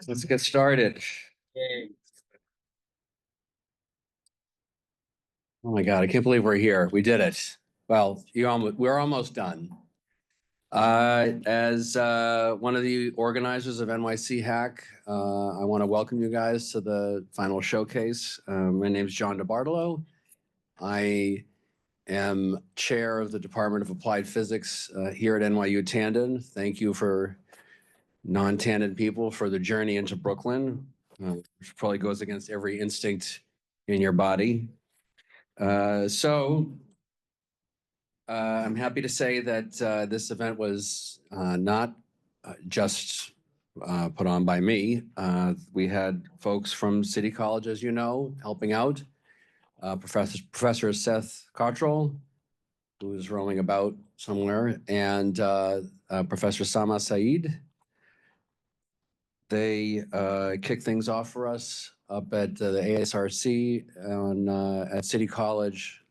Let's get started. Oh my God, I can't believe we're here. We did it. Well, we're almost done. As one of the organizers of NYC HAQ, I want to welcome you guys to the final showcase. My name is John DeBartolo. I am chair of the Department of Applied Physics here at NYU Tandon. Thank you for non-Tandon people for the journey into Brooklyn, which probably goes against every instinct in your body. I'm happy to say that this event was not just put on by me. We had folks from City College, as you know, helping out. Professor Seth Cottrell, who is roaming about somewhere, and Professor Sama Saeed. They kicked things off for us up at the ASRC at City College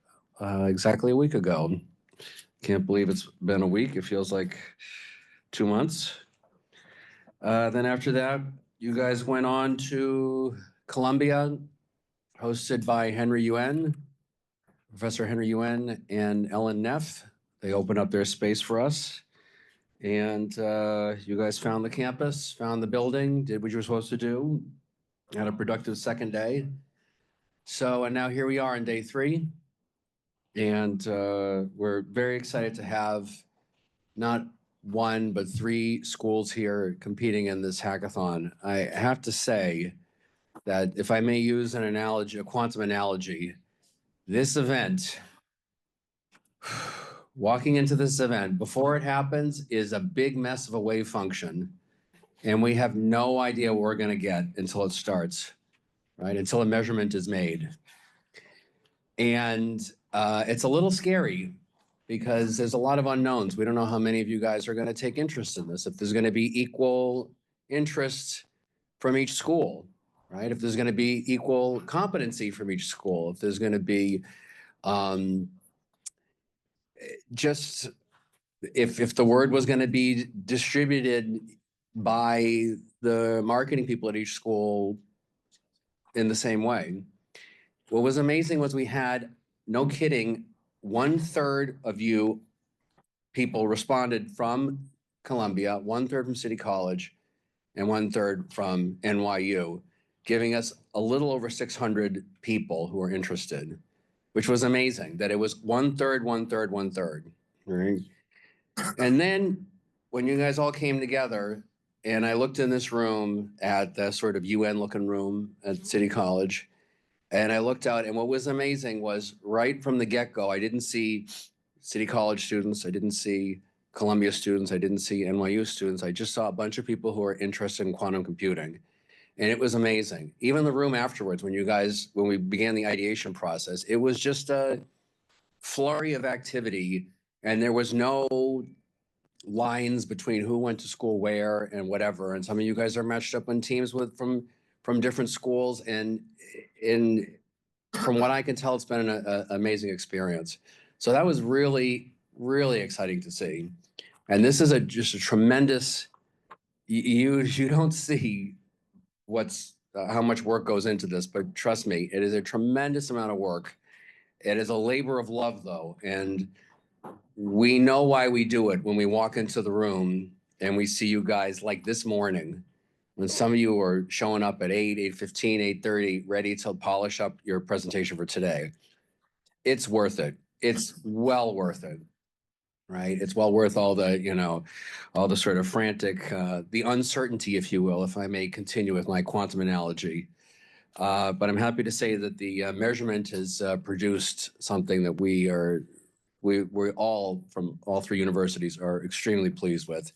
exactly a week ago. Can't believe it's been a week. It feels like 2 months. Then after that, you guys went on to Columbia, hosted by Professor Henry Yuen and Ellen Neff. They opened up their space for us. And you guys found the campus, found the building, did what you were supposed to do, had a productive second day. And now here we are on day 3. And we're very excited to have not 1, but 3 schools here competing in this hackathon. I have to say that if I may use an analogy, a quantum analogy, this event, walking into this event, before it happens, is a big mess of a wave function. And we have no idea what we're going to get until it starts, right? Until a measurement is made. And it's a little scary because there's a lot of unknowns. We don't know how many of you guys are going to take interest in this, if there's going to be equal interest from each school, right? If there's going to be equal competency from each school, if there's going to be just if the word was going to be distributed by the marketing people at each school in the same way. What was amazing was we had, no kidding, 1/3 of you people responded from Columbia, 1/3 from City College, and 1/3 from NYU, giving us a little over 600 people who were interested, which was amazing, that it was 1/3, 1/3, 1/3, right? And then when you guys all came together, and I looked in this room at the sort of UN-looking room at City College, and I looked out, and what was amazing was right from the get-go, I didn't see City College students, I didn't see Columbia students, I didn't see NYU students. I just saw a bunch of people who are interested in quantum computing. And it was amazing. Even the room afterwards, when we began the ideation process, it was just a flurry of activity, and there was no lines between who went to school where and whatever. And some of you guys are matched up on teams from different schools. And from what I can tell, it's been an amazing experience. So that was really, really exciting to see. And this is just a tremendous, you don't see how much work goes into this, but trust me, it is a tremendous amount of work. It is a labor of love, though. And we know why we do it when we walk into the room and we see you guys like this morning, when some of you are showing up at 8, 8:15, 8:30, ready to polish up your presentation for today. It's worth it. It's well worth it, right? It's well worth all the, all the sort of frantic, the uncertainty, if you will, if I may continue with my quantum analogy. But I'm happy to say that the measurement has produced something that we all from all 3 universities are extremely pleased with.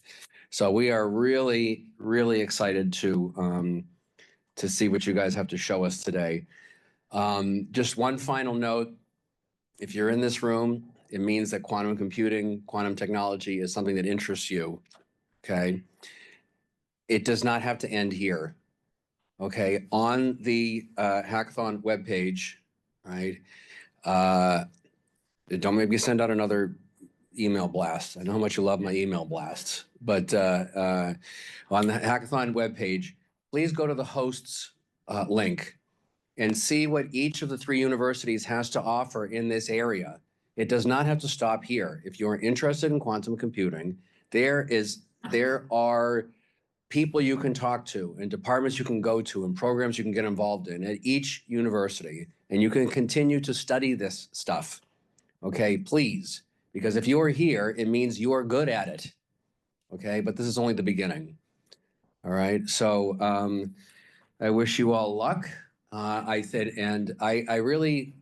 So we are really, really excited to see what you guys have to show us today. Just one final note, if you're in this room, it means that quantum computing, quantum technology is something that interests you, okay? It does not have to end here, okay? On the Hackathon webpage, right? Don't make me send out another email blast. I know how much you love my email blasts, But on the Hackathon webpage, please go to the hosts link and see what each of the 3 universities has to offer in this area. It does not have to stop here. If you're interested in quantum computing, there are people you can talk to and departments you can go to and programs you can get involved in at each university, and you can continue to study this stuff. Okay, please, because if you are here, it means you are good at it. Okay, but this is only the beginning. All right, so I wish you all luck. I said, and I really,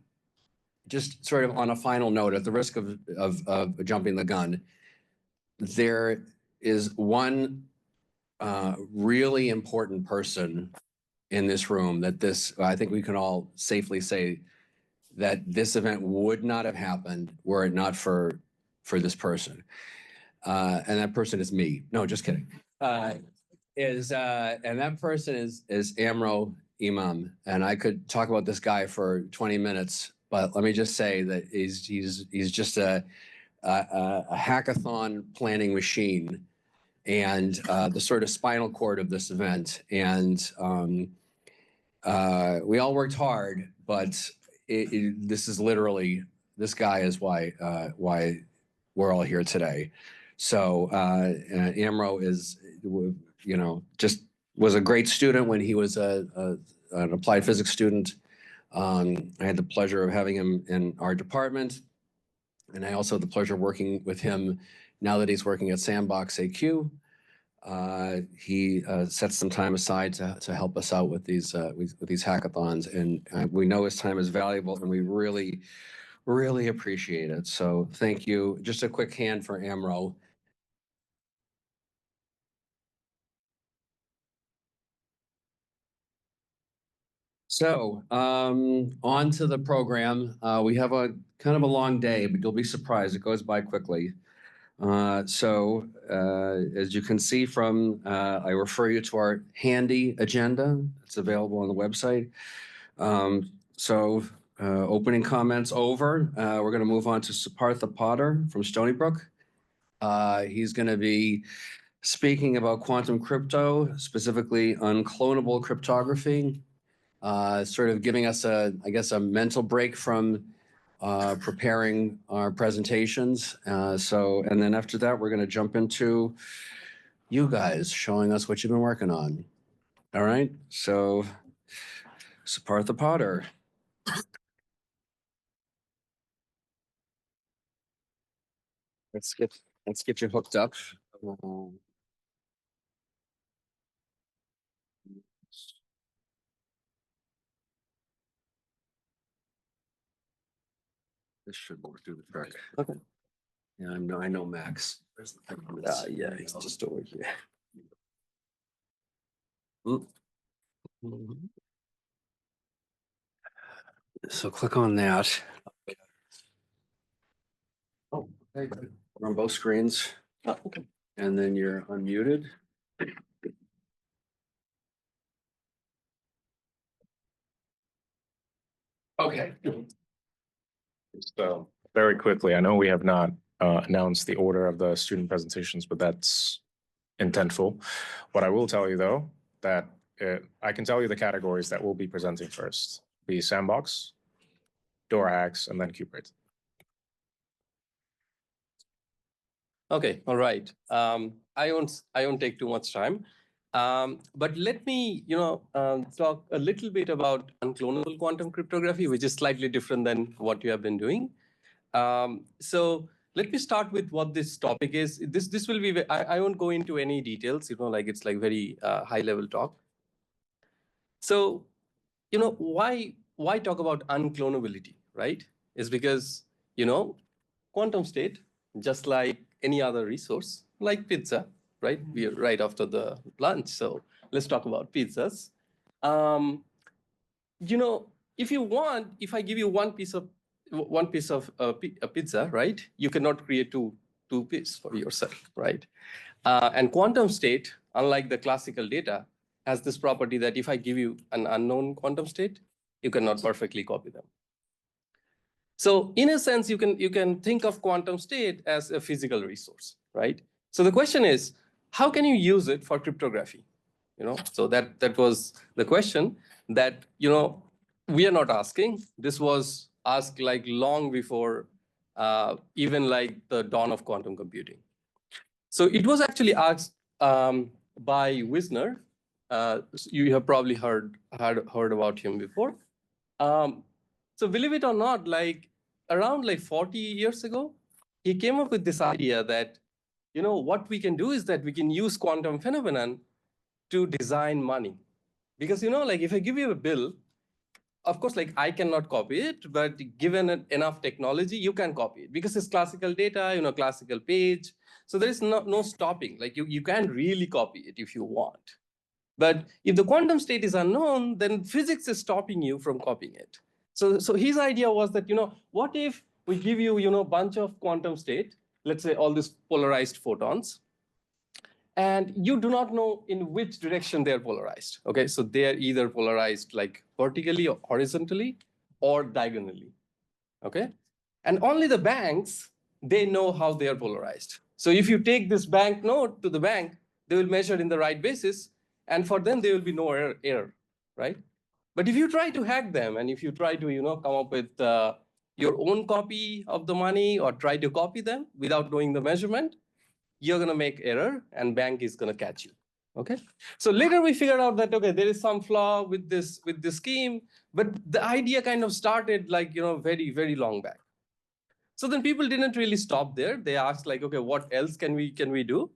just sort of on a final note, at the risk of jumping the gun, there is one really important person in this room that I think we can all safely say that this event would not have happened were it not for this person. And that person is me. No, just kidding. And that person is Amro Imam. And I could talk about this guy for 20 minutes, but let me just say that he's just a hackathon planning machine and the sort of spinal cord of this event. And we all worked hard, but this is literally, this guy is why we're all here today. So Amro is, you know, just was a great student when he was an applied physics student. I had the pleasure of having him in our department. And I also had the pleasure of working with him now that he's working at Sandbox HAQ. He sets some time aside to help us out with these hackathons, and we know his time is valuable, and we really, really appreciate it. So thank you. Just a quick hand for Amro. So on to the program. We have a kind of a long day, but you'll be surprised. It goes by quickly. So as you can see from, I refer you to our handy agenda. It's available on the website. So opening comments over. We're going to move on to Siddhartha Potter from Stony Brook. He's going to be speaking about quantum crypto, specifically unclonable cryptography, sort of giving us I guess, a mental break from preparing our presentations. And then after that, we're going to jump into you guys showing us what you've been working on. All right. So Siddhartha Potter. Let's get you hooked up. This should work through the trick. Okay. Yeah, I know Max. Yeah, it's just over here. Mm-hmm. So click on that. Oh, okay, good. We're on both screens. Oh, okay. And then you're unmuted. Okay. So very quickly, I know we have not announced the order of the student presentations, but that's intentful. What I will tell you, though, that I can tell you the categories that we'll be presenting first. Be Sandbox, Door Hacks, and then Cubert. Okay, all right. I won't take too much time. But let me, talk a little bit about unclonable quantum cryptography, which is slightly different than what you have been doing. So let me start with what this topic is. This will be, I won't go into any details, like it's like very high level talk. So, why talk about unclonability, right? Is because, quantum state, just like any other resource, like pizza, right? We are right after the lunch, so let's talk about pizzas. If I give you one piece of a pizza, right? You cannot create two pieces for yourself, right? And quantum state, unlike the classical data, has this property that if I give you an unknown quantum state, you cannot perfectly copy them. So in a sense, you can think of quantum state as a physical resource, right? So the question is, how can you use it for cryptography? So that was the question that, we are not asking. This was asked like long before even like the dawn of quantum computing. So it was actually asked by Wisner. You have probably heard about him before. So believe it or not, like around like 40 years ago, he came up with this idea that, what we can do is that we can use quantum phenomenon to design money. Because, like if I give you a bill, of course, like I cannot copy it, but given enough technology, you can copy it because it's classical data, classical page. So there is no stopping. Like you can really copy it if you want. But if the quantum state is unknown, then physics is stopping you from copying it. So his idea was that, what if we give you, a bunch of quantum state, let's say all these polarized photons, and you do not know in which direction they're polarized. Okay, so they're either polarized like vertically or horizontally or diagonally. Okay, and only the banks, they know how they are polarized. So if you take this bank note to the bank, they will measure in the right basis, and for them there will be no error, right? But if you try to hack them, and if you try to come up with your own copy of the money or try to copy them without knowing the measurement, you're going to make error and bank is going to catch you. Okay. So later we figured out that, okay, there is some flaw with this scheme, but the idea kind of started like, very, very long back. So then people didn't really stop there. They asked like, okay, what else can we do?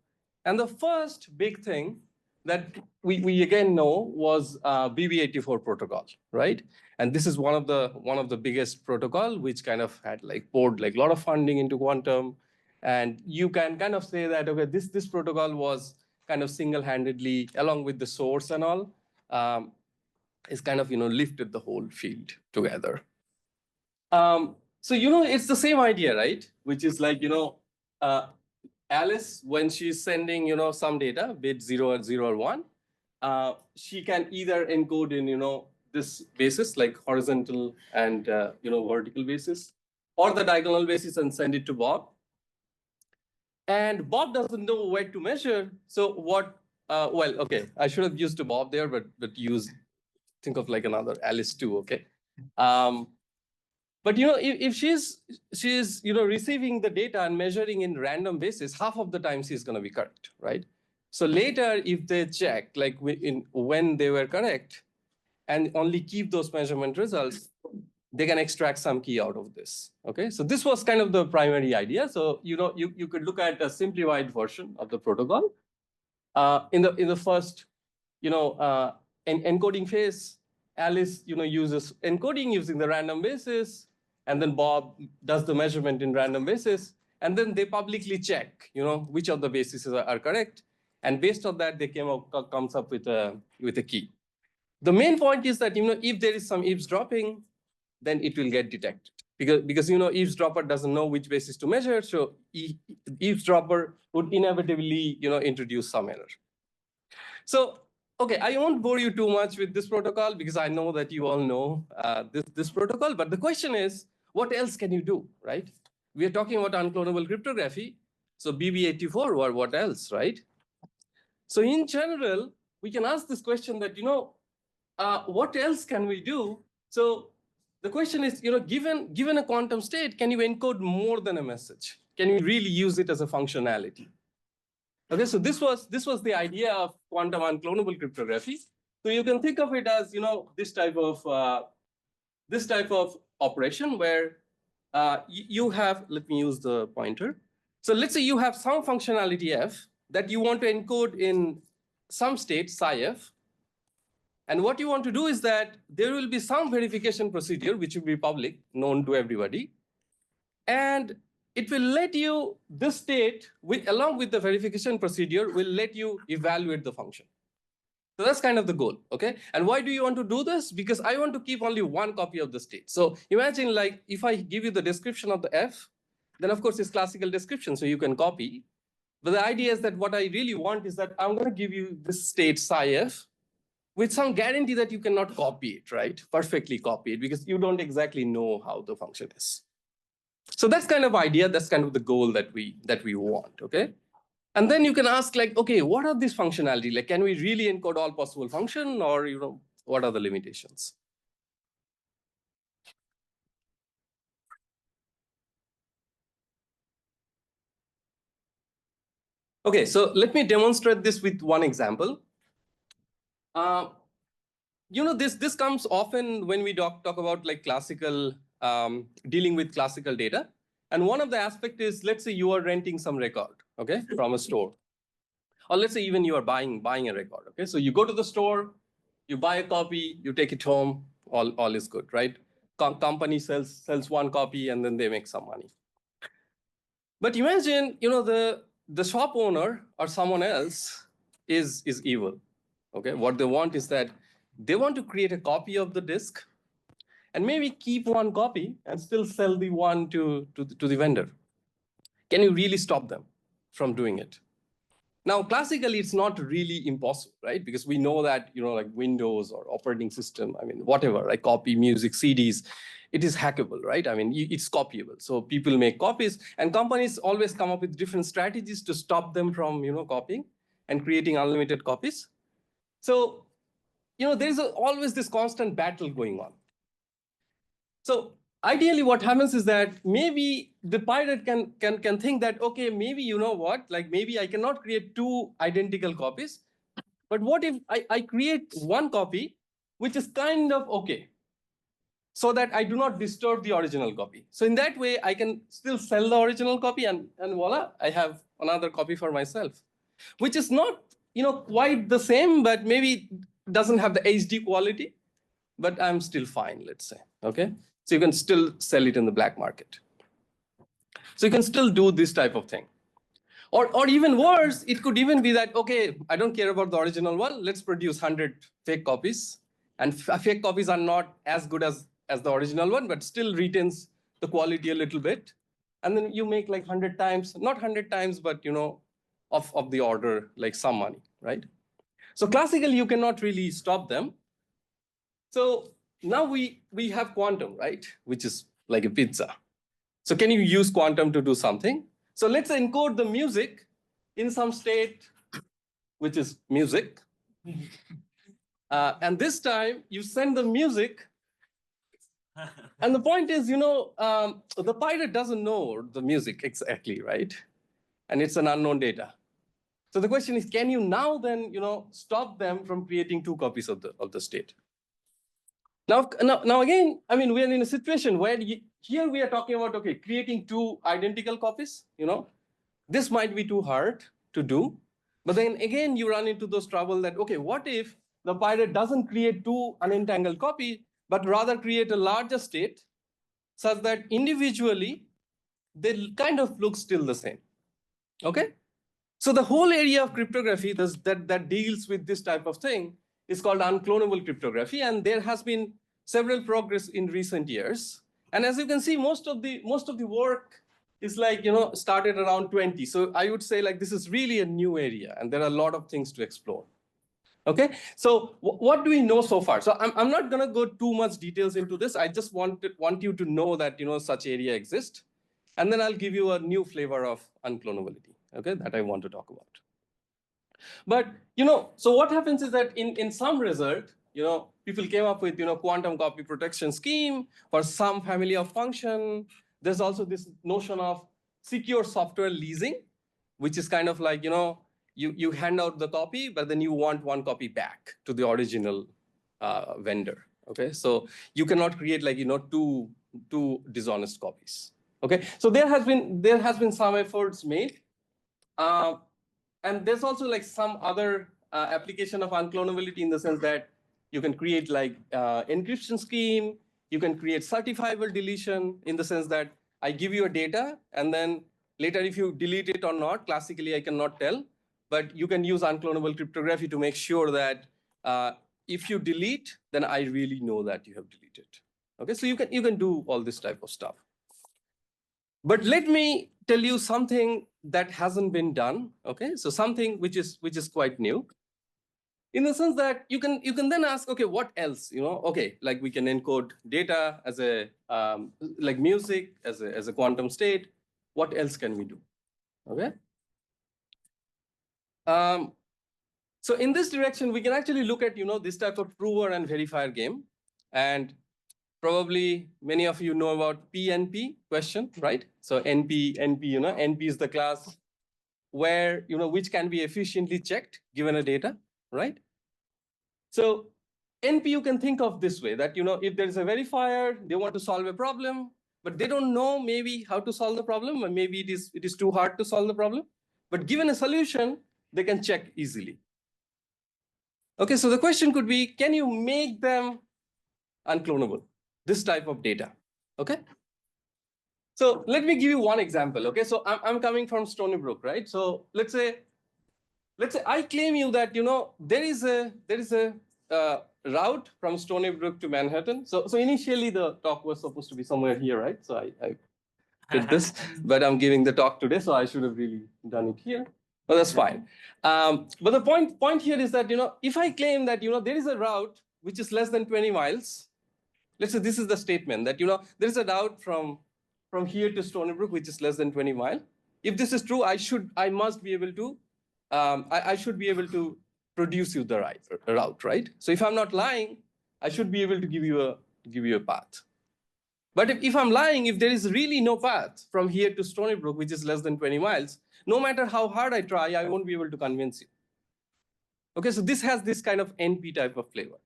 And the first big thing that we again know was BB84 protocol, right? And this is one of the biggest protocol, which kind of had like poured like a lot of funding into quantum. And you can kind of say that, okay, this protocol was kind of single-handedly, along with the source and all, is kind of, lifted the whole field together. So, it's the same idea, right? Which is like, Alice, when she's sending, some data, bit 0 or 0 or 1, she can either encode in, this basis, like horizontal and, vertical basis, or the diagonal basis and send it to Bob. And Bob doesn't know where to measure. So what, well, okay, I should have used a Bob there, but think of like another Alice too, okay? But if she's receiving the data and measuring in random basis, half of the time she's going to be correct, right? So later, if they check like when they were correct and only keep those measurement results, they can extract some key out of this. Okay, so this was kind of the primary idea. So you could look at a simplified version of the protocol. In the first encoding phase, Alice uses encoding using the random basis, and then Bob does the measurement in random basis, and then they publicly check which of the bases are correct, and based on that they comes up with a key. The main point is that if there is some eavesdropping, then it will get detected because eavesdropper doesn't know which basis to measure, so eavesdropper would inevitably introduce some error. So okay, I won't bore you too much with this protocol because I know that you all know this protocol, but the question is, what else can you do, right? We are talking about unclonable cryptography, so BB84 or what else, right? So in general, we can ask this question that what else can we do? So the question is, given a quantum state, can you encode more than a message? Can you really use it as a functionality? Okay, so this was the idea of quantum unclonable cryptography. So you can think of it as this type of operation where you have, let me use the pointer. So let's say you have some functionality f that you want to encode in some state psi f. And what you want to do is that there will be some verification procedure which will be public, known to everybody. And it will let you, this state, along with the verification procedure, will let you evaluate the function. So that's kind of the goal, okay? And why do you want to do this? Because I want to keep only one copy of the state. So imagine like if I give you the description of the f, then of course it's classical description, so you can copy. But the idea is that what I really want is that I'm going to give you this state psi f with some guarantee that you cannot copy it, right? Perfectly copy it, because you don't exactly know how the function is. So that's kind of idea, that's kind of the goal that we want, okay? And then you can ask like, okay, what are these functionality? Like, can we really encode all possible function, or what are the limitations? Okay, so let me demonstrate this with one example. This comes often when we talk about like classical, dealing with classical data. And one of the aspect is, let's say you are renting some record, okay, from a store. Or let's say even you are buying a record, okay? So you go to the store, you buy a copy, you take it home, all is good, right? Company sells one copy and then they make some money. But imagine, the shop owner or someone else is evil, okay? What they want is that they want to create a copy of the disk and maybe keep one copy and still sell the one to the vendor. Can you really stop them from doing it? Now, classically, it's not really impossible, right? Because we know that, like Windows or operating system, I mean, whatever, like copy music, CDs, it is hackable, right? I mean, it's copyable. So people make copies, and companies always come up with different strategies to stop them from, copying and creating unlimited copies. So, there's always this constant battle going on. So ideally what happens is that maybe the pirate can think that, okay, maybe like maybe I cannot create two identical copies, but what if I create one copy which is kind of okay, so that I do not disturb the original copy. So in that way, I can still sell the original copy, and voila, I have another copy for myself, which is not quite the same, but maybe doesn't have the HD quality, but I'm still fine, let's say, okay? So you can still sell it in the black market. So you can still do this type of thing. Or even worse, it could even be that, okay, I don't care about the original one. Let's produce 100 fake copies. And fake copies are not as good as the original one, but still retains the quality a little bit. And then you make like 100 times, not 100 times, but of the order, like some money, right? So classically, you cannot really stop them. So now we have quantum, right? Which is like a pizza. So can you use quantum to do something? So let's encode the music in some state, which is music. And this time you send the music. And the point is, the pirate doesn't know the music exactly, right? And it's an unknown data. So the question is, can you now then, stop them from creating two copies of the state? Now again, I mean, we're in a situation where here we are talking about, okay, creating two identical copies, this might be too hard to do. But then again, you run into those trouble that, okay, what if the pirate doesn't create two unentangled copies, but rather create a larger state such that individually they kind of look still the same, okay? So the whole area of cryptography that deals with this type of thing is called unclonable cryptography, and there has been several progress in recent years. And as you can see, most of the work is like started around 20. So I would say like this is really a new area, and there are a lot of things to explore. Okay, so what do we know so far? So I'm not going to go too much details into this. I just want you to know that such area exists, and then I'll give you a new flavor of unclonability. Okay, that I want to talk about. But so what happens is that in some result, people came up with quantum copy protection scheme for some family of function. There's also this notion of secure software leasing, which is kind of like you hand out the copy, but then you want one copy back to the original vendor. Okay, so you cannot create like two dishonest copies. Okay, so there has been some efforts made. And there's also like some other application of unclonability in the sense that you can create like encryption scheme, you can create certifiable deletion in the sense that I give you a data and then later if you delete it or not, classically I cannot tell, but you can use unclonable cryptography to make sure that if you delete, then I really know that you have deleted. Okay, so you can do all this type of stuff. But let me tell you something that hasn't been done. Okay, so something which is quite new, in the sense that you can then ask, okay, what else? Okay, like we can encode data as a like music as a quantum state. What else can we do? Okay, So in this direction, we can actually look at, this type of prover and verifier game. And probably many of you know about PNP question, right? So NP, NP is the class where, which can be efficiently checked given a data, right? So NP you can think of this way that, if there is a verifier, they want to solve a problem, but they don't know maybe how to solve the problem, or maybe it is too hard to solve the problem. But given a solution, they can check easily. Okay, so the question could be, can you make them unclonable? This type of data, okay? So let me give you one example, okay? So I'm coming from Stony Brook, right? So let's say I claim you that, there is a route from Stony Brook to Manhattan. So initially the talk was supposed to be somewhere here, right? So I did this, but I'm giving the talk today, so I should have really done it here. But that's fine. But the point here is that, if I claim that, there is a route which is less than 20 miles, let's say this is the statement that, there is a route from here to Stony Brook, which is less than 20 miles. If this is true, I must be able to, I should be able to produce you the right route, right? So if I'm not lying, I should be able to give you a path. But if I'm lying, if there is really no path from here to Stony Brook, which is less than 20 miles, no matter how hard I try, I won't be able to convince you. Okay, so this has this kind of NP type of flavor.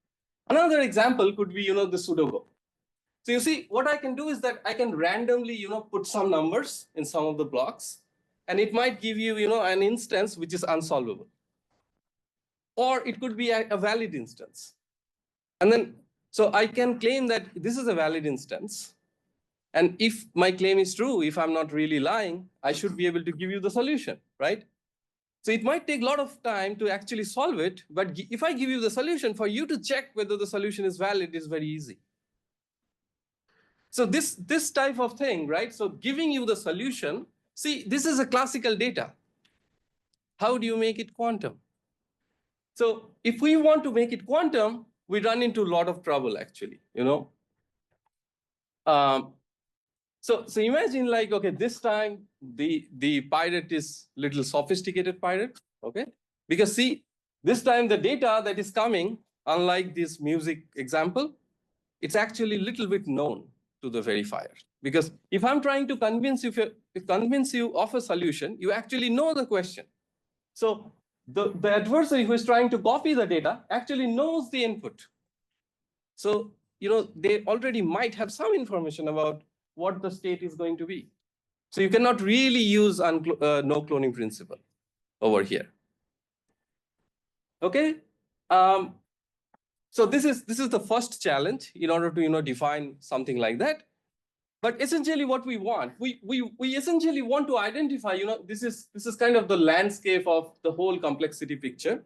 Another example could be, the pseudogo. So you see, what I can do is that I can randomly, put some numbers in some of the blocks, and it might give you, an instance which is unsolvable. Or it could be a valid instance. And then, so I can claim that this is a valid instance. And if my claim is true, if I'm not really lying, I should be able to give you the solution, right? So it might take a lot of time to actually solve it, but if I give you the solution, for you to check whether the solution is valid is very easy. So this type of thing, right? So giving you the solution, see, this is a classical data. How do you make it quantum? So if we want to make it quantum, we run into a lot of trouble, actually, So imagine like, okay, this time the pirate is little sophisticated pirate, okay? Because see, this time the data that is coming, unlike this music example, it's actually a little bit known to the verifier. Because if I'm trying to convince you of a solution, you actually know the question. So the adversary who is trying to copy the data actually knows the input. So, they already might have some information about what the state is going to be. So you cannot really use no cloning principle over here. Okay. So this is the first challenge in order to define something like that. But essentially, what we want, we essentially want to identify. This is kind of the landscape of the whole complexity picture.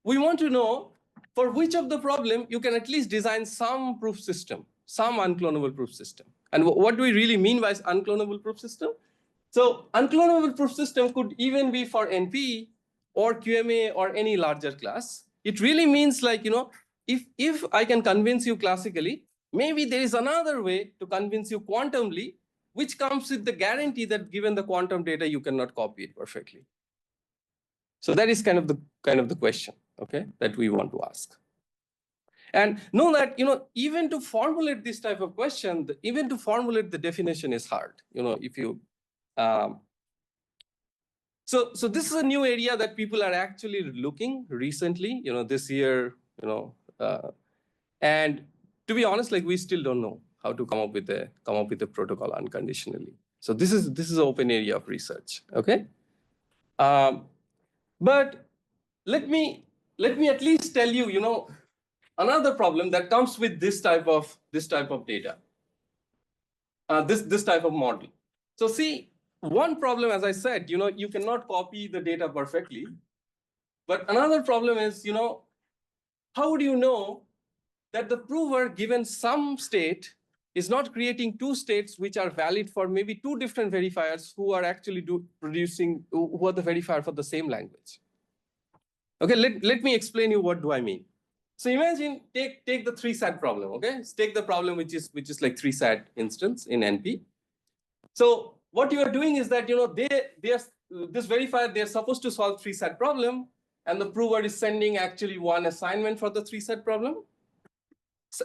We want to know for which of the problem you can at least design some proof system, some unclonable proof system. And what do we really mean by unclonable proof system? So unclonable proof system could even be for NP or QMA or any larger class. It really means like, if I can convince you classically, maybe there is another way to convince you quantumly, which comes with the guarantee that given the quantum data, you cannot copy it perfectly. So that is kind of the question, okay, that we want to ask. And know that, even to formulate this type of question, even to formulate the definition is hard. If you, so this is a new area that people are actually looking recently, this year, and to be honest, like we still don't know how to come up with a protocol unconditionally. So this is an open area of research, okay? But let me at least tell you, another problem that comes with this type of data, this type of model. So see, one problem, as I said, you cannot copy the data perfectly. But another problem is, how do you know that the prover, given some state, is not creating two states which are valid for maybe two different verifiers who are actually who are the verifier for the same language? Okay, let me explain you what do I mean. So imagine take the 3-SAT problem, okay? Take the problem which is like 3-SAT instance in NP. So what you are doing is that this verifier, they're supposed to solve 3-set problem, and the prover is sending actually one assignment for the 3-set problem,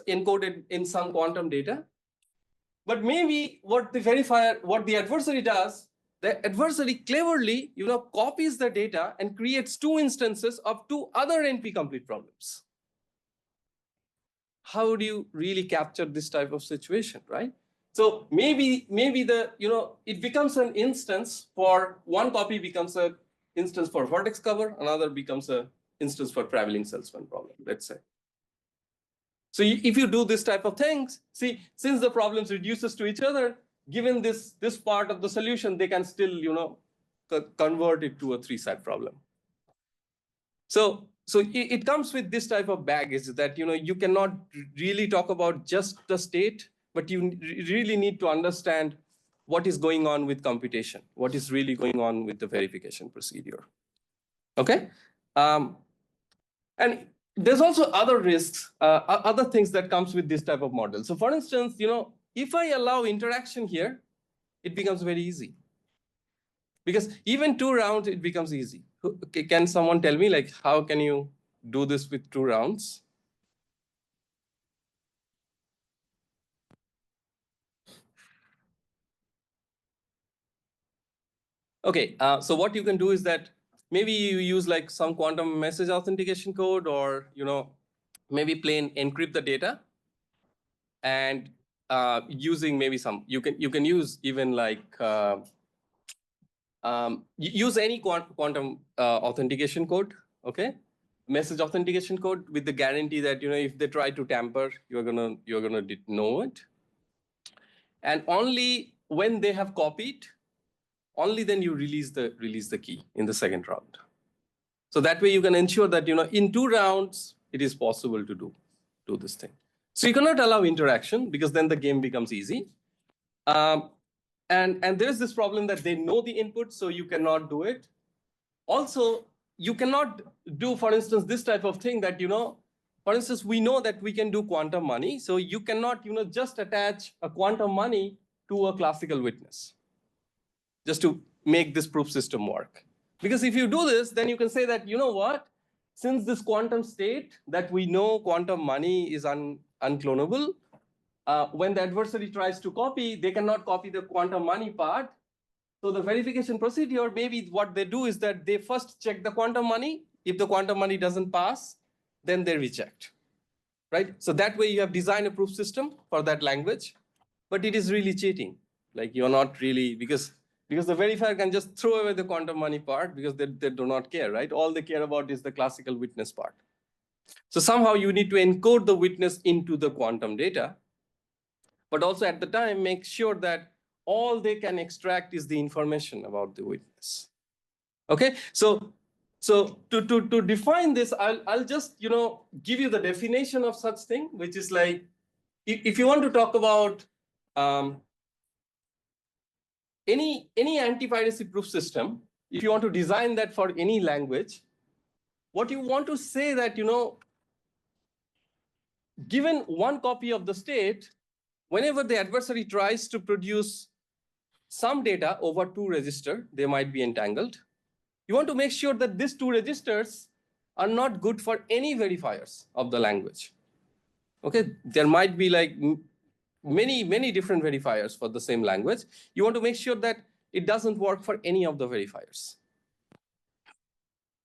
encoded in some quantum data. But maybe what the adversary does, the adversary cleverly, copies the data and creates 2 instances of 2 other NP-complete problems. How do you really capture this type of situation, right? So maybe it becomes an instance for one copy becomes an instance for vertex cover, another becomes an instance for traveling salesman problem, let's say. So if you do this type of things, see, since the problems reduces to each other, given this part of the solution, they can still, convert it to a 3-set problem. So it comes with this type of baggage that, you cannot really talk about just the state, but you really need to understand what is going on with computation, what is really going on with the verification procedure. Okay? And there's also other risks, other things that comes with this type of model. So for instance, if I allow interaction here, it becomes very easy. Because even 2 rounds, it becomes easy. Can someone tell me, like, how can you do this with 2 rounds? Okay, so what you can do is that maybe you use like some quantum message authentication code, or maybe plain encrypt the data, and using maybe some you can use even like use any quantum authentication code, okay, message authentication code, with the guarantee that if they try to tamper, you're gonna know it, and only when they have copied, only then you release the key in the second round. So that way you can ensure that in 2 rounds it is possible to do this thing. So you cannot allow interaction, because then the game becomes easy. And there's this problem that they know the input, so you cannot do it. Also, you cannot do, for instance, this type of thing that, for instance, we know that we can do quantum money. So you cannot, just attach a quantum money to a classical witness just to make this proof system work. Because if you do this, then you can say that, what? Since this quantum state that we know quantum money is unclonable, when the adversary tries to copy, they cannot copy the quantum money part. So the verification procedure, maybe what they do is that they first check the quantum money. If the quantum money doesn't pass, then they reject, right? So that way you have designed a proof system for that language, but it is really cheating. Like, you're not really, because the verifier can just throw away the quantum money part, because they do not care, right? All they care about is the classical witness part. So somehow you need to encode the witness into the quantum data, but also at the time make sure that all they can extract is the information about the witness. Okay, so to define this, I'll just give you the definition of such thing, which is like, if you want to talk about any anti-piracy proof system, if you want to design that for any language, what you want to say that, given one copy of the state, whenever the adversary tries to produce some data over 2 registers, they might be entangled. You want to make sure that these 2 registers are not good for any verifiers of the language. Okay, there might be like many different verifiers for the same language. You want to make sure that it doesn't work for any of the verifiers.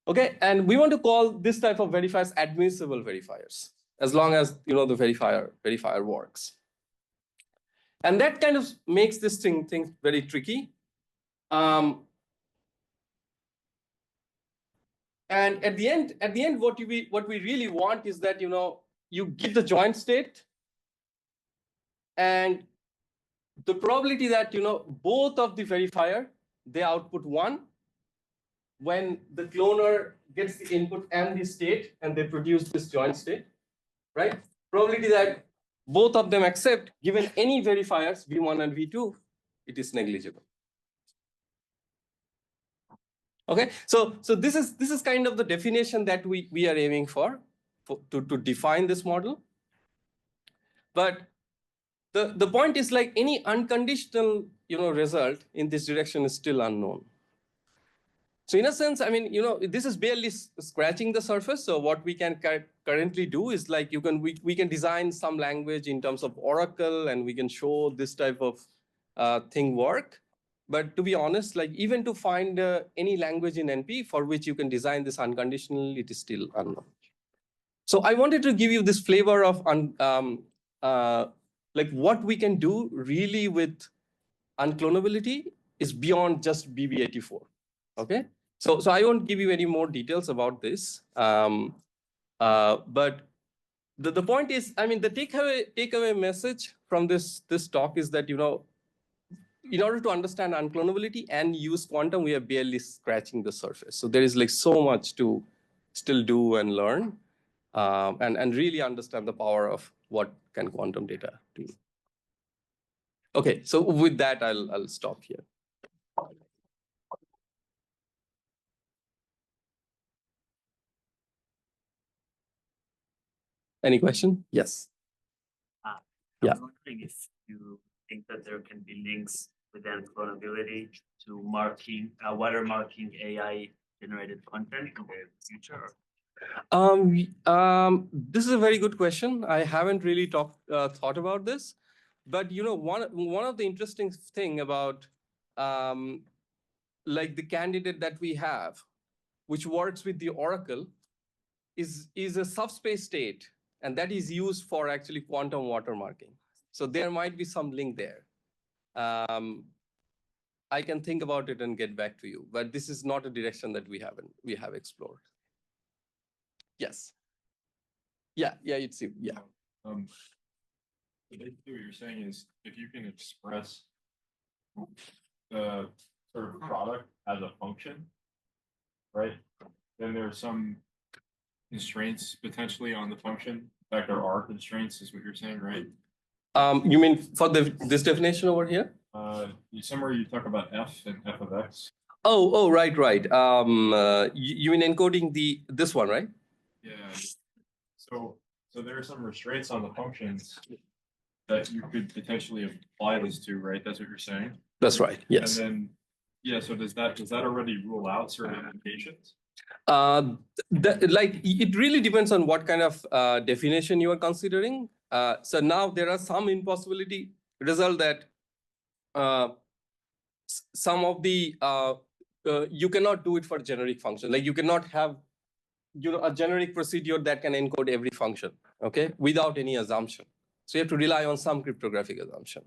Okay, and we want to call this type of verifiers admissible verifiers, as long as the verifier works. And that kind of makes this thing very tricky. And at the end, what we really want is that you give the joint state, and the probability that both of the verifier, they output 1 when the cloner gets the input and the state, and they produce this joint state, right? Probability that both of them accept, given any verifiers V1 and V2, it is negligible. Okay, so this is kind of the definition that we are aiming for to define this model. But the point is, like, any unconditional result in this direction is still unknown. So in a sense, I mean, this is barely scratching the surface. So what we can currently do is like we can design some language in terms of Oracle, and we can show this type of thing work. But to be honest, like even to find any language in NP for which you can design this unconditional, it is still unknown. So I wanted to give you this flavor of like what we can do really with unclonability is beyond just BB84. Okay. So I won't give you any more details about this. But the point is, I mean, the takeaway message from this talk is that, in order to understand unclonability and use quantum, we are barely scratching the surface. So there is like so much to still do and learn, and really understand the power of what can quantum data do. Okay, so with that, I'll stop here. Any question? Yes. Yeah. I'm wondering if you think that there can be links within clonability to watermarking AI generated content in the future. This is a very good question. I haven't really thought about this, but one of the interesting thing about like the candidate that we have, which works with the Oracle, is a subspace state, and that is used for actually quantum watermarking. So there might be some link there. I can think about it and get back to you, but this is not a direction that we have explored. Yes. Yeah, it's you. Yeah. Basically what you're saying is if you can express the sort of product as a function, right? Then there are some constraints potentially on the function. In fact, there are constraints, is what you're saying, right? You mean for this definition over here? Somewhere you talk about f and f of x. Oh, right. You mean encoding this one, right? Yeah. So there are some restraints on the functions that you could potentially apply this to, right? That's what you're saying. That's right. Yes. And then, yeah. So does that already rule out certain implications? Like it really depends on what kind of definition you are considering. So now there are some impossibility result that some of the you cannot do it for generic function. Like you cannot have a generic procedure that can encode every function, okay, without any assumption. So you have to rely on some cryptographic assumption.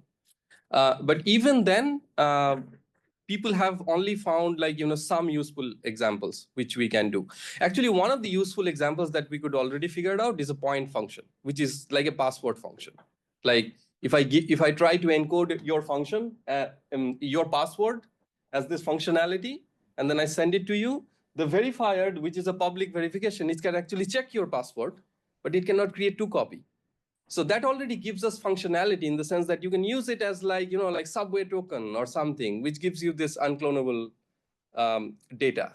But even then, people have only found like some useful examples which we can do. Actually, one of the useful examples that we could already figure out is a point function, which is like a password function. Like if I try to encode your function, your password as this functionality, and then I send it to you, the verifier, which is a public verification, it can actually check your password, but it cannot create two copies. So that already gives us functionality in the sense that you can use it as like, like subway token or something, which gives you this unclonable data.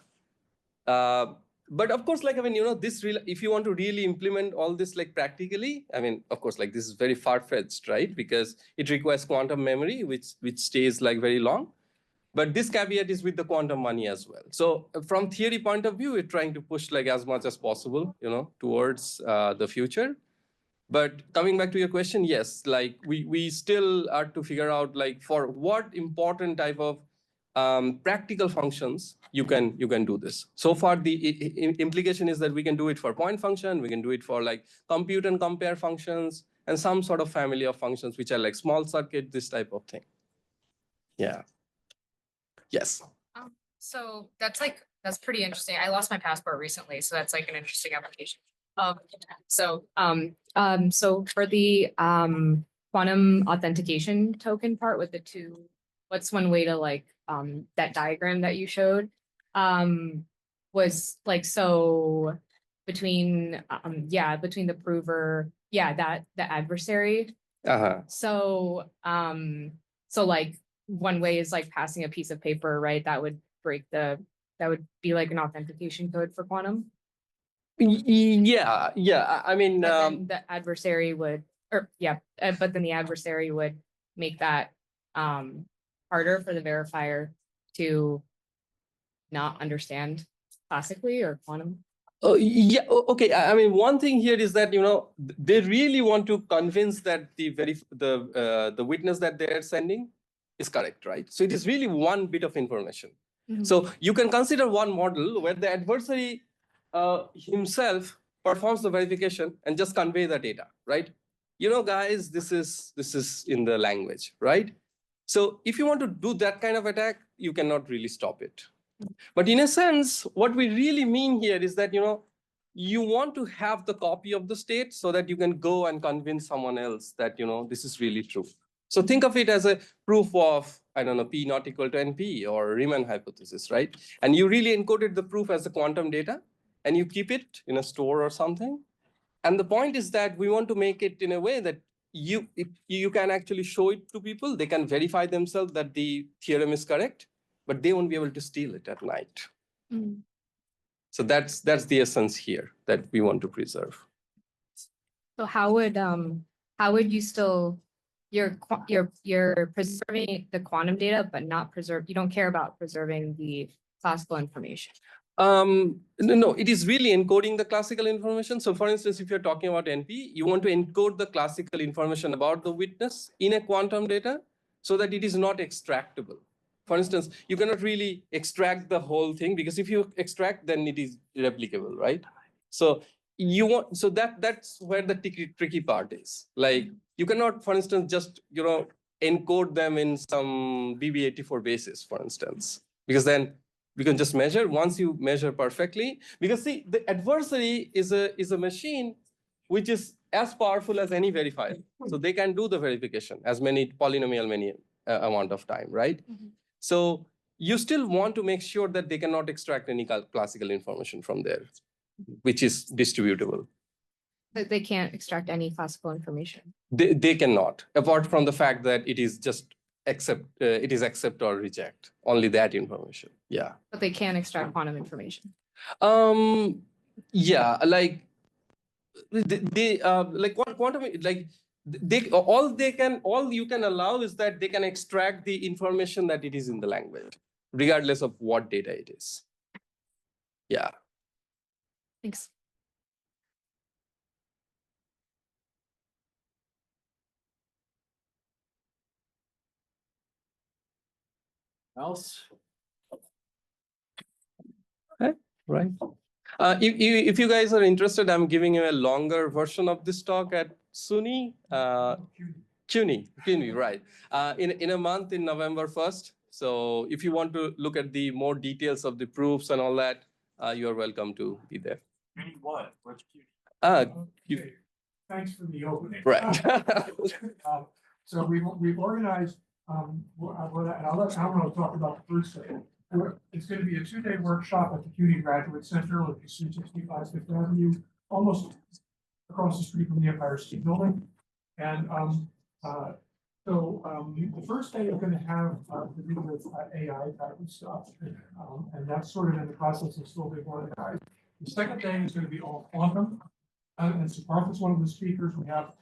But of course, like, I mean, if you want to really implement all this like practically, I mean, of course, like this is very far-fetched, right? Because it requires quantum memory, which stays like very long. But this caveat is with the quantum money as well. So from theory point of view, we're trying to push like as much as possible, towards the future. But coming back to your question, yes, like we still are to figure out like for what important type of practical functions you can do this. So far, the implication is that we can do it for point function, we can do it for like compute and compare functions, and some sort of family of functions which are like small circuit, this type of thing. Yeah. Yes. So that's pretty interesting. I lost my passport recently, so that's like an interesting application. So for the quantum authentication token part with the two, what's one way to like that diagram that you showed was like, so between the prover, the adversary. So like one way is like passing a piece of paper, right? That would be like an authentication code for quantum. Yeah. I mean, the adversary would, but then the adversary would make that harder for the verifier to not understand classically or quantum? Oh, yeah, okay. I mean, one thing here is that, they really want to convince that the witness that they're sending is correct, right? So it is really one bit of information. So you can consider one model where the adversary himself performs the verification and just convey the data, right? Guys, this is in the language, right? So if you want to do that kind of attack, you cannot really stop it. But in a sense, what we really mean here is that, you want to have the copy of the state so that you can go and convince someone else that, this is really true. So think of it as a proof of, I don't know, P not equal to NP or Riemann hypothesis, right? And you really encoded the proof as a quantum data and you keep it in a store or something. And the point is that we want to make it in a way that you can actually show it to people. They can verify themselves that the theorem is correct, but they won't be able to steal it at night. So that's the essence here that we want to preserve. So how would you still, you're preserving the quantum data, but not you don't care about preserving the classical information? No, it is really encoding the classical information. So for instance, if you're talking about NP, you want to encode the classical information about the witness in a quantum data so that it is not extractable. For instance, you cannot really extract the whole thing because if you extract, then it is replicable, right? So that's where the tricky part is. Like you cannot, for instance, just encode them in some BB84 basis, for instance, because then we can just measure. Once you measure perfectly, because see, the adversary is a machine which is as powerful as any verifier. So they can do the verification as many polynomial amount of time, right? So you still want to make sure that they cannot extract any classical information from there, which is distributable. But they can't extract any classical information. They cannot, apart from the fact that it is just accept or reject, only that information. Yeah. But they can extract quantum information. Yeah, like they like quantum, like all you can allow is that they can extract the information that it is in the language, regardless of what data it is. Yeah. Thanks. Else? Right. If you guys are interested, I'm giving you a longer version of this talk at SUNY. CUNY, right. In a month, in November 1st. So if you want to look at the more details of the proofs and all that, you are welcome to be there. CUNY what? What's CUNY? Okay. Thanks for the opening. Right. So we've organized, and I'll let Alvaro talk about the first day. It's going to be a 2-day workshop at the CUNY Graduate Center, located 65 Fifth Avenue, almost across the street from the Empire State Building. And the first day is going to have to do with AI type of stuff, and that's sort of in the process of still being organized. The second day is going to be all quantum. And so Parth is one of the speakers. We have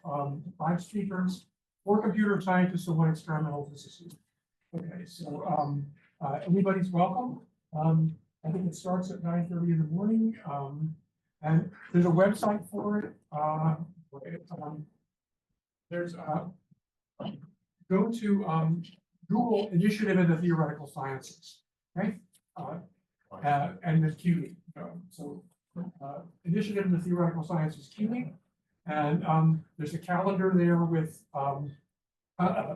5 speakers, 4 computer scientists and 1 experimental physicist. Okay, so everybody's welcome. I think it starts at 9:30 in the morning. And there's a website for it. Go to Google Initiative in the Theoretical Sciences, okay? And then CUNY. Initiative in the Theoretical Sciences CUNY, and there's a calendar there with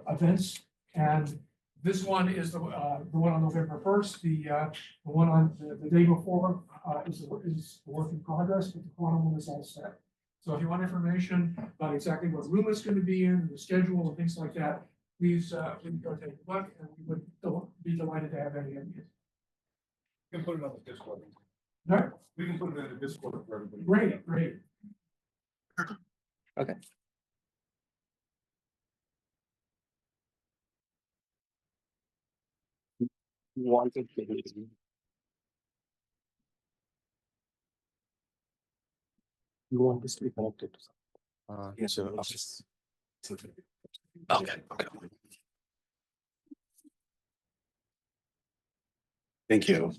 events, and this one is the one on November 1st. The one on the day before is the work in progress, but the quantum one is all set. So if you want information about exactly what room it's going to be in, the schedule, and things like that, please go take a look, and we would be delighted to have any of you. You can put it on the Discord. No? We can put it in the Discord for everybody. Great, great. Okay. Wanted to you want this to be connected to something? Yes, so it's just- okay. Thank you.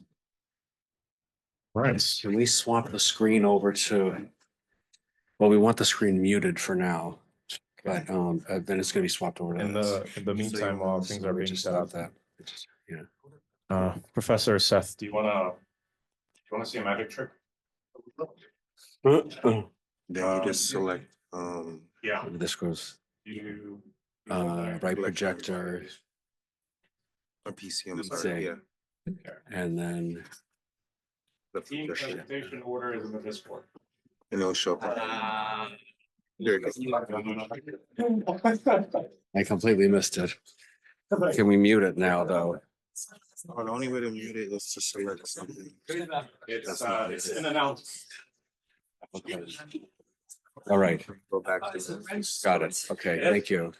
Right. Can we swap the screen over to? Well, we want the screen muted for now, but then it's gonna be swapped over to In this. the meantime, while things are We being just set love up, that. Yeah. Professor Seth, do you wanna see a magic trick? Then you just select, Yeah. This goes, You. right projector, a PC on the Say. side, yeah. and then, The Team projection, presentation order is in the Discord. and it'll show up. There you go. I completely missed it. Can we mute it now, though? Oh, the only way to mute it is to select something. It's an announcement. Okay. All right, Go back to the. got it. Okay, thank you.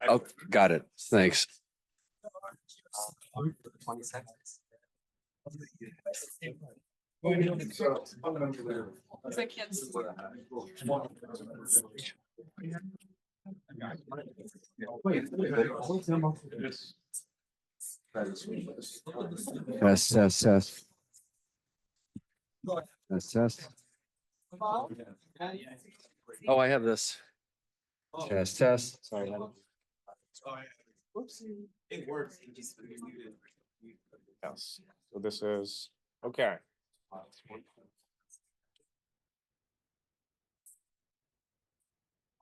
Oh, got it. Thanks. 20 seconds. Test, test, test. Test, test. Oh, I have this. Test, test. Sorry. It works. Yes, so this is, okay. All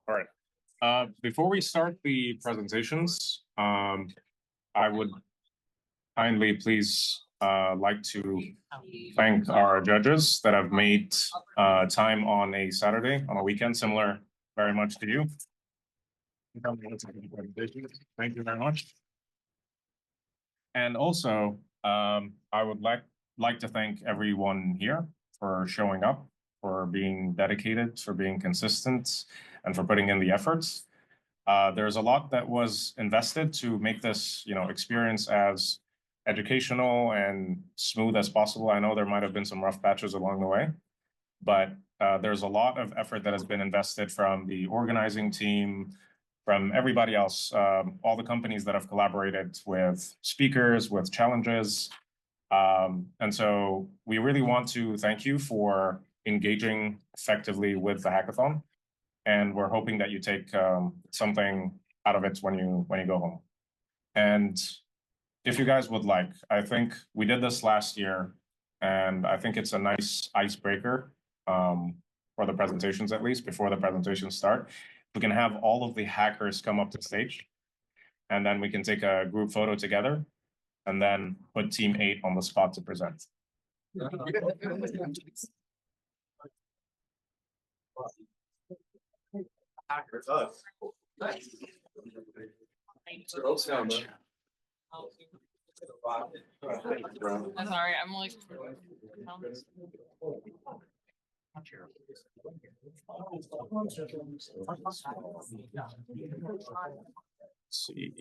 right, before we start the presentations, I would kindly please like to thank our judges that have made time on a Saturday, on a weekend, similar very much to you. Thank you very much. And also, I would like to thank everyone here for showing up, for being dedicated, for being consistent, and for putting in the efforts. There's a lot that was invested to make this, experience as educational and smooth as possible. I know there might have been some rough patches along the way, but there's a lot of effort that has been invested from the organizing team, from everybody else, all the companies that have collaborated with speakers, with challenges. And so we really want to thank you for engaging effectively with the hackathon. And we're hoping that you take something out of it when you go home. And if you guys would like, I think we did this last year, and I think it's a nice icebreaker for the presentations, at least before the presentations start. We can have all of the hackers come up to stage, and then we can take a group photo together, and then put team 8 on the spot to present. Hackers us. I'm sorry, I'm like. Let's see.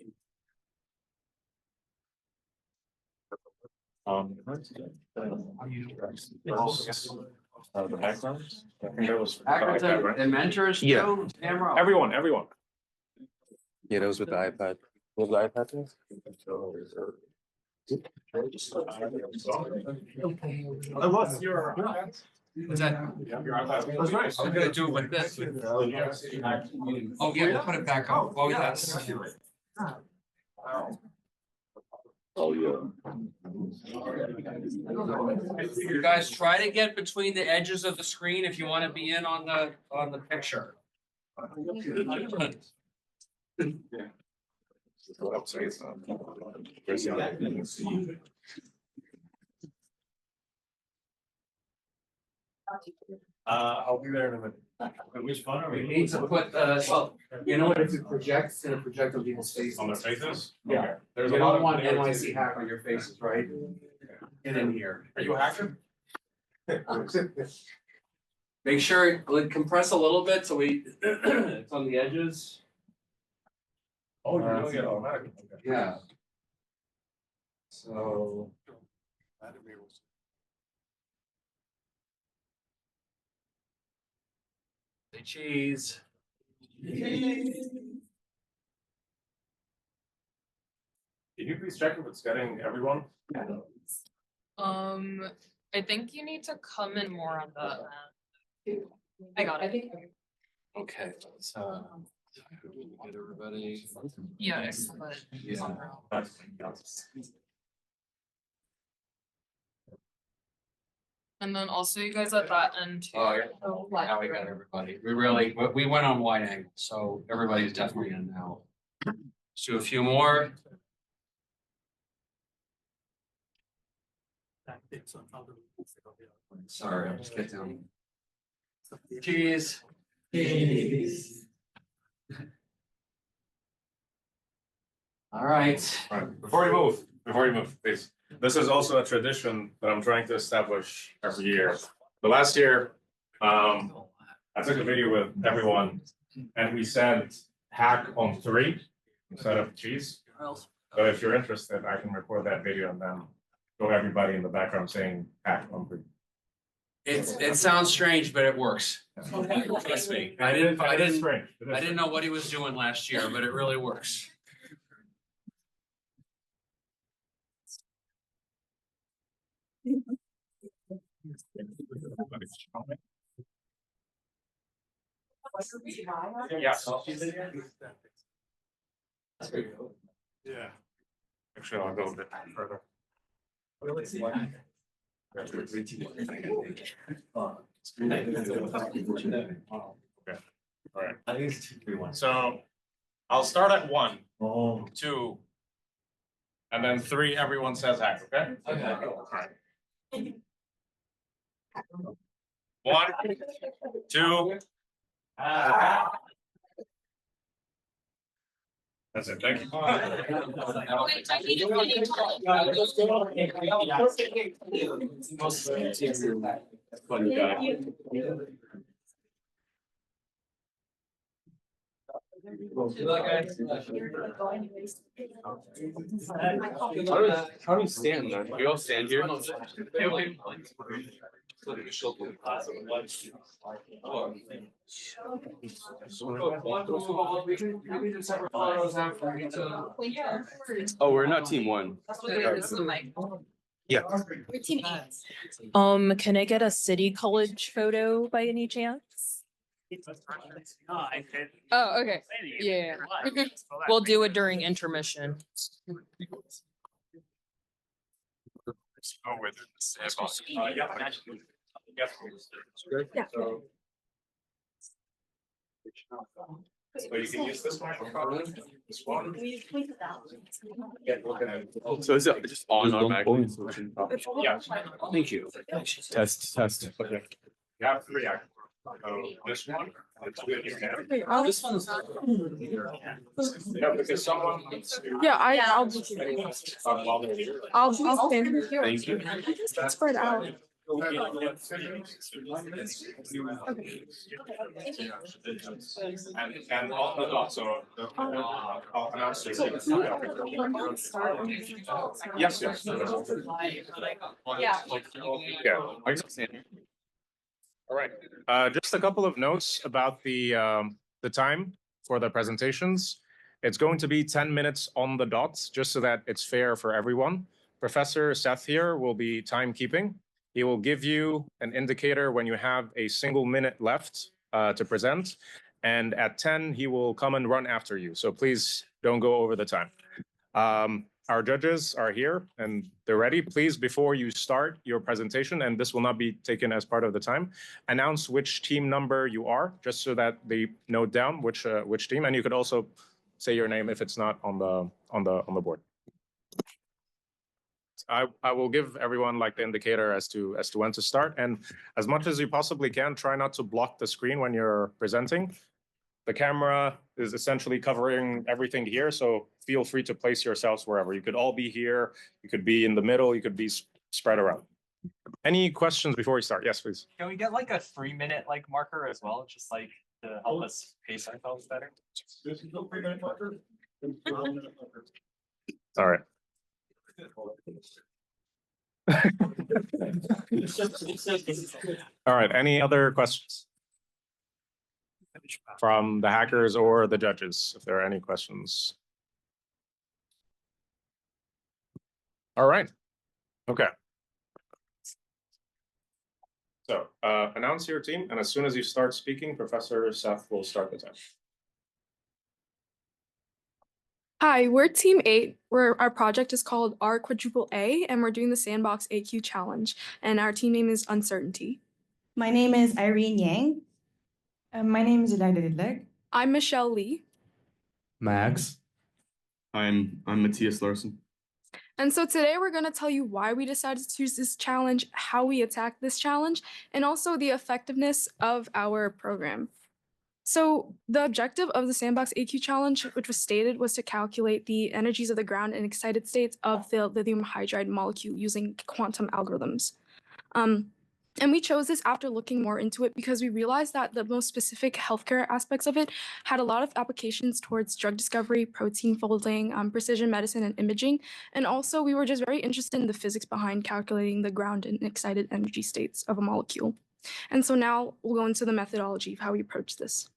The background. I think that was. And mentors Yeah. too? Camera. Everyone. Yeah, those with the iPad. With the iPad too? Unless you're. What's that? That's nice. I'm gonna do it like this. Oh, yeah, put it back up. Oh, yes. Oh, yeah. You guys try to get between the edges of the screen if you want to be in on the picture. I'll be there in a minute. Which one are We need to put well, you know what, if it projects, it'll project on people's faces. On their faces? Yeah. Okay. There's You a lot don't of want layers. NYC HAQ on your faces, right? Get in here. Are you a hacker? Make sure, like, compress a little bit so it's on the edges. Oh, you're doing it automatically. Okay. Yeah. So. Say cheese. Can you please check if it's getting everyone? I think you need to come in more on the. I got it. Okay, let's, get everybody. Yes, but. Yeah. And then also you guys at that end too. Oh, yeah. Now we got everybody. We went on wide angle, so everybody's definitely in now. Let's do a few more. Sorry, I'll just get down. Cheese. Cheese. All right. All right, before you move, please. This is also a tradition that I'm trying to establish every year. The last year, I took a video with everyone and we said hack on 3 instead of cheese. So if you're interested, I can record that video and then show everybody in the background saying hack on 3. It sounds strange, but it works. Trust me. I didn't know what he was doing last year, but it really works. Yes. Yeah. Actually, I'll go a bit further. Okay. All right. So I'll start at 1, 2, and then 3. Everyone says hack. Okay. Okay. All right. 1, 2. That's it. Thank you. How do you stand there? We all stand here. Oh, we're not team 1. Yeah. We're team 8. Can I get a city college photo by any chance? Oh, okay. Yeah. We'll do it during intermission. Oh, with Yeah. So you can use this microphone. This one. So is it just on automatically? Yeah. Thank you. Test. Okay. You have 3 actors. So this one. It's good. You can. This one's. Yeah, because someone. Yeah, I'll While they're here. I'll stand here. Thank you. Spread out. And on the dot, so I'll announce it. Yes. Yeah. All right. Just a couple of notes about the time for the presentations. It's going to be 10 minutes on the dot, just so that it's fair for everyone. Professor Seth here will be timekeeping. He will give you an indicator when you have a single minute left to present. And at 10, he will come and run after you. So please don't go over the time. Our judges are here and they're ready. Please, before you start your presentation, and this will not be taken as part of the time, announce which team number you are, just so that they note down which team. And you could also say your name if it's not on the board. I will give everyone like the indicator as to when to start, and as much as you possibly can, try not to block the screen when you're presenting. The camera is essentially covering everything here, so feel free to place yourselves wherever. You could all be here, you could be in the middle, you could be spread around. Any questions before we start? Yes, please. Can we get like a 3-minute like marker as well, just like to help us pace ourselves better? All right. All right, any other questions from the hackers or the judges, if there are any questions? All right. Okay. So announce your team, and as soon as you start speaking, Professor Seth will start the time. Hi, we're Team 8. Our project is called R∠A, and we're doing the Sandbox AQ Challenge, and our team name is Uncertainty. My name is Irene Yang. My name is Elijah Lidler. I'm Michelle Lee. Max. I'm Matthias Larson. And so today we're going to tell you why we decided to choose this challenge, how we attacked this challenge, and also the effectiveness of our program. So the objective of the Sandbox AQ Challenge, which was stated, was to calculate the energies of the ground and excited states of the lithium hydride molecule using quantum algorithms. And we chose this after looking more into it because we realized that the most specific healthcare aspects of it had a lot of applications towards drug discovery, protein folding, precision medicine, and imaging. And also, we were just very interested in the physics behind calculating the ground and excited energy states of a molecule. And so now we'll go into the methodology of how we approach this.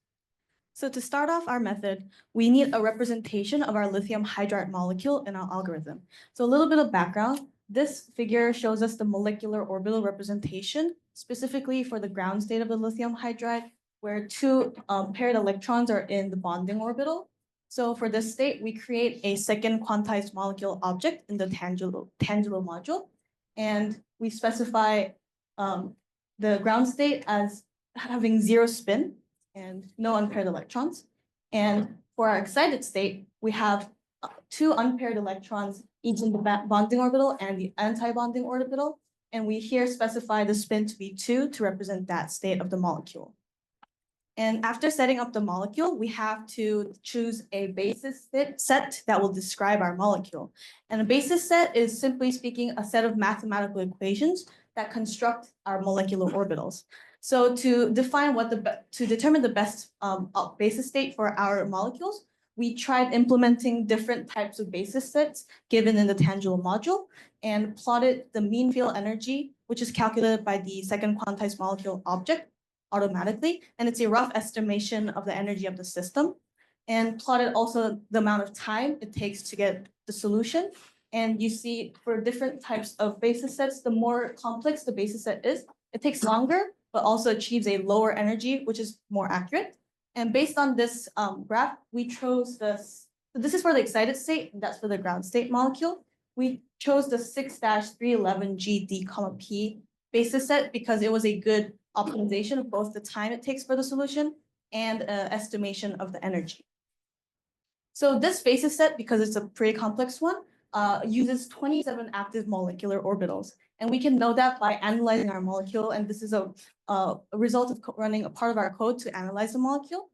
So to start off our method, we need a representation of our lithium hydride molecule in our algorithm. So a little bit of background. This figure shows us the molecular orbital representation, specifically for the ground state of the lithium hydride, where two paired electrons are in the bonding orbital. So for this state, we create a second quantized molecule object in the Tangelo module, and we specify the ground state as having 0 spin and no unpaired electrons. And for our excited state, we have 2 unpaired electrons, each in the bonding orbital and the anti-bonding orbital. And we here specify the spin to be 2 to represent that state of the molecule. And after setting up the molecule, we have to choose a basis set that will describe our molecule. And a basis set is, simply speaking, a set of mathematical equations that construct our molecular orbitals. So to determine the best basis state for our molecules, we tried implementing different types of basis sets given in the Tangelo module and plotted the mean field energy, which is calculated by the second quantized molecule object automatically. And it's a rough estimation of the energy of the system, and plotted also the amount of time it takes to get the solution. And you see for different types of basis sets, the more complex the basis set is, it takes longer, but also achieves a lower energy, which is more accurate. And based on this graph, we chose this. So this is for the excited state, and that's for the ground state molecule. We chose the 6-311G(D)(P) basis set because it was a good optimization of both the time it takes for the solution and estimation of the energy. So this basis set, because it's a pretty complex one, uses 27 active molecular orbitals. And we can know that by analyzing our molecule. And this is a result of running a part of our code to analyze the molecule.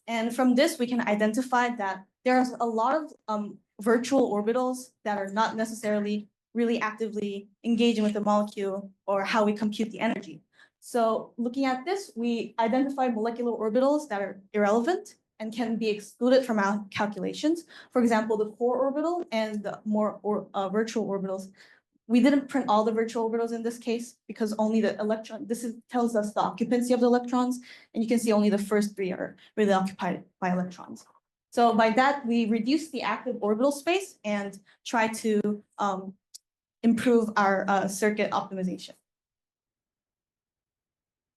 And from this, we can identify that there's a lot of virtual orbitals that are not necessarily really actively engaging with the molecule or how we compute the energy. So looking at this, we identify molecular orbitals that are irrelevant and can be excluded from our calculations. For example, the core orbital and the more virtual orbitals. We didn't print all the virtual orbitals in this case because only the electron, tells us the occupancy of the electrons, and you can see only the first 3 are really occupied by electrons. So by that, we reduce the active orbital space and try to improve our circuit optimization.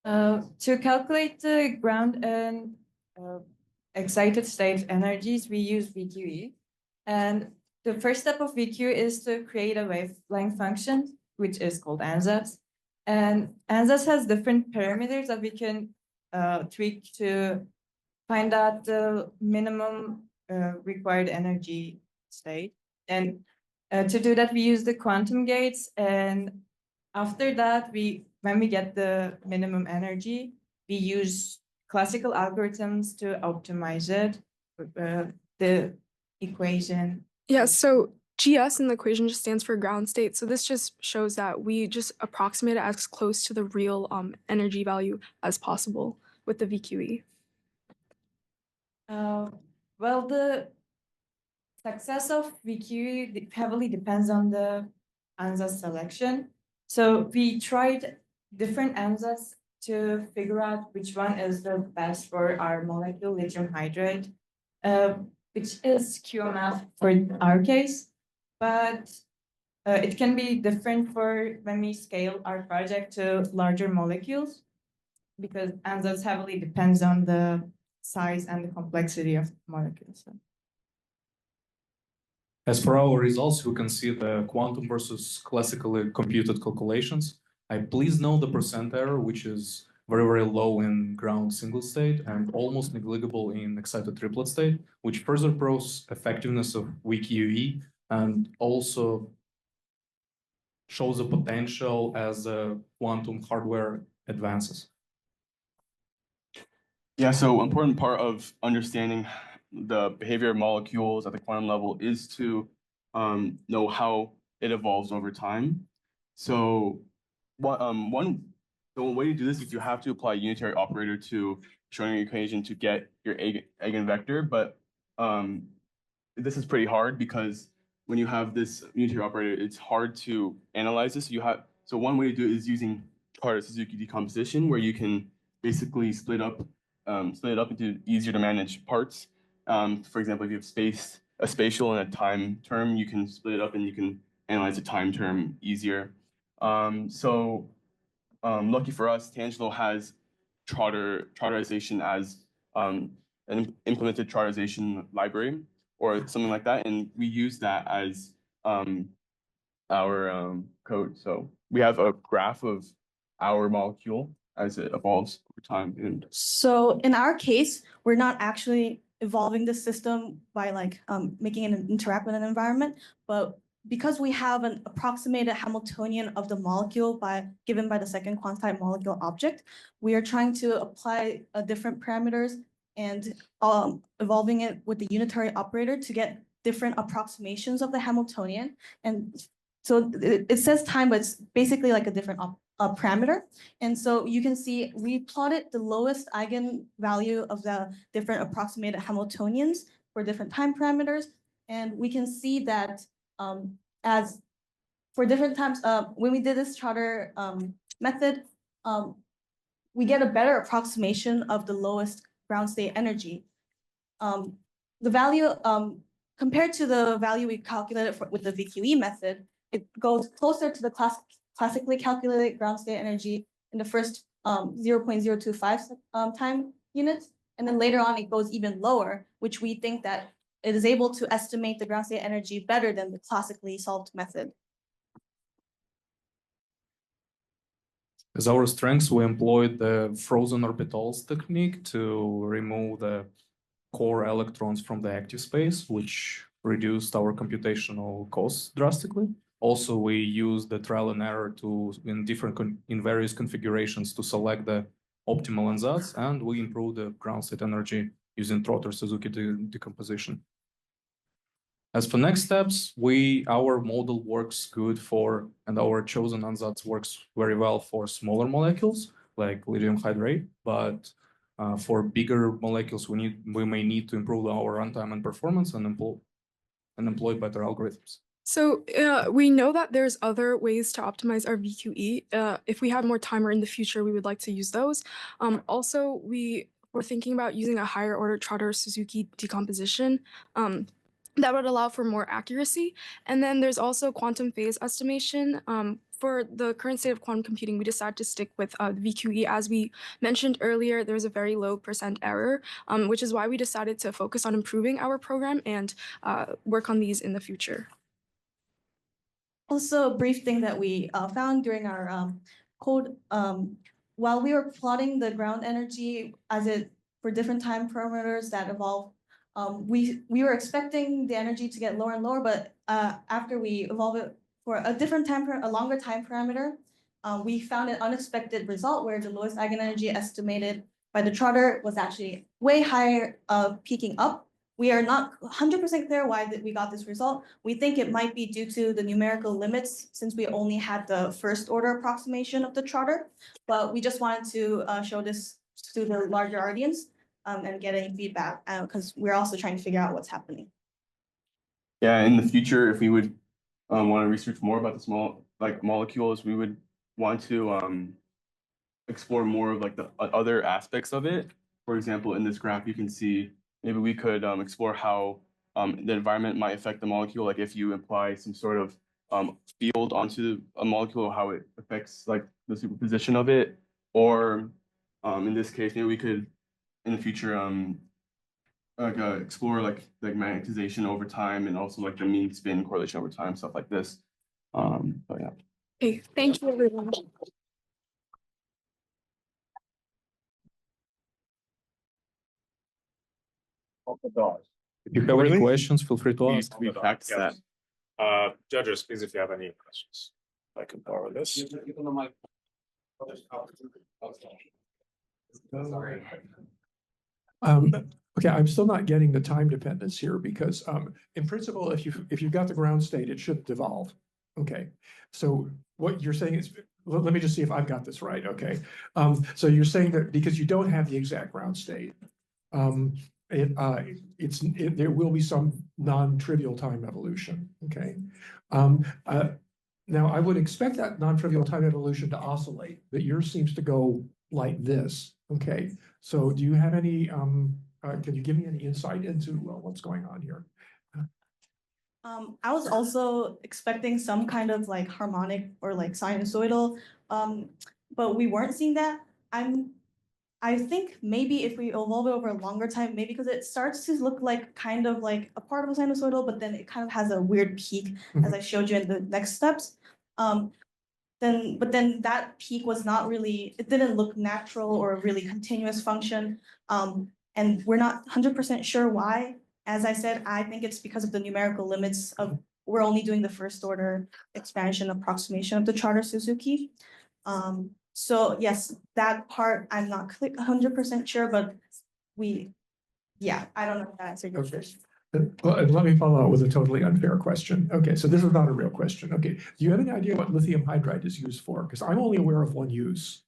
To calculate the ground and excited state energies, we use VQE. And the first step of VQ is to create a wavelength function, which is called ansatz. And ansatz has different parameters that we can tweak to find out the minimum required energy state. And to do that, we use the quantum gates. And after that, when we get the minimum energy, we use classical algorithms to optimize it, the equation. Yeah, so GS in the equation just stands for ground state. So this just shows that we just approximate it as close to the real energy value as possible with the VQE. Well, the success of VQE heavily depends on the ansatz selection. So we tried different ansatz to figure out which one is the best for our molecule lithium hydride, which is QMF for our case. But it can be different for when we scale our project to larger molecules, because ansatz heavily depends on the size and the complexity of molecules. So. As for our results, we can see the quantum versus classically computed calculations. Please note the percent error, which is very, very low in ground single state and almost negligible in excited triplet state, which further proves effectiveness of weak UE and also shows the potential as quantum hardware advances. Yeah, so important part of understanding the behavior of molecules at the quantum level is to know how it evolves over time. So one way to do this is you have to apply a unitary operator to Schrodinger equation to get your eigenvector, but this is pretty hard because when you have this unitary operator, it's hard to analyze this. So one way to do it is using Carter-Suzuki decomposition, where you can basically split it up into easier to manage parts. For example, if you have a spatial and a time term, you can split it up and you can analyze the time term easier. Lucky for us, Tangelo has trotterization as an implemented trotterization library or something like that, and we use that as our code. So we have a graph of our molecule as it evolves over time. And so in our case, we're not actually evolving the system by making it interact with an environment, but because we have an approximated Hamiltonian of the molecule given by the second quantized molecule object, we are trying to apply different parameters and evolving it with the unitary operator to get different approximations of the Hamiltonian. And so it says time, but it's basically like a different parameter. And so you can see we plotted the lowest eigenvalue of the different approximated Hamiltonians for different time parameters. And we can see that as for different times, when we did this Trotter method, we get a better approximation of the lowest ground state energy. The value, compared to the value we calculated with the VQE method, it goes closer to the classically calculated ground state energy in the first 0.025 time units. And then later on, it goes even lower, which we think that it is able to estimate the ground state energy better than the classically solved method. As our strengths, we employed the frozen orbitals technique to remove the core electrons from the active space, which reduced our computational costs drastically. Also, we used the trial and error in various configurations to select the optimal ansatz, and we improved the ground state energy using Trotter-Suzuki decomposition. As for next steps, our model works good and our chosen ansatz works very well for smaller molecules like lithium hydrate, but for bigger molecules, we may need to improve our runtime and performance and employ better algorithms. So we know that there's other ways to optimize our VQE. If we have more time or in the future, we would like to use those. Also, we're thinking about using a higher order Trotter-Suzuki decomposition that would allow for more accuracy. And then there's also quantum phase estimation. For the current state of quantum computing, we decided to stick with VQE. As we mentioned earlier, there's a very low % error, which is why we decided to focus on improving our program and work on these in the future. Also, a brief thing that we found during our code, while we were plotting the ground energy for different time parameters that evolve, we were expecting the energy to get lower and lower, but after we evolve it for a longer time parameter, we found an unexpected result where the lowest eigenenergy estimated by the Trotter was actually way higher, peaking up. We are not 100% clear why we got this result. We think it might be due to the numerical limits since we only had the first order approximation of the Trotter, but we just wanted to show this to the larger audience and get any feedback because we're also trying to figure out what's happening. Yeah, in the future, if we would want to research more about the small molecules, we would want to explore more of the other aspects of it. For example, in this graph, you can see maybe we could explore how the environment might affect the molecule. Like if you apply some sort of field onto a molecule, how it affects like the superposition of it, or in this case, maybe we could in the future explore like magnetization over time and also like the mean spin correlation over time, stuff like this. But yeah. Okay, thank you, everyone. If you have any questions, feel free to ask. We practice that. Judges, please, if you have any questions, I can borrow this. Okay, I'm still not getting the time dependence here because in principle, if you've got the ground state, it should devolve. Okay, so what you're saying is, let me just see if I've got this right. Okay, so you're saying that because you don't have the exact ground state, there will be some non-trivial time evolution. Okay, now I would expect that non-trivial time evolution to oscillate, but yours seems to go like this. Okay, so do you have any? Can you give me any insight into what's going on here? I was also expecting some kind of like harmonic or like sinusoidal, but we weren't seeing that. I think maybe if we evolve it over a longer time, maybe because it starts to look like kind of like a part of a sinusoidal, but then it kind of has a weird peak, as I showed you in the next steps. But then that peak was not really, it didn't look natural or a really continuous function. And we're not 100% sure why. As I said, I think it's because of the numerical limits of, we're only doing the first order expansion approximation of the Trotter Suzuki. So yes, that part I'm not 100% sure, but I don't know if that answered your question. Well, and let me follow up with a totally unfair question. Okay, so this is not a real question. Okay, do you have any idea what lithium hydride is used for? Because I'm only aware of one use.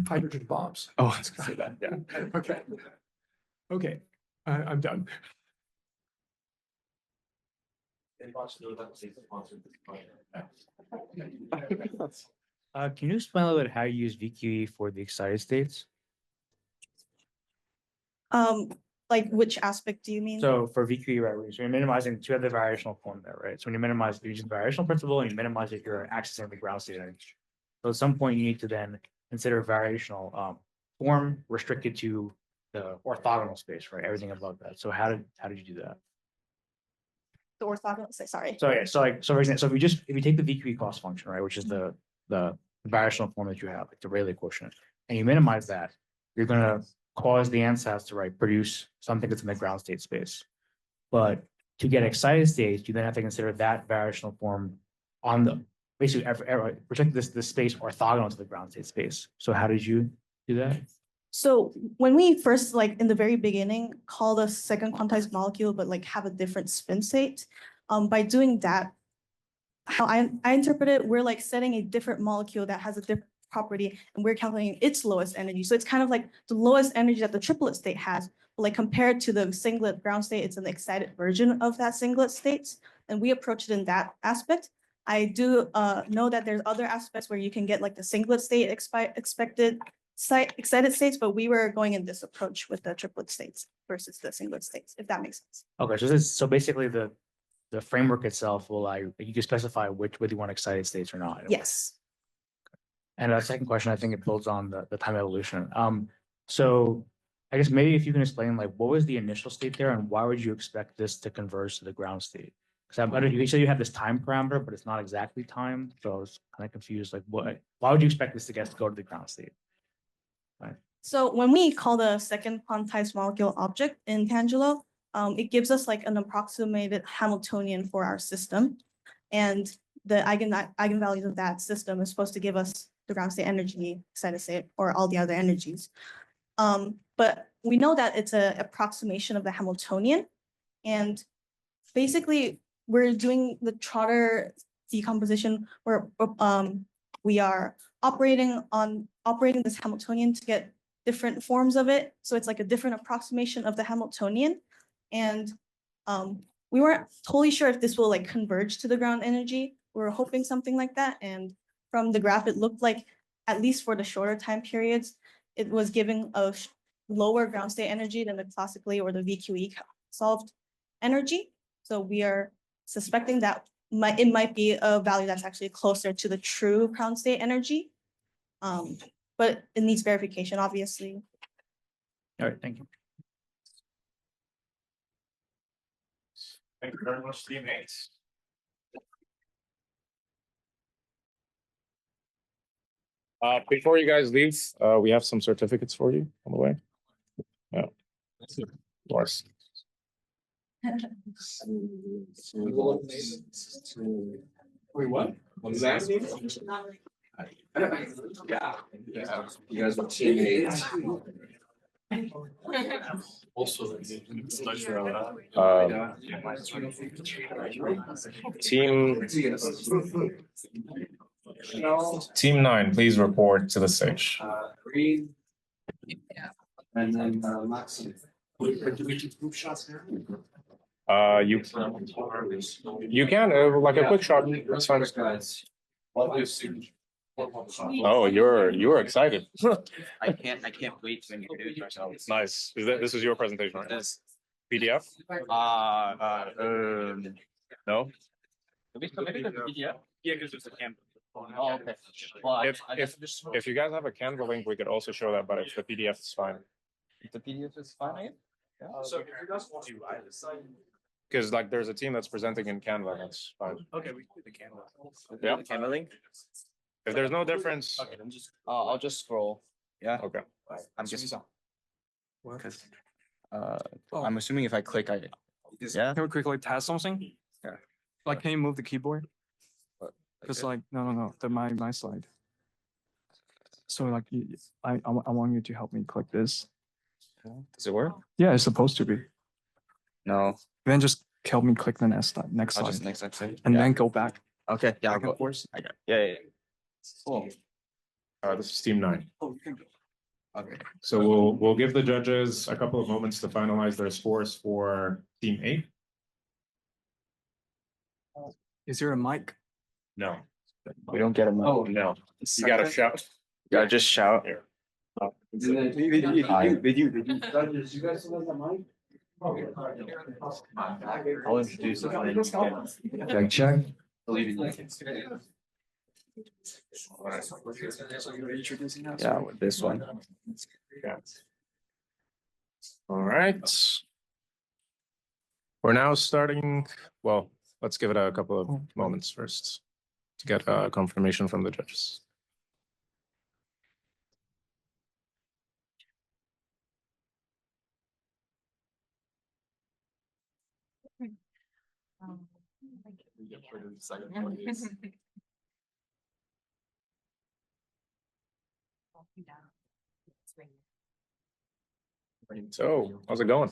Hydrogen bombs. Oh, I was gonna say that. Yeah. Okay. Okay, I'm done. Can you explain a little bit how you use VQE for the excited states? Like which aspect do you mean? So for VQE, right, so you're minimizing, so you have the variational form there, right? So when you minimize, you use the variational principle and you minimize it, you're accessing the ground state energy. So at some point you need to then consider variational form restricted to the orthogonal space, right? Everything above that. So how did you do that? The orthogonal, sorry. So yeah, so for example, so if you take the VQE cost function, right, which is the variational form that you have, like the Rayleigh quotient, and you minimize that, you're gonna cause the ansatz to produce something that's in the ground state space. But to get excited states, you then have to consider that variational form on the basically project this space orthogonal to the ground state space. So how did you do that? So when we first, like in the very beginning, call the second quantized molecule, but like have a different spin state, by doing that, how I interpret it, we're like setting a different molecule that has a different property and we're calculating its lowest energy. So it's kind of like the lowest energy that the triplet state has, but like compared to the singlet ground state, it's an excited version of that singlet state. And we approach it in that aspect. I do know that there's other aspects where you can get like the singlet state excited states, but we were going in this approach with the triplet states versus the singlet states, if that makes sense. Okay, so basically the framework itself will you can specify whether you want excited states or not. Yes. And a second question, I think it builds on the time evolution. So I guess maybe if you can explain like what was the initial state there and why would you expect this to converge to the ground state? Because you said you have this time parameter, but it's not exactly time. So I was kind of confused. Like why would you expect this to go to the ground state? Right. So when we call the second quantized molecule object in Tangelo, it gives us like an approximated Hamiltonian for our system. And the eigenvalues of that system is supposed to give us the ground state energy, excited state, or all the other energies. But we know that it's an approximation of the Hamiltonian. And basically, we're doing the Trotter decomposition where we are operating this Hamiltonian to get different forms of it. So it's like a different approximation of the Hamiltonian. And we weren't totally sure if this will like converge to the ground energy. We were hoping something like that. And from the graph, it looked like, at least for the shorter time periods, it was giving a lower ground state energy than the classically or the VQE solved energy. So we are suspecting that it might be a value that's actually closer to the true ground state energy. But it needs verification, obviously. All right, thank you. Thank you very much, teammates. Before you guys leave, we have some certificates for you on the way. Yeah. Of course. Wait, what? What is that? Yeah. You guys were teammates. Also. Team 9, please report to the stage. And then Maxim. We do group shots here? You can like a quick shot. That's fine. Oh, you're excited. I can't wait to introduce ourselves. Nice. This is your presentation, right? Yes. PDF? No. Maybe the PDF. Yeah, because there's a Canva. Oh, okay. Well, If you guys have a Canva link, we could also show that, but if the PDF is fine. the PDF is fine. Yeah. So if you guys want to write this site. Because like there's a team that's presenting in Canva, that's fine. Okay, we can do the Canva. Yeah. The Canva link. If there's no difference. Okay, then just. I'll just scroll. Yeah. Okay. I'm just. Because. I'm assuming if I click, yeah. Can we quickly test something? Yeah. Like, can you move the keyboard? Because like, no, my slide. So like, I want you to help me click this. Does it work? Yeah, it's supposed to be. No. Then just help me click the next slide. I'll just next slide. And then go back. Okay. Yeah. Back and forth. I got it. Yeah. Cool. This is team 9. Okay. So we'll give the judges a couple of moments to finalize their scores for team 8. Is there a mic? No. We don't get a mic. Oh no. You gotta shout. Yeah, just shout. Did you guys still have the mic? I'll introduce Check, check. Yeah, with this one. Yeah. All right. We're now starting, well, let's give it a couple of moments first to get confirmation from the judges. So, how's it going?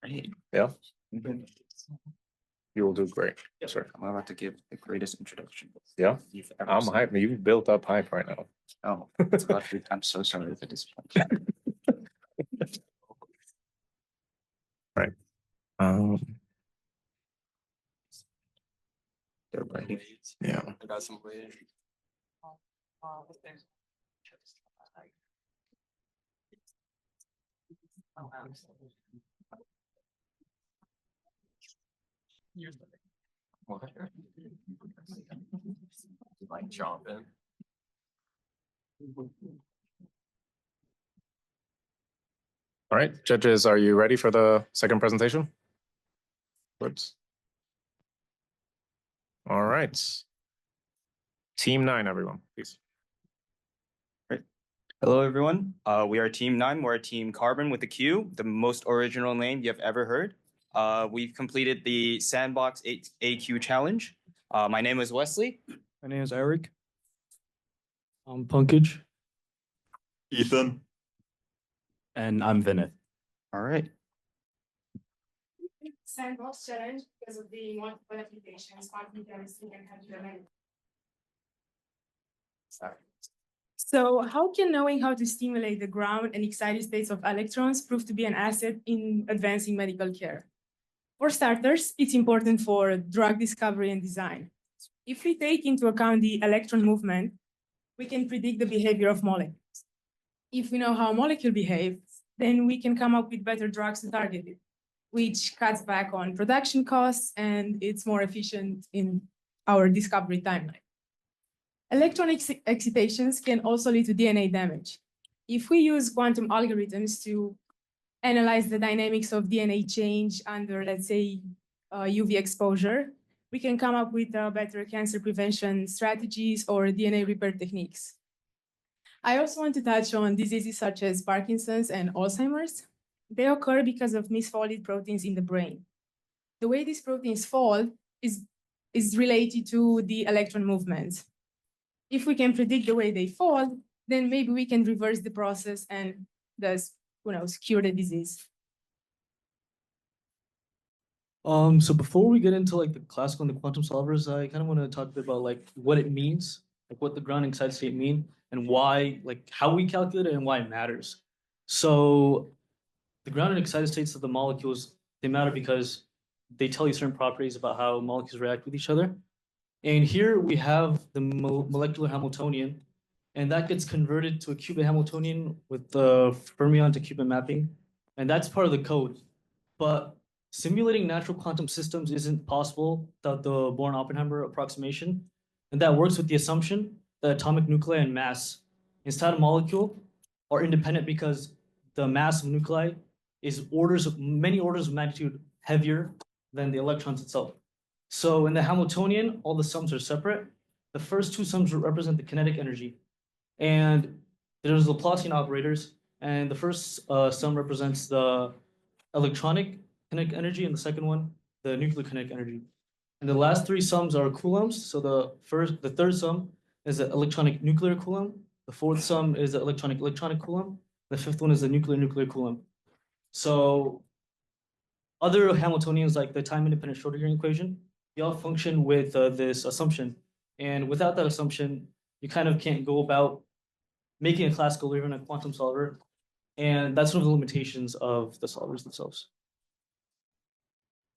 Great. Yeah. You will do great. Yes, sir. I'm about to give the greatest introduction. Yeah. You've ever I'm seen. hyped. You've built up hype right now. Oh, it's about to, I'm so sorry for this. Right. They're ready. Yeah. I got some way. Like jumping. All right, judges, are you ready for the second presentation? Whoops. All right. Team 9, everyone, please. Hello, everyone. We are Team 9. We're Team Carbon with a Q, the most original name you've ever heard. We've completed the Sandbox AQ challenge. My name is Wesley. My name is Eric. I'm Punkage. Ethan. And I'm Vinith. All right. Sandbox challenge because of the multiple applications, quantum chemistry and computer. So how can knowing how to stimulate the ground and excited states of electrons prove to be an asset in advancing medical care? For starters, it's important for drug discovery and design. If we take into account the electron movement, we can predict the behavior of molecules. If we know how a molecule behaves, then we can come up with better drugs to target it. which cuts back on production costs and it's more efficient in our discovery timeline. Electron excitations can also lead to DNA damage. If we use quantum algorithms to analyze the dynamics of DNA change under, let's say, UV exposure, we can come up with better cancer prevention strategies or DNA repair techniques. I also want to touch on diseases such as Parkinson's and Alzheimer's. They occur because of misfolded proteins in the brain. The way these proteins fall is related to the electron movement. If we can predict the way they fall, then maybe we can reverse the process and thus, who knows, cure the disease. So before we get into like the classical and the quantum solvers, I kind of want to talk a bit about like what it means, like what the ground excited state mean, and why, like how we calculate it and why it matters. So the ground and excited states of the molecules, they matter because they tell you certain properties about how molecules react with each other. And here we have the molecular Hamiltonian, and that gets converted to a qubit Hamiltonian with the fermion to qubit mapping. And that's part of the code. But simulating natural quantum systems isn't possible without the Born-Oppenheimer approximation. And that works with the assumption that atomic nuclei and mass inside a molecule are independent because the mass of nuclei is many orders of magnitude heavier than the electrons itself. So in the Hamiltonian, all the sums are separate. The first two sums represent the kinetic energy. And there's Laplacian operators. And the first sum represents the electronic kinetic energy, and the second one, the nuclear kinetic energy. And the last three sums are coulombs. So the third sum is the electronic nuclear coulomb. The fourth sum is the electronic coulomb. The fifth one is the nuclear coulomb. So other Hamiltonians, like the time-independent Schrodinger equation, they all function with this assumption. And without that assumption, you kind of can't go about making a classical or even a quantum solver. And that's one of the limitations of the solvers themselves.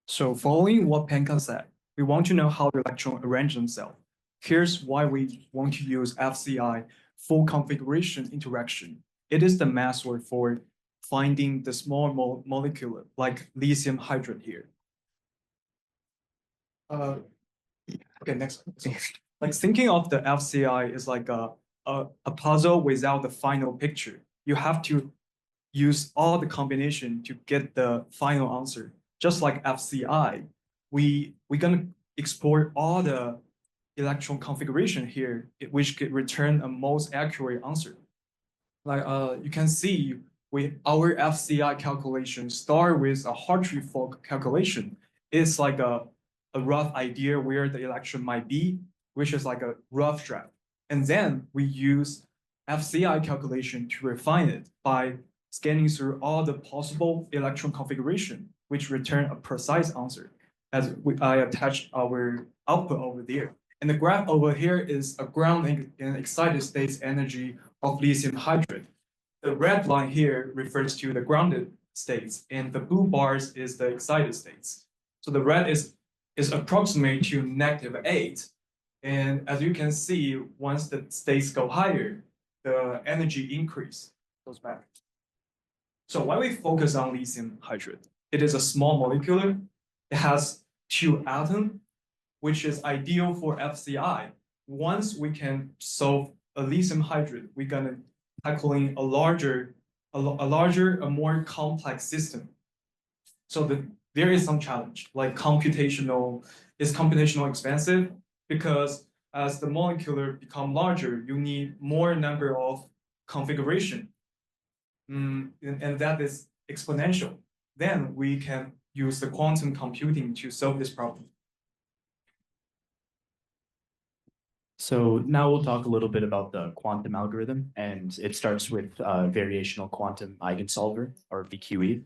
So following what Penka said, we want to know how the electron arrange themselves. Here's why we want to use FCI, full configuration interaction. It is the mass word for finding the small molecule like lithium hydride here. Okay, next. So, like thinking of the FCI is like a puzzle without the final picture. You have to use all the combination to get the final answer. Just like FCI, we're gonna explore all the electron configuration here, which could return a most accurate answer. Like you can see, our FCI calculation start with a Hartree-Fock calculation. It's like a rough idea where the electron might be, which is like a rough draft. And then we use FCI calculation to refine it by scanning through all the possible electron configuration, which return a precise answer. As I attached our output over there. And the graph over here is a ground and excited states energy of lithium hydride. The red line here refers to the grounded states, and the blue bars is the excited states. So the red is approximate to -8. And as you can see, once the states go higher, the energy increase goes back. So why we focus on lithium hydride? It is a small molecule. It has 2 atoms, which is ideal for FCI. Once we can solve a lithium hydride, we're gonna tackling a larger, more complex system. So there is some challenge, like computational expensive, because as the molecular become larger, you need more number of configuration. And that is exponential. Then we can use the quantum computing to solve this problem. So now we'll talk a little bit about the quantum algorithm, and it starts with variational quantum eigensolver, or VQE,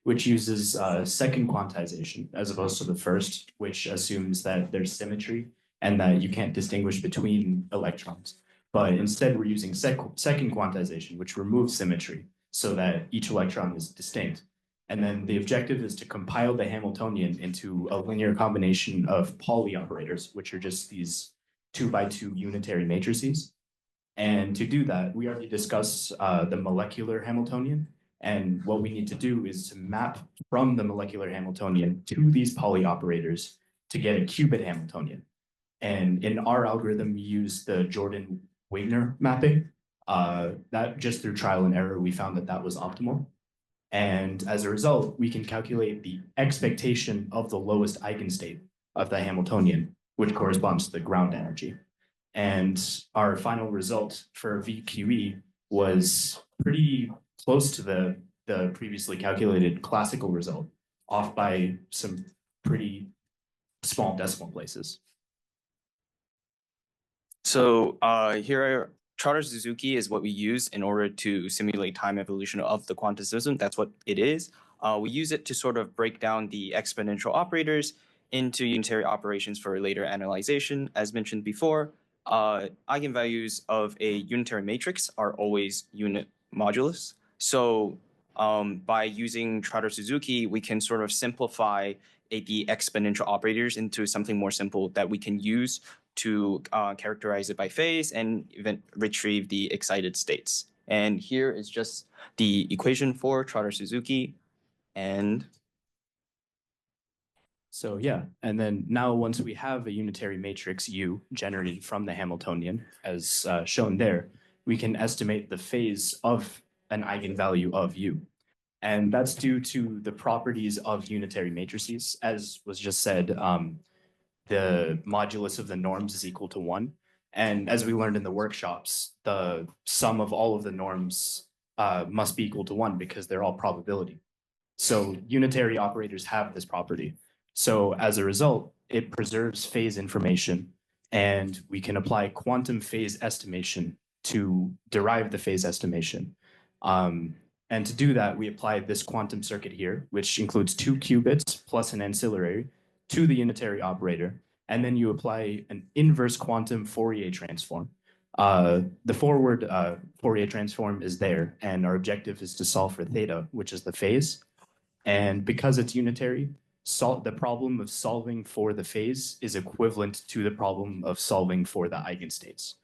which uses second quantization as opposed to the first, which assumes that there's symmetry and that you can't distinguish between electrons. But instead, we're using second quantization, which removes symmetry so that each electron is distinct. And then the objective is to compile the Hamiltonian into a linear combination of Pauli operators, which are just these 2x2 unitary matrices. And to do that, we already discussed the molecular Hamiltonian. And what we need to do is to map from the molecular Hamiltonian to these Pauli operators to get a qubit Hamiltonian. And in our algorithm, we use the Jordan-Wigner mapping. That just through trial and error, we found that that was optimal. And as a result, we can calculate the expectation of the lowest eigenstate of the Hamiltonian, which corresponds to the ground energy. And our final result for VQE was pretty close to the previously calculated classical result, off by some pretty small decimal places. So here, Trotter-Suzuki is what we use in order to simulate time evolution of the quantum system. That's what it is. We use it to sort of break down the exponential operators into unitary operations for later analyzation. As mentioned before, eigenvalues of a unitary matrix are always unit modulus. So by using Trotter-Suzuki, we can sort of simplify the exponential operators into something more simple that we can use to characterize it by phase and even retrieve the excited states. And here is just the equation for Trotter-Suzuki. And so yeah, and then now once we have a unitary matrix U generated from the Hamiltonian, as shown there, we can estimate the phase of an eigenvalue of U. And that's due to the properties of unitary matrices. As was just said, the modulus of the norms is equal to 1. And as we learned in the workshops, the sum of all of the norms must be equal to 1 because they're all probability. So unitary operators have this property. So as a result, it preserves phase information, and we can apply quantum phase estimation to derive the phase estimation. And to do that, we apply this quantum circuit here, which includes 2 qubits plus an ancillary to the unitary operator. And then you apply an inverse quantum Fourier transform. The forward Fourier transform is there, and our objective is to solve for theta, which is the phase. And because it's unitary, the problem of solving for the phase is equivalent to the problem of solving for the eigenstates.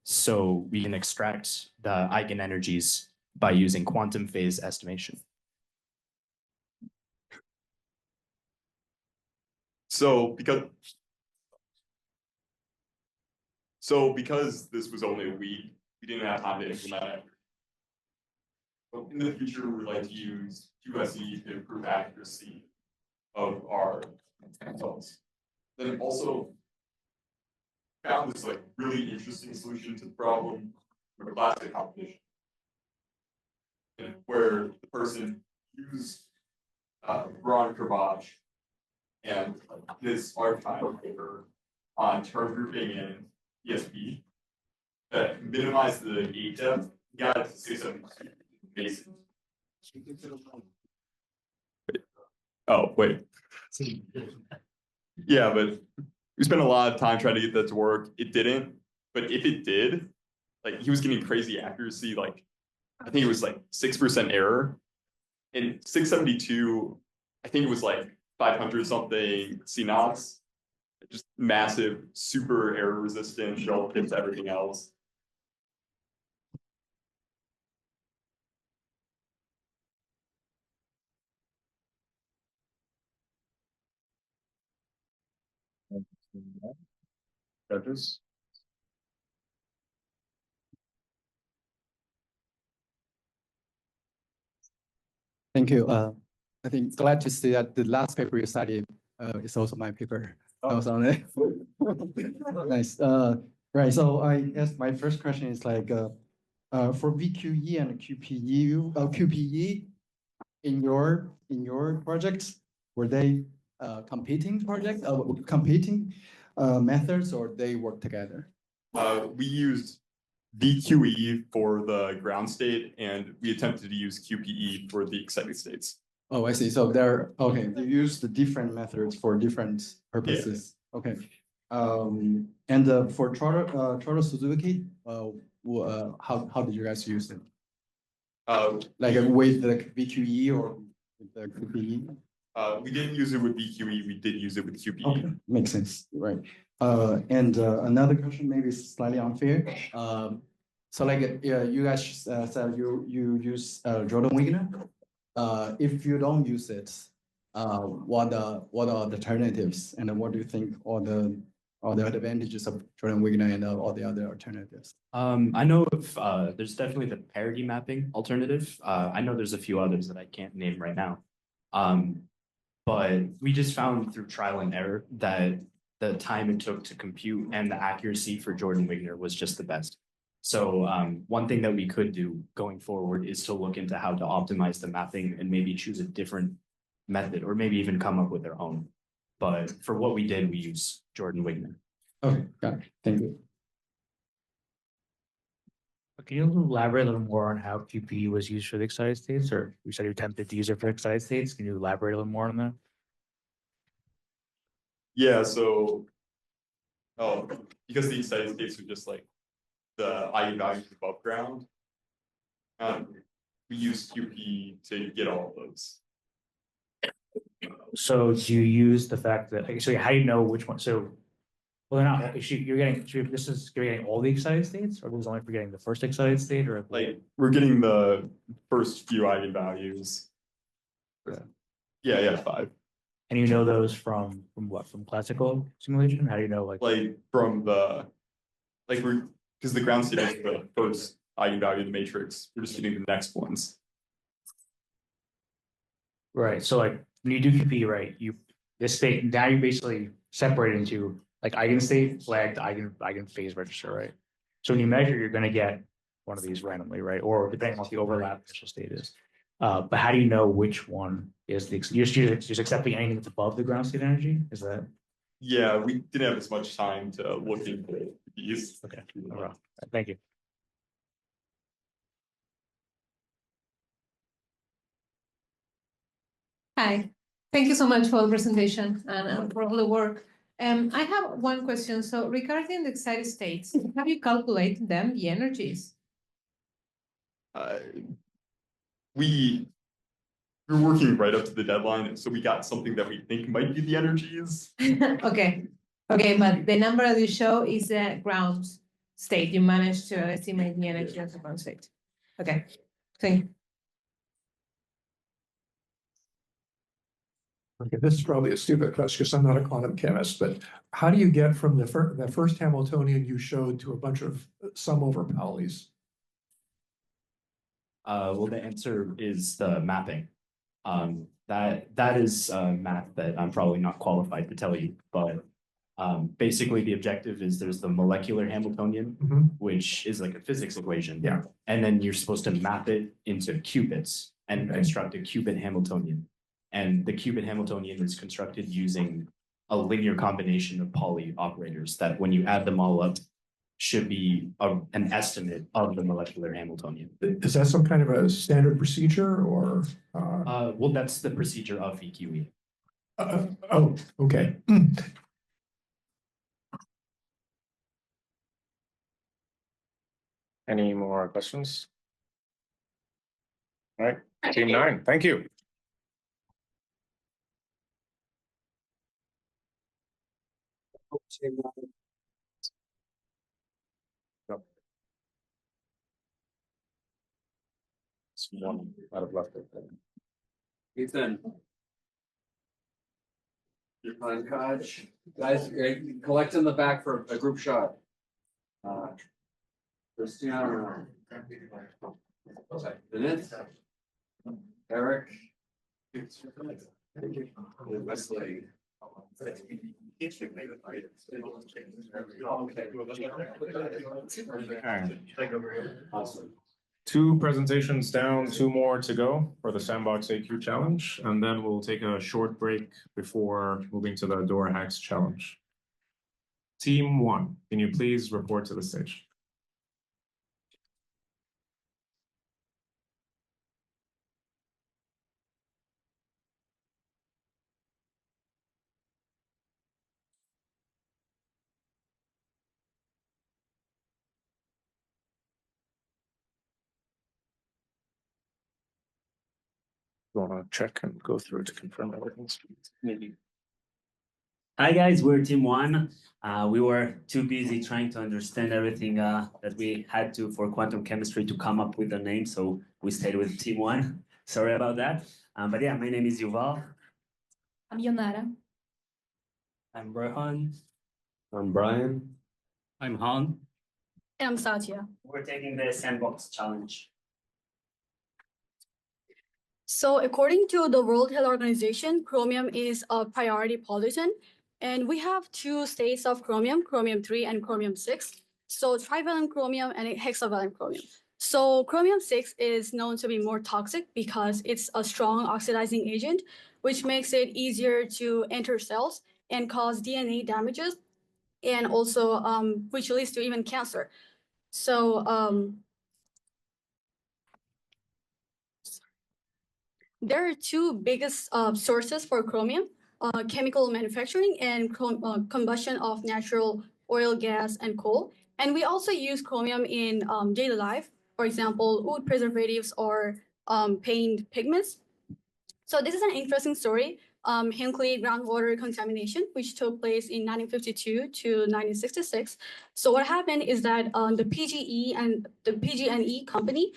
So we can extract the eigenenergies by using quantum phase estimation. So because this was only a week, we didn't have time to implement it. But in the future, we would like to use QSE to improve accuracy of our results. Then also found this like really interesting solution to the problem of a classic competition, where the person used Ron Kravach and his archive paper on term grouping and ESP that minimized the gate depth, got it to 672 bases. Oh, wait. Yeah, but we spent a lot of time trying to get that to work. It didn't, but if it did, like he was getting crazy accuracy, like I think it was like 6% error. In 672, I think it was like 500 something CNOTs. Just massive, super error resistant relative to everything else. Judges? Thank you. I think glad to see that the last paper you studied is also my paper. I was on it. Nice. Right. So I guess my first question is like for VQE and QPE in your projects, were they competing methods, or they work together? We used VQE for the ground state, and we attempted to use QPE for the excited states. Oh, I see. So they're okay. You use the different methods for different purposes. Yeah. Okay. And for Trotter-Suzuki, how did you guys use it? Like with the VQE or with the QPE? We didn't use it with VQE. We did use it with QPE. Okay, makes sense. Right. And another question, maybe slightly unfair. So like, yeah, you guys said you use Jordan Wigner. If you don't use it, what are the alternatives, and what do you think are the advantages of Jordan Wigner and all the other alternatives? I know of, there's definitely the parity mapping alternative. I know there's a few others that I can't name right now. But we just found through trial and error that the time it took to compute and the accuracy for Jordan Wigner was just the best. So one thing that we could do going forward is to look into how to optimize the mapping and maybe choose a different method, or maybe even come up with their own. But for what we did, we use Jordan Wigner. Okay, got it. Thank you. Can you elaborate a little more on how QP was used for the excited states, or you said you attempted to use it for excited states? Can you elaborate a little more on that? Yeah, so because the excited states are just like the eigenvalues above ground, we use QP to get all of those. So do you use the fact that, so how do you know which one? So, well, not, actually, you're getting, you're getting all the excited states, or was only for getting the first excited state, or? Like, we're getting the first few eigenvalues. Yeah, 5. And you know those from what? From classical simulation? How do you know like from the we're because the ground state is the first eigenvalue of the matrix. We're just getting the next ones. Right. So like when you do QP, right, this state now you basically separate into like eigenstate, flagged, eigenphase register, right? So when you measure, you're going to get one of these randomly, right? Or depending on what the overlap initial state is. But how do you know which one is you're just accepting anything that's above the ground state energy? Is that? Yeah, we didn't have as much time to look into these. Okay. All right. Thank you. Hi, thank you so much for the presentation and for all the work. I have one question. So regarding the excited states, have you calculated them, the energies? We're working right up to the deadline, so we got something that we think might be the energies. Okay, but the number that you show is the ground state. You managed to estimate the energy of the ground state. Okay, thank you. Okay, this is probably a stupid question because I'm not a quantum chemist, but how do you get from the first Hamiltonian you showed to a bunch of sum over Paulis? Well, the answer is the mapping. That is math that I'm probably not qualified to tell you, but basically the objective is there's the molecular Hamiltonian, which is like a physics equation. Yeah. And then you're supposed to map it into qubits and construct a qubit Hamiltonian. And the qubit Hamiltonian is constructed using a linear combination of Pauli operators that when you add them all up should be an estimate of the molecular Hamiltonian. Is that some kind of a standard procedure or? Well, that's the procedure of VQE. Oh, okay. Any more questions? All right, team 9, thank you. It's one out of left. Ethan. Fine, Kaj. Guys, collect in the back for a group shot. Christiana. Denise. Eric. Wesley. Awesome. 2 presentations down, 2 more to go for the Sandbox AQ challenge, and then we'll take a short break before moving to the Dora Hacks challenge. Team 1, can you please report to the stage? You want to check and go through to confirm everything's maybe. Hi guys, we're Team One. We were too busy trying to understand everything that we had to for quantum chemistry to come up with a name, so we stayed with Team One. Sorry about that. But yeah, my name is Yuval. I'm Yonara. I'm Rohan. I'm Brian. I'm Han. And I'm Satya. We're taking the sandbox challenge. So according to the World Health Organization, chromium is a priority pollutant. And we have two states of chromium, chromium-3 and chromium-6. So trivalent chromium and hexavalent chromium. So chromium-6 is known to be more toxic because it's a strong oxidizing agent, which makes it easier to enter cells and cause DNA damages, and also which leads to even cancer. So there are two biggest sources for chromium, chemical manufacturing and combustion of natural oil, gas, and coal. And we also use chromium in daily life, for example, wood preservatives or paint pigments. So this is an interesting story. Hinkley groundwater contamination, which took place in 1952 to 1966. So what happened is that the PG&E company,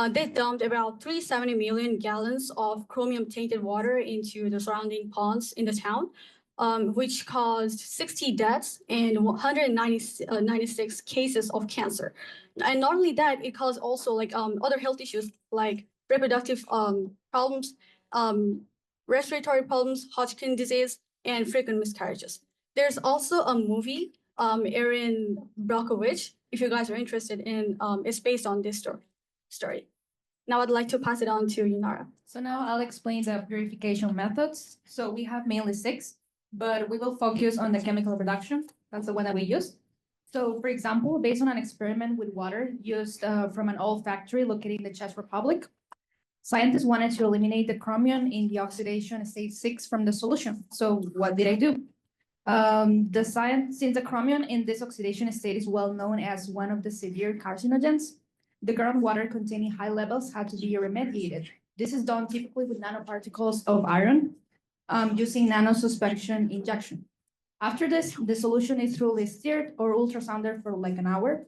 they dumped about 370 million gallons of chromium-tainted water into the surrounding ponds in the town, which caused 60 deaths and 196 cases of cancer. And not only that, it caused also like other health issues like reproductive problems, respiratory problems, Hodgkin disease, and frequent miscarriages. There's also a movie, Erin Brockovich, if you guys are interested in, it's based on this story. Now I'd like to pass it on to Yunara. So now I'll explain the purification methods. So we have mainly 6, but we will focus on the chemical reduction. That's the one that we use. So for example, based on an experiment with water used from an old factory located in the Czech Republic, scientists wanted to eliminate the chromium in the oxidation state 6 from the solution. So what did I do? Since the chromium in this oxidation state is well known as one of the severe carcinogens, the groundwater containing high levels had to be remediated. This is done typically with nanoparticles of iron using nanosuspension injection. After this, the solution is thoroughly stirred or ultrasounded for like an hour,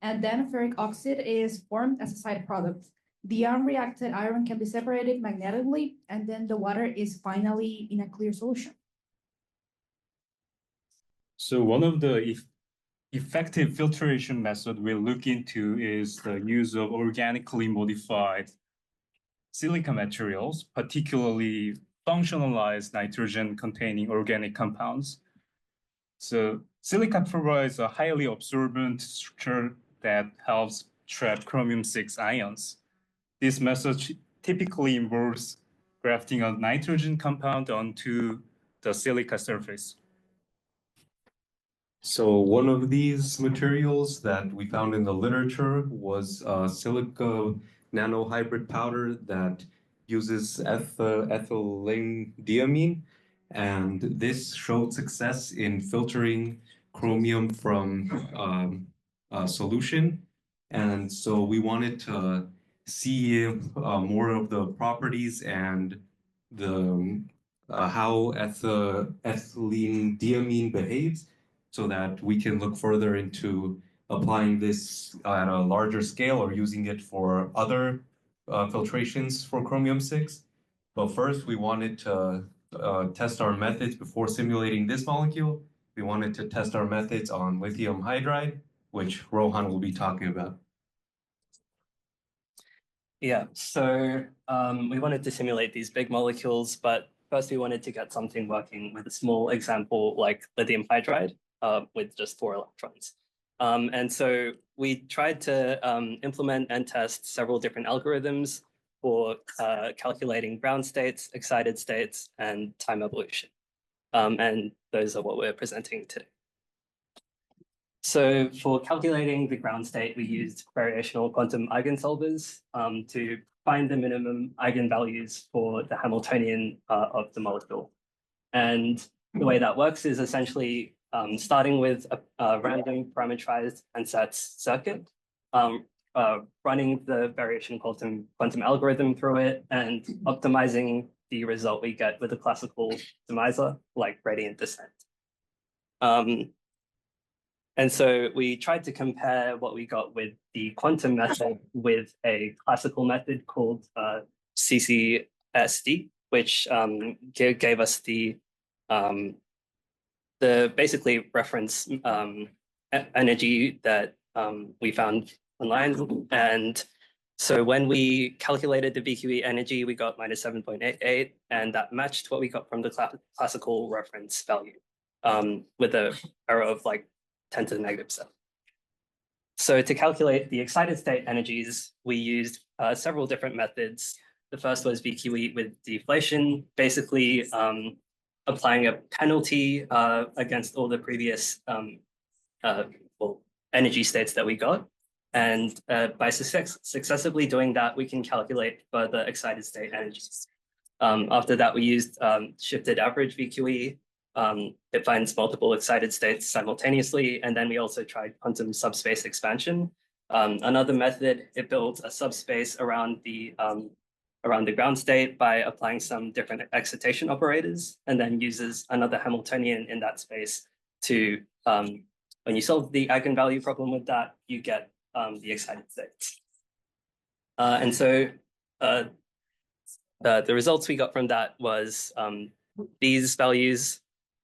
and then ferric oxide is formed as a side product. The unreacted iron can be separated magnetically, and then the water is finally in a clear solution. So one of the effective filtration method we look into is the use of organically modified silica materials, particularly functionalized nitrogen-containing organic compounds. So silica provides a highly absorbent structure that helps trap chromium-6 ions. This method typically involves grafting a nitrogen compound onto the silica surface. So one of these materials that we found in the literature was silica nanohybrid powder that uses ethylenediamine, and this showed success in filtering chromium from a solution. And so we wanted to see more of the properties and the how ethylenediamine behaves, so that we can look further into applying this at a larger scale or using it for other filtrations for chromium-6. But first, we wanted to test our methods before simulating this molecule. We wanted to test our methods on lithium hydride, which Rohan will be talking about. Yeah, so we wanted to simulate these big molecules, but first we wanted to get something working with a small example like lithium hydride with just 4 electrons. And so we tried to implement and test several different algorithms for calculating ground states, excited states, and time evolution. And those are what we're presenting today. So for calculating the ground state, we used variational quantum eigensolvers to find the minimum eigenvalues for the Hamiltonian of the molecule. And the way that works is essentially starting with a random parameterized ansatz circuit, running the variation quantum algorithm through it, and optimizing the result we get with a classical optimizer like gradient descent. And so we tried to compare what we got with the quantum method with a classical method called CCSD, which gave us the basically reference energy that we found online. And so when we calculated the VQE energy, we got minus 7.88, and that matched what we got from the classical reference value with an error of like 10 to the negative 7. So to calculate the excited state energies, we used several different methods. The first was VQE with deflation, basically applying a penalty against all the previous energy states that we got. And by successively doing that, we can calculate further excited state energies. After that, we used shifted average VQE. It finds multiple excited states simultaneously. And then we also tried quantum subspace expansion. Another method, it builds a subspace around the ground state by applying some different excitation operators, and then uses another Hamiltonian in that space to, when you solve the eigenvalue problem with that, you get the excited states. And so the results we got from that was these values,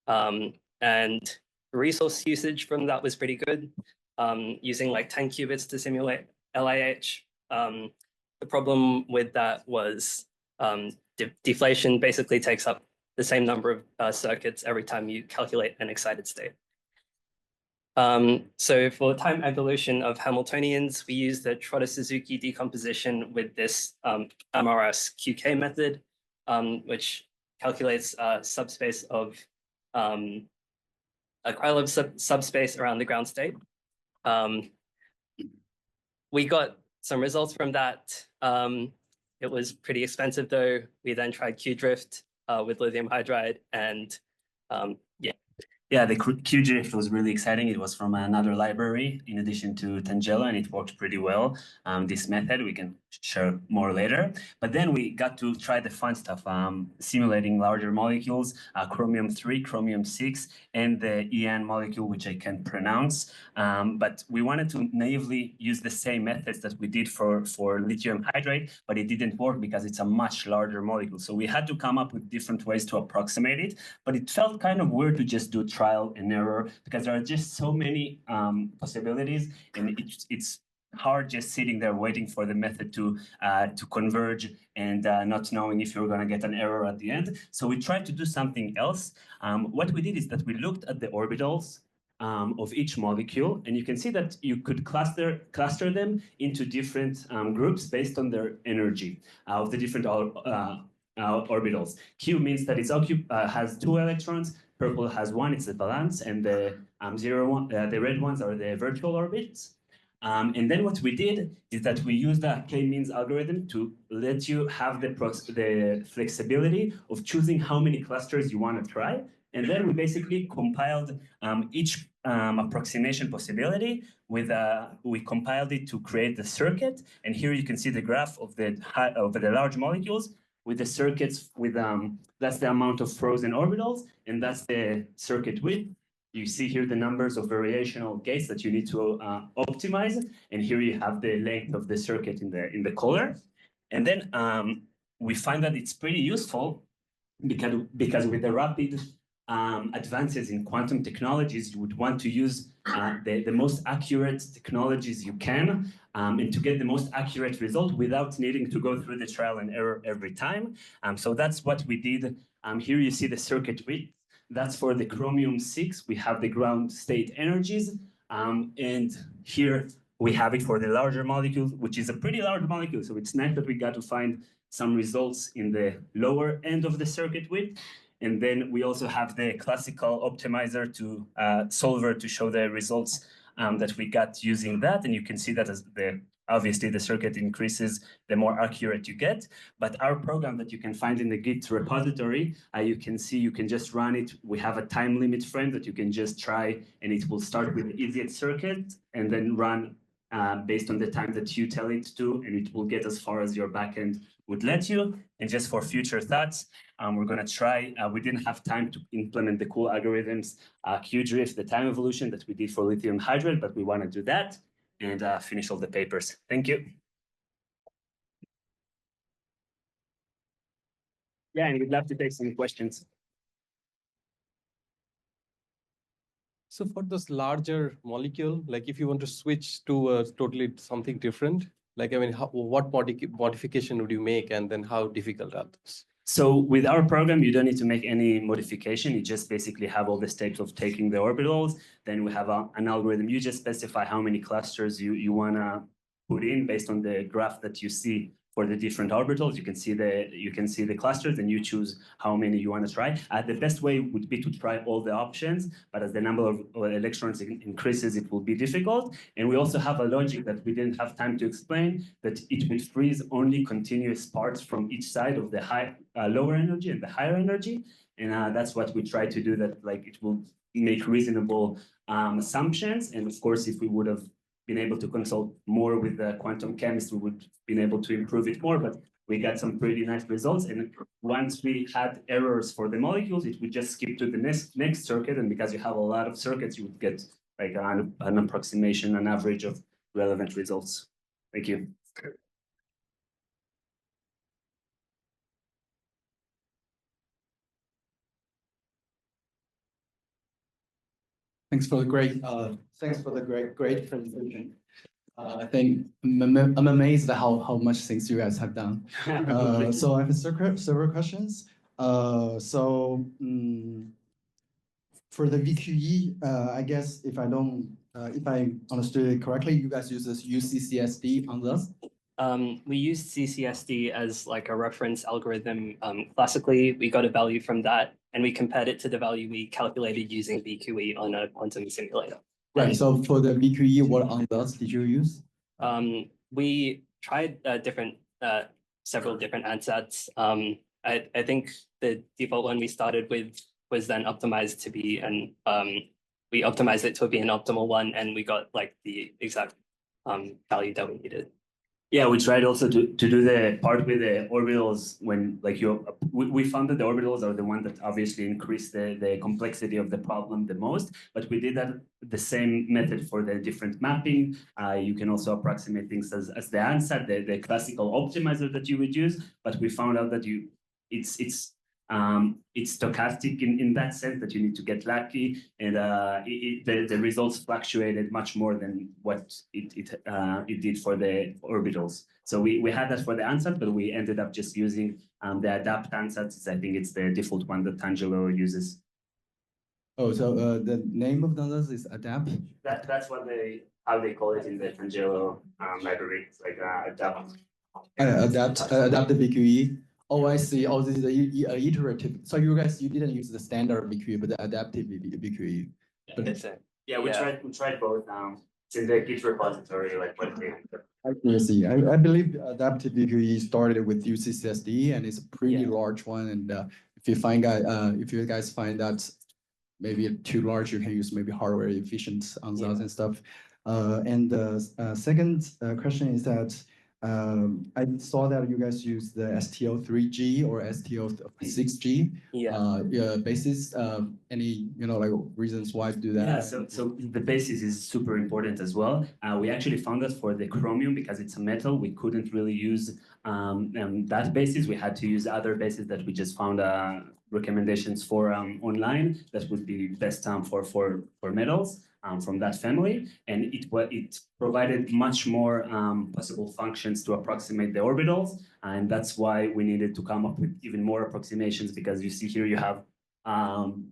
and resource usage from that was pretty good, using like 10 qubits to simulate LIH. The problem with that was deflation basically takes up the same number of circuits every time you calculate an excited state. So for time evolution of Hamiltonians, we use the Trotter-Suzuki decomposition with this MRS QK method, which calculates a subspace of a Krylov subspace around the ground state. We got some results from that. It was pretty expensive though. We then tried Q-drift with lithium hydride, and yeah. Yeah, the Q-drift was really exciting. It was from another library in addition to Tangelo, and it worked pretty well. This method, we can share more later. But then we got to try the fun stuff, simulating larger molecules, chromium-3, chromium-6, and the EN molecule, which I can't pronounce. But we wanted to naively use the same methods that we did for lithium hydride, but it didn't work because it's a much larger molecule. So we had to come up with different ways to approximate it, but it felt kind of weird to just do trial and error because there are just so many possibilities, and it's hard just sitting there waiting for the method to converge and not knowing if you're going to get an error at the end. So we tried to do something else. What we did is that we looked at the orbitals of each molecule, and you can see that you could cluster them into different groups based on their energy of the different orbitals. Q means that it has 2 electrons. Purple has 1, it's the valence, and the the red ones are the virtual orbits. And then what we did is that we used a k-means algorithm to let you have the flexibility of choosing how many clusters you want to try. And then we basically compiled each approximation possibility with we compiled it to create the circuit. And here you can see the graph of the large molecules with the circuits with that's the amount of frozen orbitals, and that's the circuit width. You see here the numbers of variational gates that you need to optimize, and here you have the length of the circuit in the color. And then we find that it's pretty useful because with the rapid advances in quantum technologies, you would want to use the most accurate technologies you can, and to get the most accurate result without needing to go through the trial and error every time. So that's what we did. Here you see the circuit width. That's for the chromium-6. We have the ground state energies. And here we have it for the larger molecule, which is a pretty large molecule. So it's nice that we got to find some results in the lower end of the circuit width. And then we also have the classical optimizer solver to show the results that we got using that. And you can see that as obviously the circuit increases the more accurate you get. But our program that you can find in the Git repository, you can see you can just run it. We have a time limit frame that you can just try, and it will start with the easiest circuit and then run based on the time that you tell it to, and it will get as far as your backend would let you. And just for future thoughts, we're going to try, we didn't have time to implement the cool algorithms, QDrift, the time evolution that we did for lithium hydride, but we want to do that and finish all the papers. Thank you. Yeah, and we'd love to take some questions. So for this larger molecule, like if you want to switch to totally something different, like, I mean, what modification would you make, and then how difficult are those? So with our program, you don't need to make any modification. You just basically have all the steps of taking the orbitals. Then we have an algorithm. You just specify how many clusters you want to put in based on the graph that you see for the different orbitals. You can see the clusters, and you choose how many you want to try. The best way would be to try all the options, but as the number of electrons increases, it will be difficult. And we also have a logic that we didn't have time to explain, that it will freeze only continuous parts from each side of the lower energy and the higher energy. And that's what we try to do, that like it will make reasonable assumptions. And of course, if we would have been able to consult more with the quantum chemist, we would been able to improve it more, but we got some pretty nice results. And once we had errors for the molecules, it would just skip to the next circuit. And because you have a lot of circuits, you would get like an approximation, an average of relevant results. Thank you. Thanks for the great presentation. I think I'm amazed at how much things you guys have done. So I have several questions. For the VQE, I guess if I understood it correctly, you guys use this UCCSD on this? We used CCSD as like a reference algorithm. Classically, we got a value from that, and we compared it to the value we calculated using VQE on a quantum simulator. Right. So for the VQE, what ansatz did you use? We tried several different ansatz. I think the default one we started with was then optimized to be we optimized it to be an optimal one, and we got like the exact value that we needed. Yeah, we tried also to do the part with the orbitals when like we found that the orbitals are the one that obviously increase the complexity of the problem the most, but we did that the same method for the different mapping. You can also approximate things as the answer, the classical optimizer that you would use, but we found out that it's stochastic in that sense, that you need to get lucky, and the results fluctuated much more than what it did for the orbitals. So we had that for the ansatz, but we ended up just using the adapt ansatz. I think it's the default one that Tangelo uses. Oh, so the name of the ansatz is adapt? That's what how they call it in the Tangelo library. It's like adapt. Adapt the VQE. Oh, I see. Oh, this is a iterative. So you didn't use the standard VQE, but the adaptive VQE. Yeah, we tried both. It's in the Git repository, like what they. I see. I believe adaptive VQE started with UCCSD, and it's a pretty large one. And if you guys find that maybe too large, you can use maybe hardware efficient ansatz and stuff. And the second question is that I saw that you guys use the STO3G or STO6G basis. Any like reasons why to do that? Yeah, so the basis is super important as well. We actually found that for the chromium, because it's a metal, we couldn't really use that basis. We had to use other bases that we just found recommendations for online that would be best for metals. From that family, and it provided much more possible functions to approximate the orbitals, and that's why we needed to come up with even more approximations, because you see here you have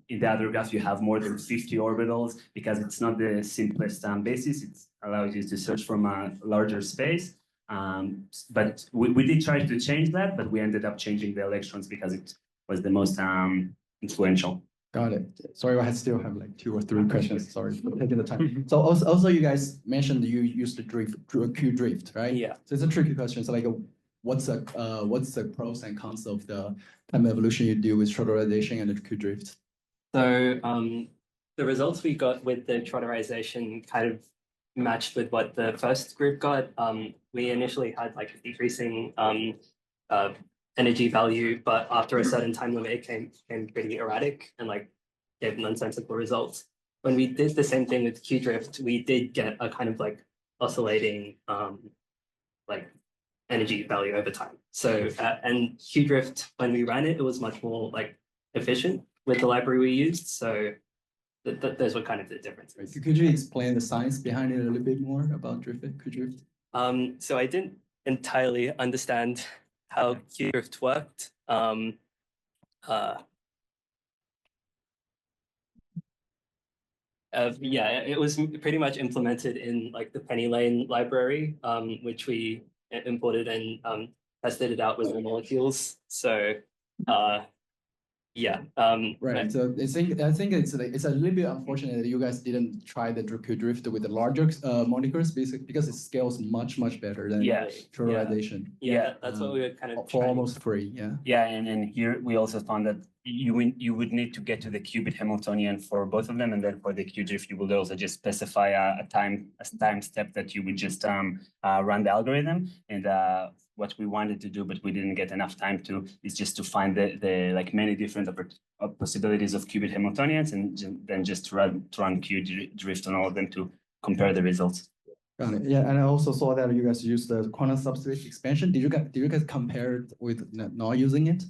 in the other graph you have more than 50 orbitals, because it's not the simplest basis. It allows you to search from a larger space, but we did try to change that, but we ended up changing the electrons because it was the most influential. Got it. Sorry, I still have like 2 or 3 questions. Sorry for taking the time. So also you guys mentioned you used the QDrift, right? Yeah. So it's a tricky question. So like, what's the pros and cons of the time evolution you do with trotterization and the QDrift? So the results we got with the trotterization kind of matched with what the first group got. We initially had like a decreasing energy value, but after a certain time limit, it came pretty erratic and like gave nonsensical results. When we did the same thing with Q-drift, we did get a kind of like oscillating like energy value over time. So and Q-drift, when we ran it, it was much more like efficient with the library we used. So those were kind of the differences. Could you explain the science behind it a little bit more about Q-drift? So I didn't entirely understand how Q-drift worked. Yeah, it was pretty much implemented in like the Penny Lane library, which we imported and tested it out with the molecules. So yeah. Right. So I think it's a little bit unfortunate that you guys didn't try the Q-drift with the larger molecules because it scales much better than polarization. Yeah, that's what we were kind of for almost free. Yeah. Yeah, and here we also found that you would need to get to the qubit Hamiltonian for both of them, and then for the Q-drift you would also just specify a time step that you would just run the algorithm. And what we wanted to do, but we didn't get enough time to, is just to find the like many different possibilities of qubit Hamiltonians, and then just run Q-drift on all of them to compare the results. Got it. Yeah, and I also saw that you guys used the quantum subspace expansion. Did you guys compare it with not using it?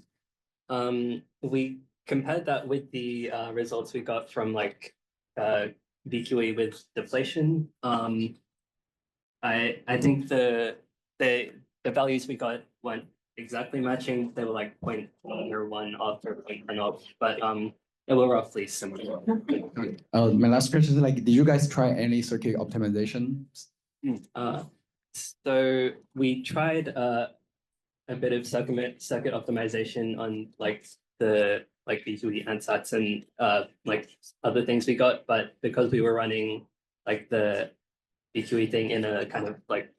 We compared that with the results we got from like VQE with deflation. I think the values we got weren't exactly matching. They were like 0.01 off or 0.1 off, but they were roughly similar. My last question is like, did you guys try any circuit optimization? So we tried a bit of circuit optimization on like the VQE ansatz and like other things we got, but because we were running like the VQE thing in a kind of like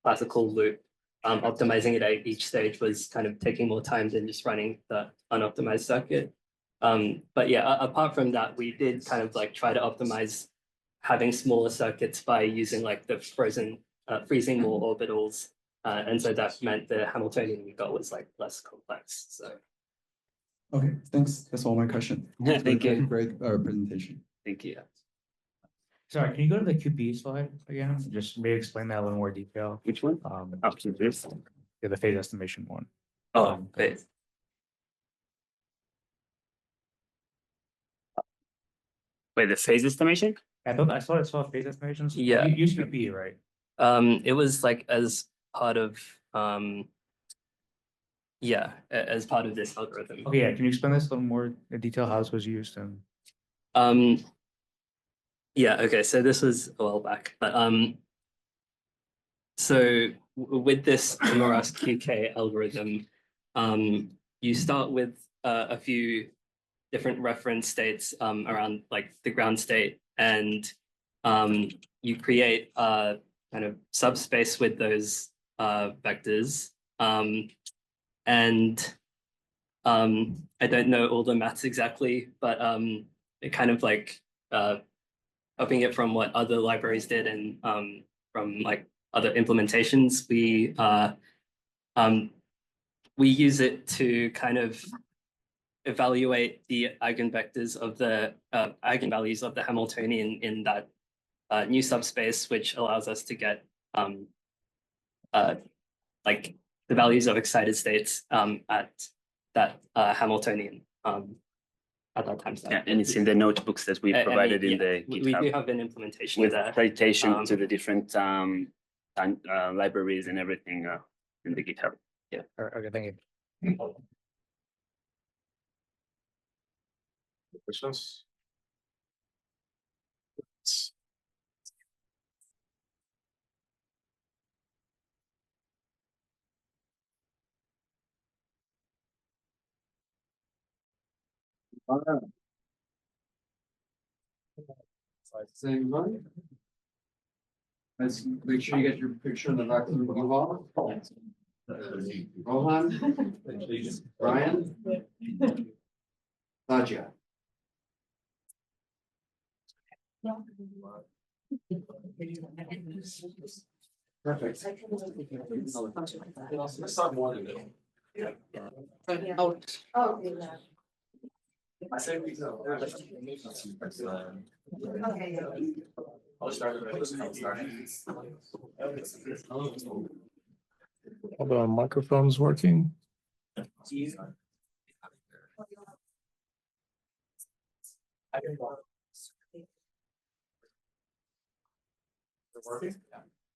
classical loop, optimizing it at each stage was kind of taking more time than just running the unoptimized circuit. But yeah, apart from that, we did kind of like try to optimize having smaller circuits by using like the freezing more orbitals. And so that meant the Hamiltonian we got was like less complex. So okay, thanks. That's all my question. Yeah, thank you. Great presentation. Thank you. Sorry, can you go to the QP slide again? Just maybe explain that in a little more detail. Which one? Yeah, the phase estimation one. Oh, phase. Wait, the phase estimation? I thought I saw phase estimations. Yeah. You used QP, right? It was like as part of as part of this algorithm. Okay, yeah. Can you explain this a little more in detail how this was used and Yeah, okay, so this was a while back, but so with this Moras QK algorithm, you start with a few different reference states around like the ground state, and you create a kind of subspace with those vectors. And I don't know all the maths exactly, but it kind of like copying it from what other libraries did and from like other implementations, we use it to kind of evaluate the eigenvectors of the eigenvalues of the Hamiltonian in that new subspace, which allows us to get like the values of excited states at that Hamiltonian at that time step. Yeah, and it's in the notebooks that we provided in the GitHub. We do have an implementation with there. citation to the different libraries and everything in the GitHub. Yeah. okay, thank you. Questions? Same one. Let's make sure you get your picture in the back of the wall. Rohan, Brian, Nadia. Perfect. Are the microphones working?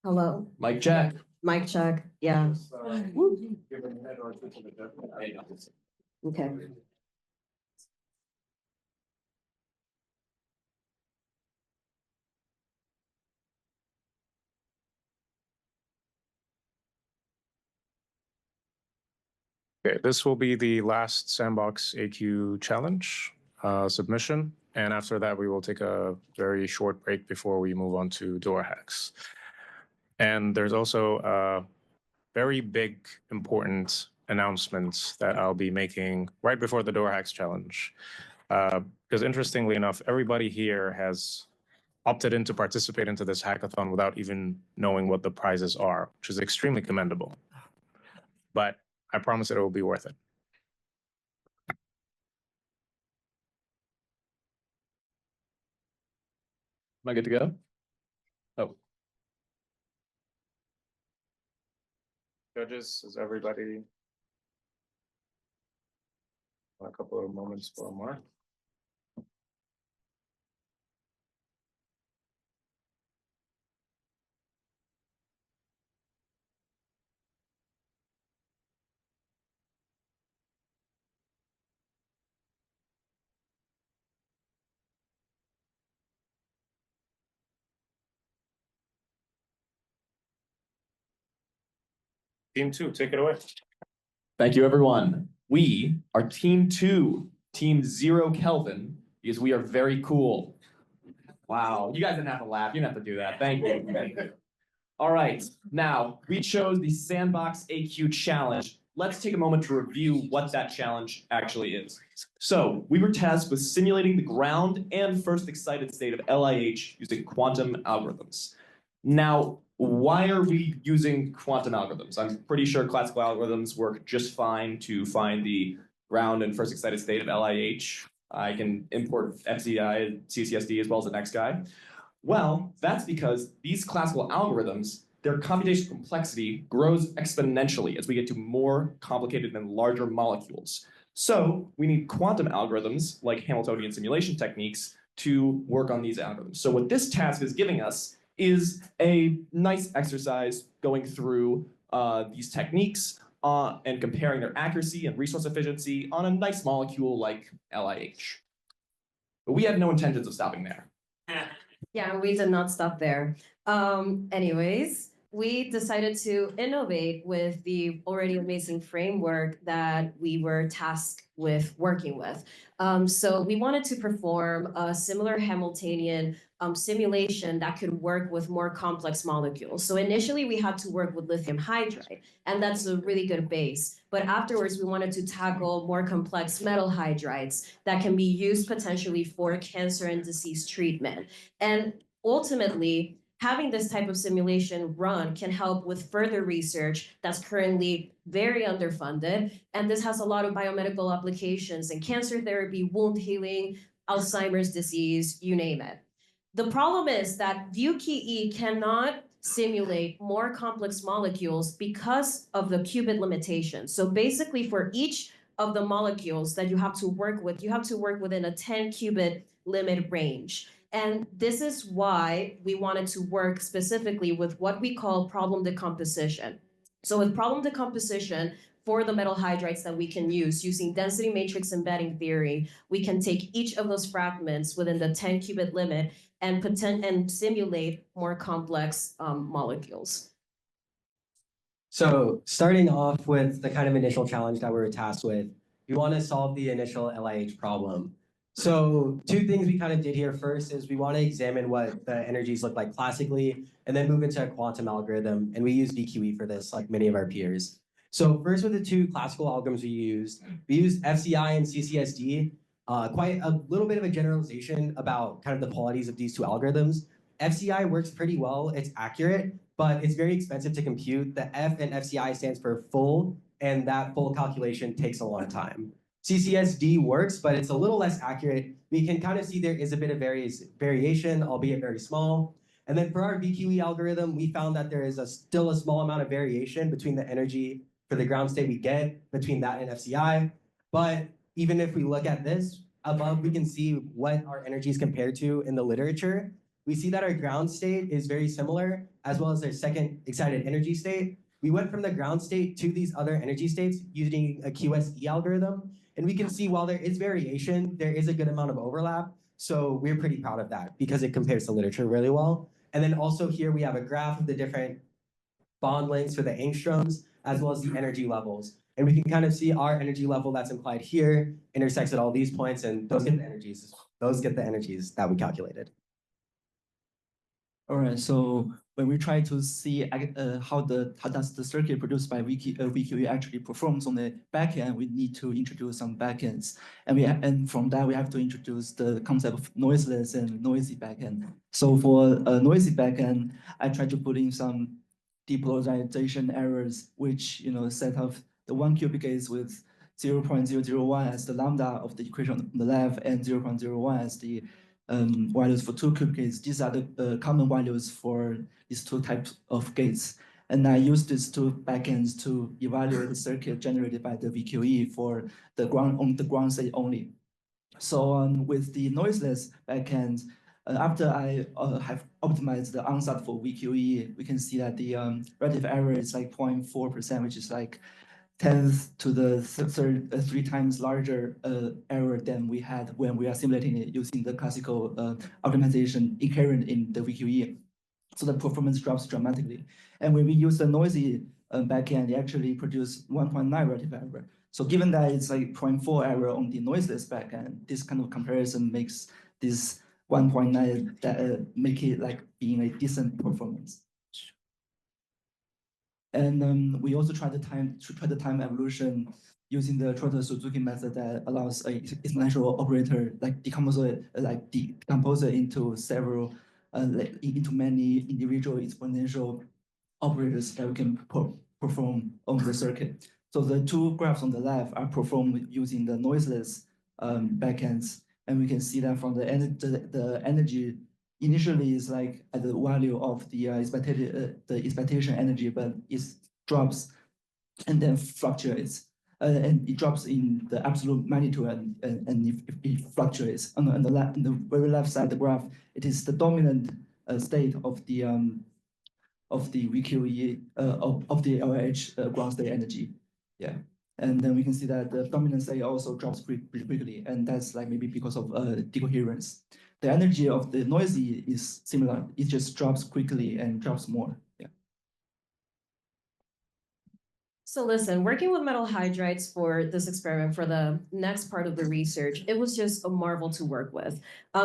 Hello. Mic check. Mic check. Yeah. Okay. Okay, this will be the last Sandbox AQ challenge submission. And after that, we will take a very short break before we move on to door hacks. And there's also a very big, important announcement that I'll be making right before the door hacks challenge. Because interestingly enough, everybody here has opted in to participate into this hackathon without even knowing what the prizes are, which is extremely commendable. But I promise it will be worth it. Am I good to go? Oh. Judges, is everybody? A couple of moments for more. Team 2, take it away. Thank you, everyone. We are Team 2, Team 0 Kelvin, because we are very cool. Wow, you guys didn't have to laugh. You didn't have to do that. Thank you. All right, now we chose the Sandbox AQ Challenge. Let's take a moment to review what that challenge actually is. So we were tasked with simulating the ground and first excited state of LIH using quantum algorithms. Now, why are we using quantum algorithms? I'm pretty sure classical algorithms work just fine to find the ground and first excited state of LIH. I can import FCI, CCSD, as well as the next guy. Well, that's because these classical algorithms, their computational complexity grows exponentially as we get to more complicated and larger molecules. So we need quantum algorithms, like Hamiltonian simulation techniques, to work on these algorithms. So what this task is giving us is a nice exercise going through these techniques and comparing their accuracy and resource efficiency on a nice molecule like LIH. But we have no intentions of stopping there. Yeah, we did not stop there. Anyways, we decided to innovate with the already amazing framework that we were tasked with working with. So we wanted to perform a similar Hamiltonian simulation that could work with more complex molecules. So initially we had to work with lithium hydride, and that's a really good base. But afterwards, we wanted to tackle more complex metal hydrides that can be used potentially for cancer and disease treatment. And ultimately, having this type of simulation run can help with further research that's currently very underfunded. And this has a lot of biomedical applications in cancer therapy, wound healing, Alzheimer's disease, you name it. The problem is that VuKey cannot simulate more complex molecules because of the qubit limitation. So basically for each of the molecules that you have to work with, you have to work within a 10 qubit limit range. And this is why we wanted to work specifically with what we call problem decomposition. So with problem decomposition, for the metal hydrides that we can use using density matrix embedding theory, we can take each of those fragments within the 10 qubit limit and simulate more complex molecules. So starting off with the kind of initial challenge that we were tasked with, we want to solve the initial LIH problem. So two things we kind of did here. First is we want to examine what the energies look like classically, and then move into a quantum algorithm. And we use VQE for this, like many of our peers. So first with the two classical algorithms we used FCI and CCSD, quite a little bit of a generalization about kind of the qualities of these two algorithms. FCI works pretty well, it's accurate, but it's very expensive to compute. The F in FCI stands for full, and that full calculation takes a long time. CCSD works, but it's a little less accurate. We can kind of see there is a bit of variation, albeit very small. And then for our VQE algorithm, we found that there is still a small amount of variation between the energy for the ground state we get between that and FCI. But even if we look at this above, we can see what our energy is compared to in the literature. We see that our ground state is very similar, as well as their second excited energy state. We went from the ground state to these other energy states using a QSE algorithm. And we can see while there is variation, there is a good amount of overlap. So we're pretty proud of that because it compares to literature really well. And then also here we have a graph of the different bond lengths for the angstroms, as well as the energy levels. And we can kind of see our energy level that's implied here intersects at all these points, and those get the energies that we calculated. All right, so when we try to see how does the circuit produced by VQE actually performs on the backend, we need to introduce some backends, and from that we have to introduce the concept of noiseless and noisy backend. So for a noisy backend, I try to put in some depolarization errors, which set of the one cubic gates with 0.001 as the lambda of the equation on the left and 0.01 as the values for two cubic gates. These are the common values for these two types of gates. And I use these two backends to evaluate the circuit generated by the VQE for the ground state only. So with the noiseless backend, after I have optimized the ansatz for VQE, we can see that the relative error is like 0.4%, which is like 10th to the three times larger error than we had when we are simulating it using the classical optimization inherent in the VQE. So the performance drops dramatically. And when we use the noisy backend, it actually produces 1.9 relative error. So given that it's like 0.4 error on the noiseless backend, this kind of comparison makes this 1.9 make it like being a decent performance. And we also try the time evolution using the Trotter-Suzuki method that allows a exponential operator decompose it into several into many individual exponential operators that we can perform on the circuit. So the two graphs on the left are performed using the noiseless backends, and we can see that from the energy initially is like at the value of the expectation energy, but it drops and then fluctuates. And it drops in the absolute magnitude and it fluctuates. On the very left side of the graph, it is the dominant state of the VQE of the LH ground state energy. Yeah. And then we can see that the dominant state also drops pretty quickly, and that's like maybe because of decoherence. The energy of the noisy is similar. It just drops quickly and drops more. Yeah. So listen, working with metal hydrides for this experiment, for the next part of the research, it was just a marvel to work with.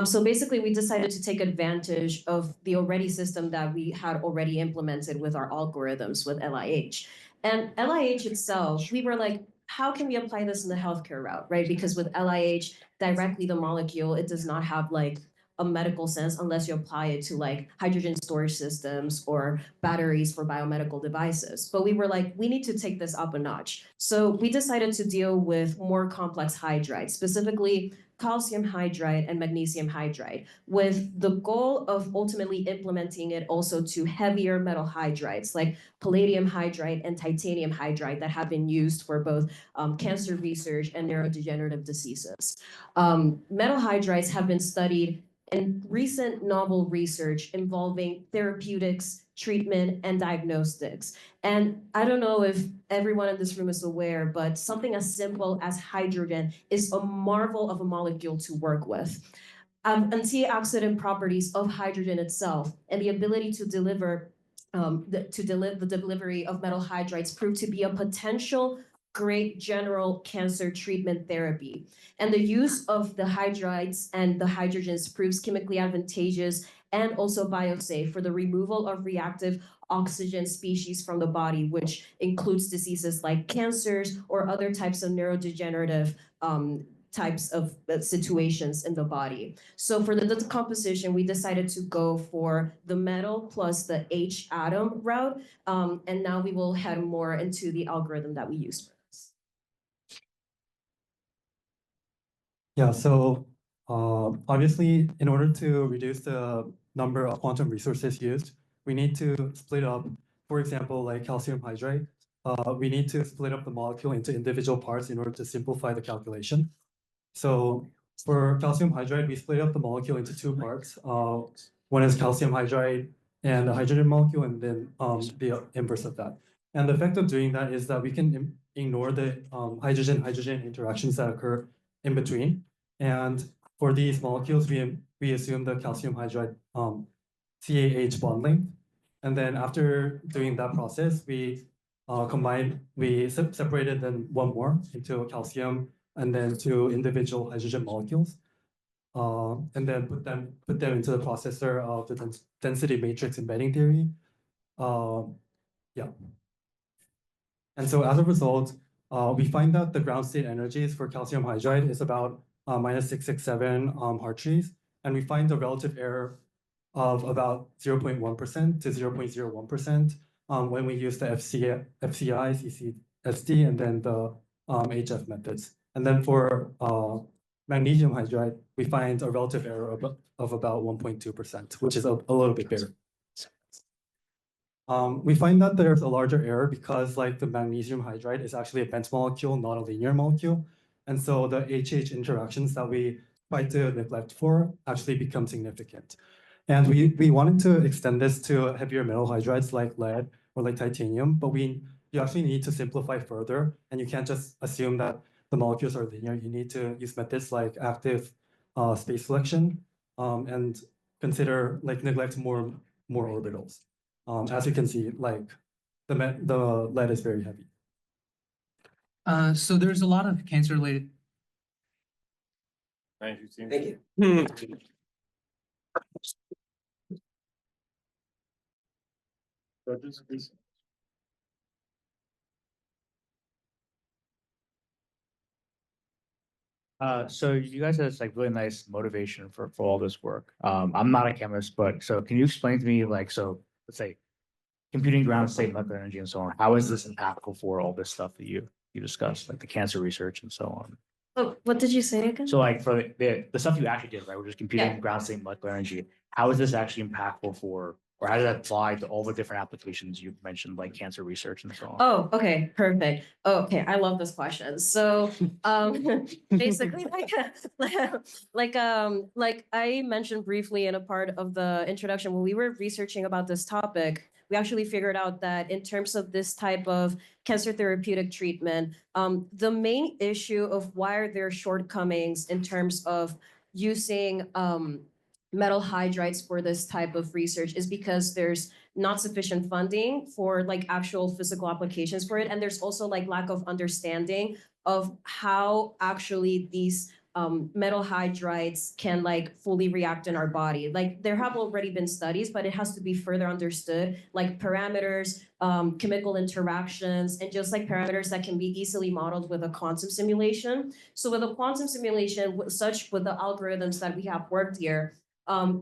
So basically, we decided to take advantage of the already system that we had already implemented with our algorithms with LIH. And LIH itself, we were like, how can we apply this in the healthcare route, right? Because with LIH, directly the molecule, it does not have like a medical sense unless you apply it to like hydrogen storage systems or batteries for biomedical devices. But we were like, we need to take this up a notch. So we decided to deal with more complex hydrides, specifically calcium hydride and magnesium hydride, with the goal of ultimately implementing it also to heavier metal hydrides like palladium hydride and titanium hydride that have been used for both cancer research and neurodegenerative diseases. Metal hydrides have been studied in recent novel research involving therapeutics, treatment, and diagnostics. And I don't know if everyone in this room is aware, but something as simple as hydrogen is a marvel of a molecule to work with. Antioxidant properties of hydrogen itself and the ability to deliver the delivery of metal hydrides proved to be a potential great general cancer treatment therapy. And the use of the hydrides and the hydrogens proves chemically advantageous and also biosafe for the removal of reactive oxygen species from the body, which includes diseases like cancers or other types of neurodegenerative types of situations in the body. So for the decomposition, we decided to go for the metal plus the H atom route. And now we will head more into the algorithm that we used for this. Yeah, so obviously, in order to reduce the number of quantum resources used, we need to split up, for example, like calcium hydride. We need to split up the molecule into individual parts in order to simplify the calculation. So for calcium hydride, we split up the molecule into two parts. One is calcium hydride and a hydrogen molecule, and then the inverse of that. And the effect of doing that is that we can ignore the hydrogen-hydrogen interactions that occur in between. And for these molecules, we assume the calcium hydride CAH bond length. And then after doing that process, we separated them one more into a calcium and then two individual hydrogen molecules. And then put them into the processor of the density matrix embedding theory. Yeah. And so as a result, we find that the ground state energies for calcium hydride is about -667 Hartrees, and we find a relative error of about 0.1% to 0.01% when we use the FCI, CCSD, and then the HF methods. And then for magnesium hydride, we find a relative error of about 1.2%, which is a little bit bigger. We find that there's a larger error because like the magnesium hydride is actually a bent molecule, not a linear molecule. And so the HH interactions that we try to neglect for actually become significant. And we wanted to extend this to heavier metal hydrides like lead or like titanium, but you actually need to simplify further, and you can't just assume that the molecules are linear. You need to use methods like active space selection and consider like neglect more orbitals. As you can see, like the lead is very heavy. So there's a lot of cancer-related. Thank you, team. Thank you. So you guys had this like really nice motivation for all this work. I'm not a chemist, but so can you explain to me like, so let's say computing ground state molecular energy and so on, how is this impactful for all this stuff that you discussed, like the cancer research and so on? Oh, what did you say again? So like for the stuff you actually did, right, which is computing Yeah. ground state molecular energy, how is this actually impactful for, or how does that apply to all the different applications you've mentioned, like cancer research and so on? Oh, okay, perfect. Okay, I love this question. So, basically, like I mentioned briefly in a part of the introduction, when we were researching about this topic, we actually figured out that in terms of this type of cancer therapeutic treatment, the main issue of why are there shortcomings in terms of using metal hydrides for this type of research is because there's not sufficient funding for like actual physical applications for it. And there's also like lack of understanding of how actually these metal hydrides can like fully react in our body. Like there have already been studies, but it has to be further understood, like parameters, chemical interactions, and just like parameters that can be easily modeled with a quantum simulation. So with a quantum simulation, with the algorithms that we have worked here,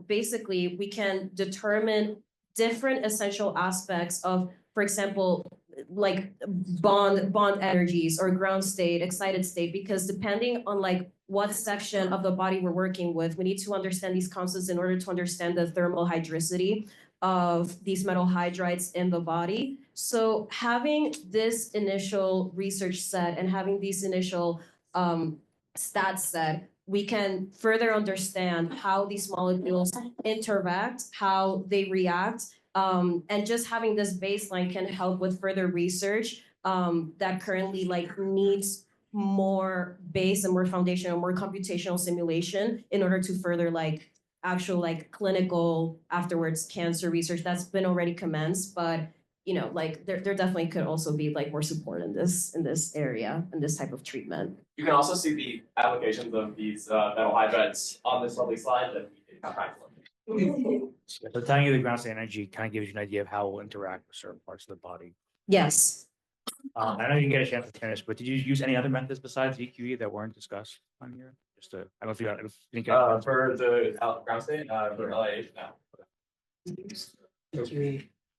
basically we can determine different essential aspects of, for example, like bond energies or ground state, excited state, because depending on like what section of the body we're working with, we need to understand these concepts in order to understand the thermal hydricity of these metal hydrides in the body. So having this initial research set and having these initial stats set, we can further understand how these molecules interact, how they react, and just having this baseline can help with further research that currently like needs more base and more foundational, more computational simulation in order to further like actual like clinical afterwards cancer research that's been already commenced. But you know, like there definitely could also be like more support in this area and this type of treatment. You can also see the applications of these metal hydrides on this lovely slide that we did not practice. So telling you the ground state energy kind of gives you an idea of how it will interact with certain parts of the body. Yes. I know you didn't get a chance to finish, but did you use any other methods besides VQE that weren't discussed on here? Just to, I don't know if you got, if you didn't get a chance. For the ground state, for LIH, no.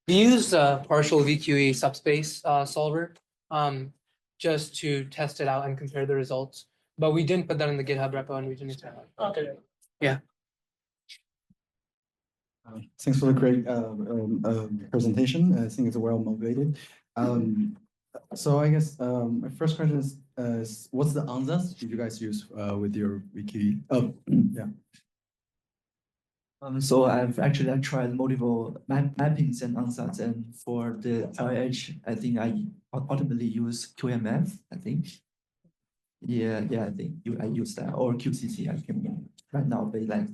We used a partial VQE subspace solver just to test it out and compare the results. But we didn't put that in the GitHub repo and we didn't expand it. Okay. Yeah. Thanks for the great presentation. I think it's well motivated. So I guess my first question is what's the answers did you guys use with your wiki? Oh, yeah. So I've actually tried multiple mappings and ansatz, and for the LIH, I think I ultimately use QMF, I think. Yeah, I think I use that, or QCC, I can remember right now, but like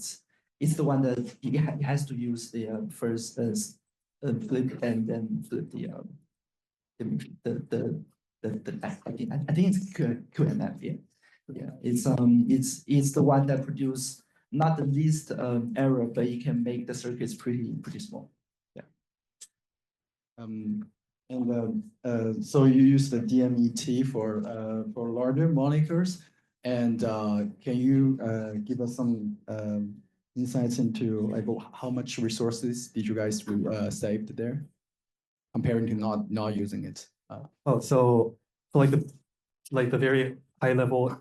it's the one that it has to use the first flip and then flip the I think it's QMF, yeah. It's the one that produce not the least error, but it can make the circuits pretty small. Yeah. So you use the DMET for larger molecules, and can you give us some insights into like how much resources did you guys saved there, comparing to not using it? So like the very high level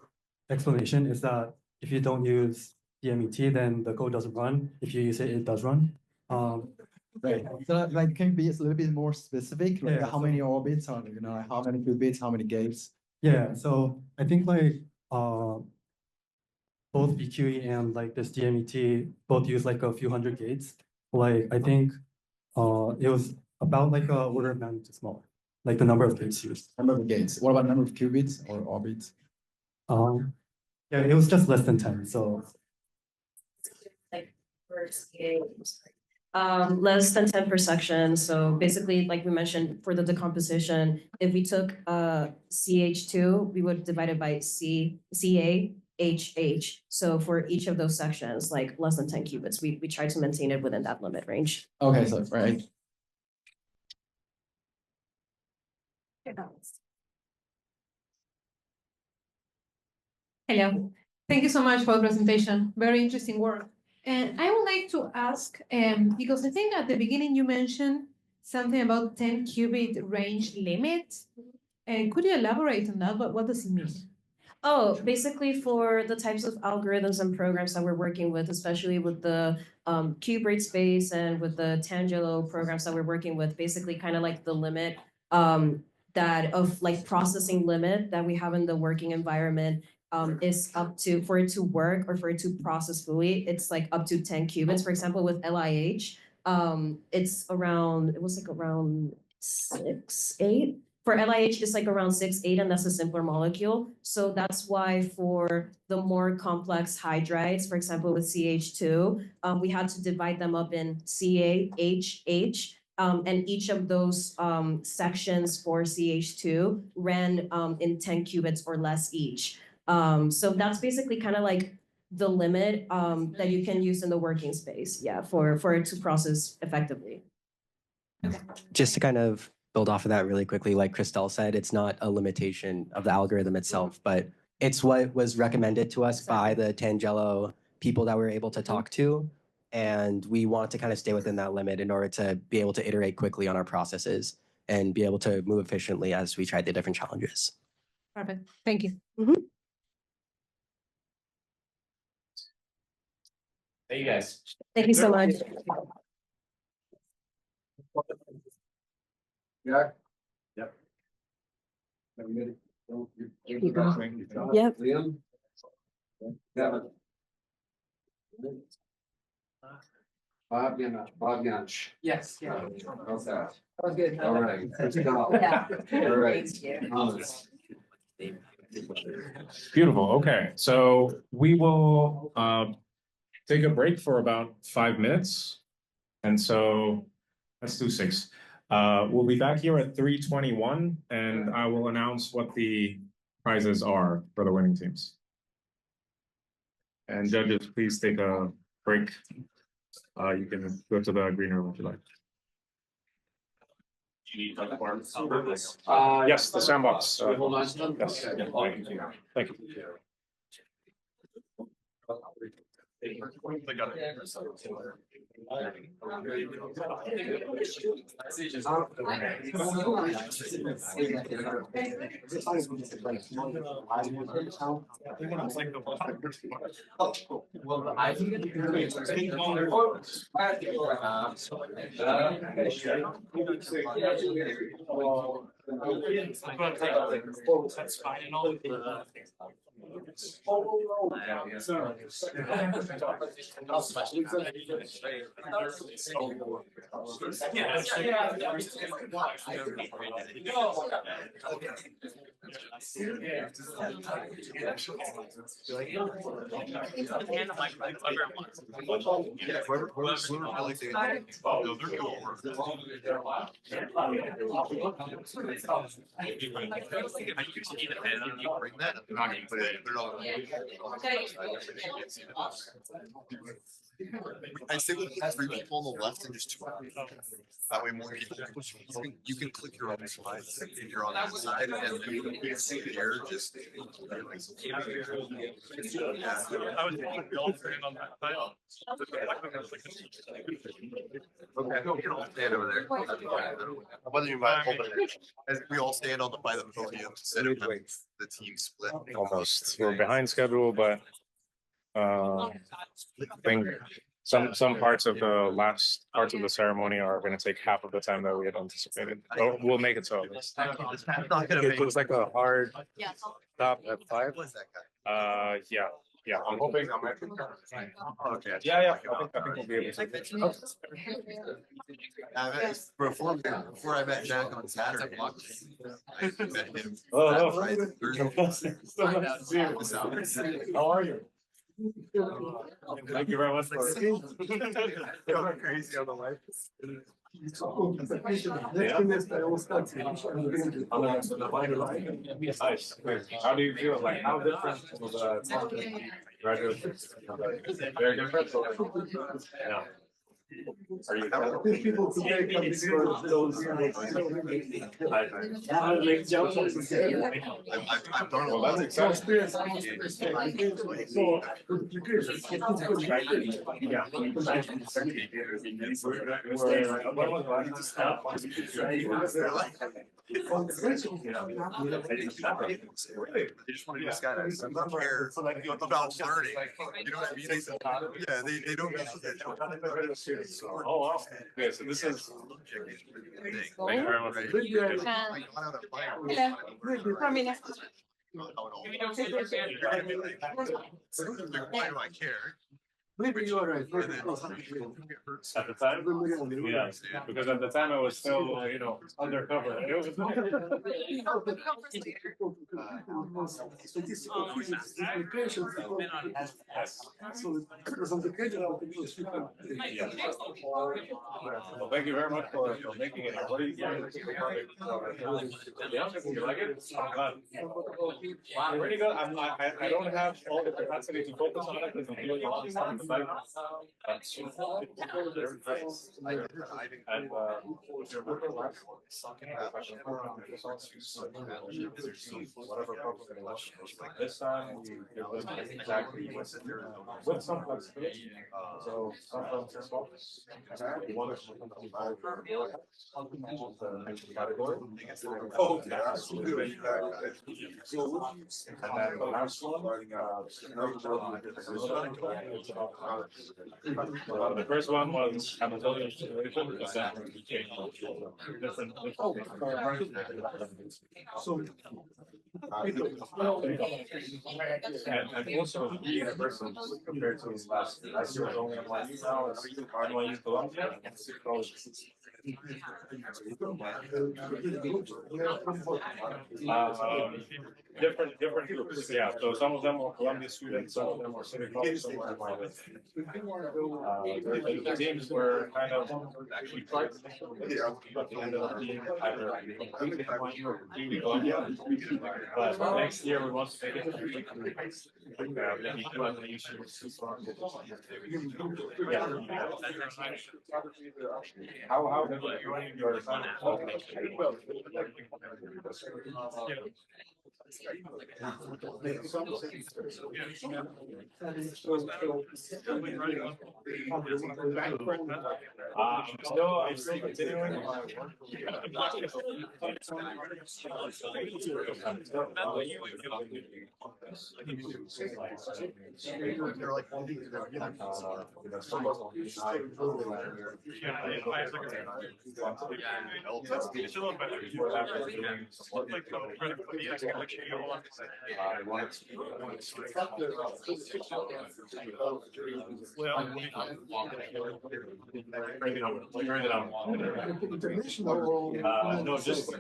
explanation is that if you don't use DMET, then the code doesn't run. If you use it, it does run. Right. So like, can you be a little bit more specific? Like Yeah, how many orbits are, like how many qubits, how many gates? Yeah, so I think like both VQE and like this DMET both use like a few hundred gates. Like I think it was about like a order of magnitude smaller, like the number of gates used. Number of gates. What about number of qubits or orbits? Yeah, it was just less than 10. So Like for CA, less than 10 per section. So basically, like we mentioned, for the decomposition, if we took CH2, we would divide it by CA, HH. So for each of those sections, like less than 10 qubits, we try to maintain it within that limit range. Okay, so right. Hello. Thank you so much for the presentation. Very interesting work. And I would like to ask, because I think at the beginning you mentioned something about 10 qubit range limit. And could you elaborate on that? What does it mean? Oh, basically for the types of algorithms and programs that we're working with, especially with the cube rate space and with the Tangelo programs that we're working with, basically kind of like the limit that of like processing limit that we have in the working environment is up to, for it to work or for it to process fully, it's like up to 10 qubits. For example, with LIH, it's around, it was like around 6, 8. For LIH, it's like around 6, 8, and that's a simpler molecule. So that's why for the more complex hydrides, for example, with CH2, we had to divide them up in CA, H, and each of those sections for CH2 ran in 10 qubits or less each. So that's basically kind of like the limit that you can use in the working space, yeah, for it to process effectively. Just to kind of build off of that really quickly, like Christelle said, it's not a limitation of the algorithm itself, but it's what was recommended to us by the Tangelo people that we were able to talk to. And we want to kind of stay within that limit in order to be able to iterate quickly on our processes and be able to move efficiently as we try the different challenges. Perfect. Thank you. Thank you guys. Thank you so much. Yeah. Yep. Here you go. Yep. Liam? Kevin? Bob Yunch. Yes. Yeah. How's that? That was good. All right. Let's go. Yeah. All right. Thank you. Thomas. Beautiful. Okay, so we will take a break for about 5 minutes. And so let's do 6. We'll be back here at 3:21, and I will announce what the prizes are for the winning teams. And judges, please take a break. You can go to the green room if you like. Yes, the sandbox. Yes. Thank you. I say we put 3 people on the left and just 2 on the right. That way more people. You can click your own slides if you're on that side and you can see here just. I was thinking we all stand on that side. Okay, we can all stand over there. Whether you might hold it, as we all stand on by the podium instead of having the team split. Almost. We're behind schedule, but I think some parts of the last parts of the ceremony are going to take half of the time that we had anticipated. But we'll make it so. It's not gonna It looks like a hard stop at 5. Yeah. I'm hoping. Okay. Yeah. I think we'll be able to. Before I met Jack on Saturday, I met him. How are you? Thank you very much for going crazy on the life. Nice. How do you feel? Like, how different was graduation? Very different. Yeah. Are you? People today come to those. I've done Well, that's exciting. They just want to be skydiving. I don't care about learning. You know what I mean? Yeah, they don't get it. Oh, wow. Okay, so this is. Thank you very much. Why do I care? At the time, yeah, because at the time I was still, undercover. Well, thank you very much for making it. What do you think? Yeah, you like it? I'm glad. Pretty good. I don't have all the capacity to focus on it because I'm doing a lot of stuff in the background. This time we give them exactly with some flexibility. So some flexibility. You want to category. Oh, absolutely. And then the last one. The first one was Hamiltonian situation. Different. And also universals compared to last year was only NYC. Now it's NYC Columbia and 6 colleges. Different groups. Yeah, so some of them were Columbia students, some of them were City College, some were NYC. The teams were kind of actually tried to make them, but they ended up being either completely NYU or completely Columbia. But next year we want to make it maybe Columbia students. Yeah. How I'm still continuing. No, just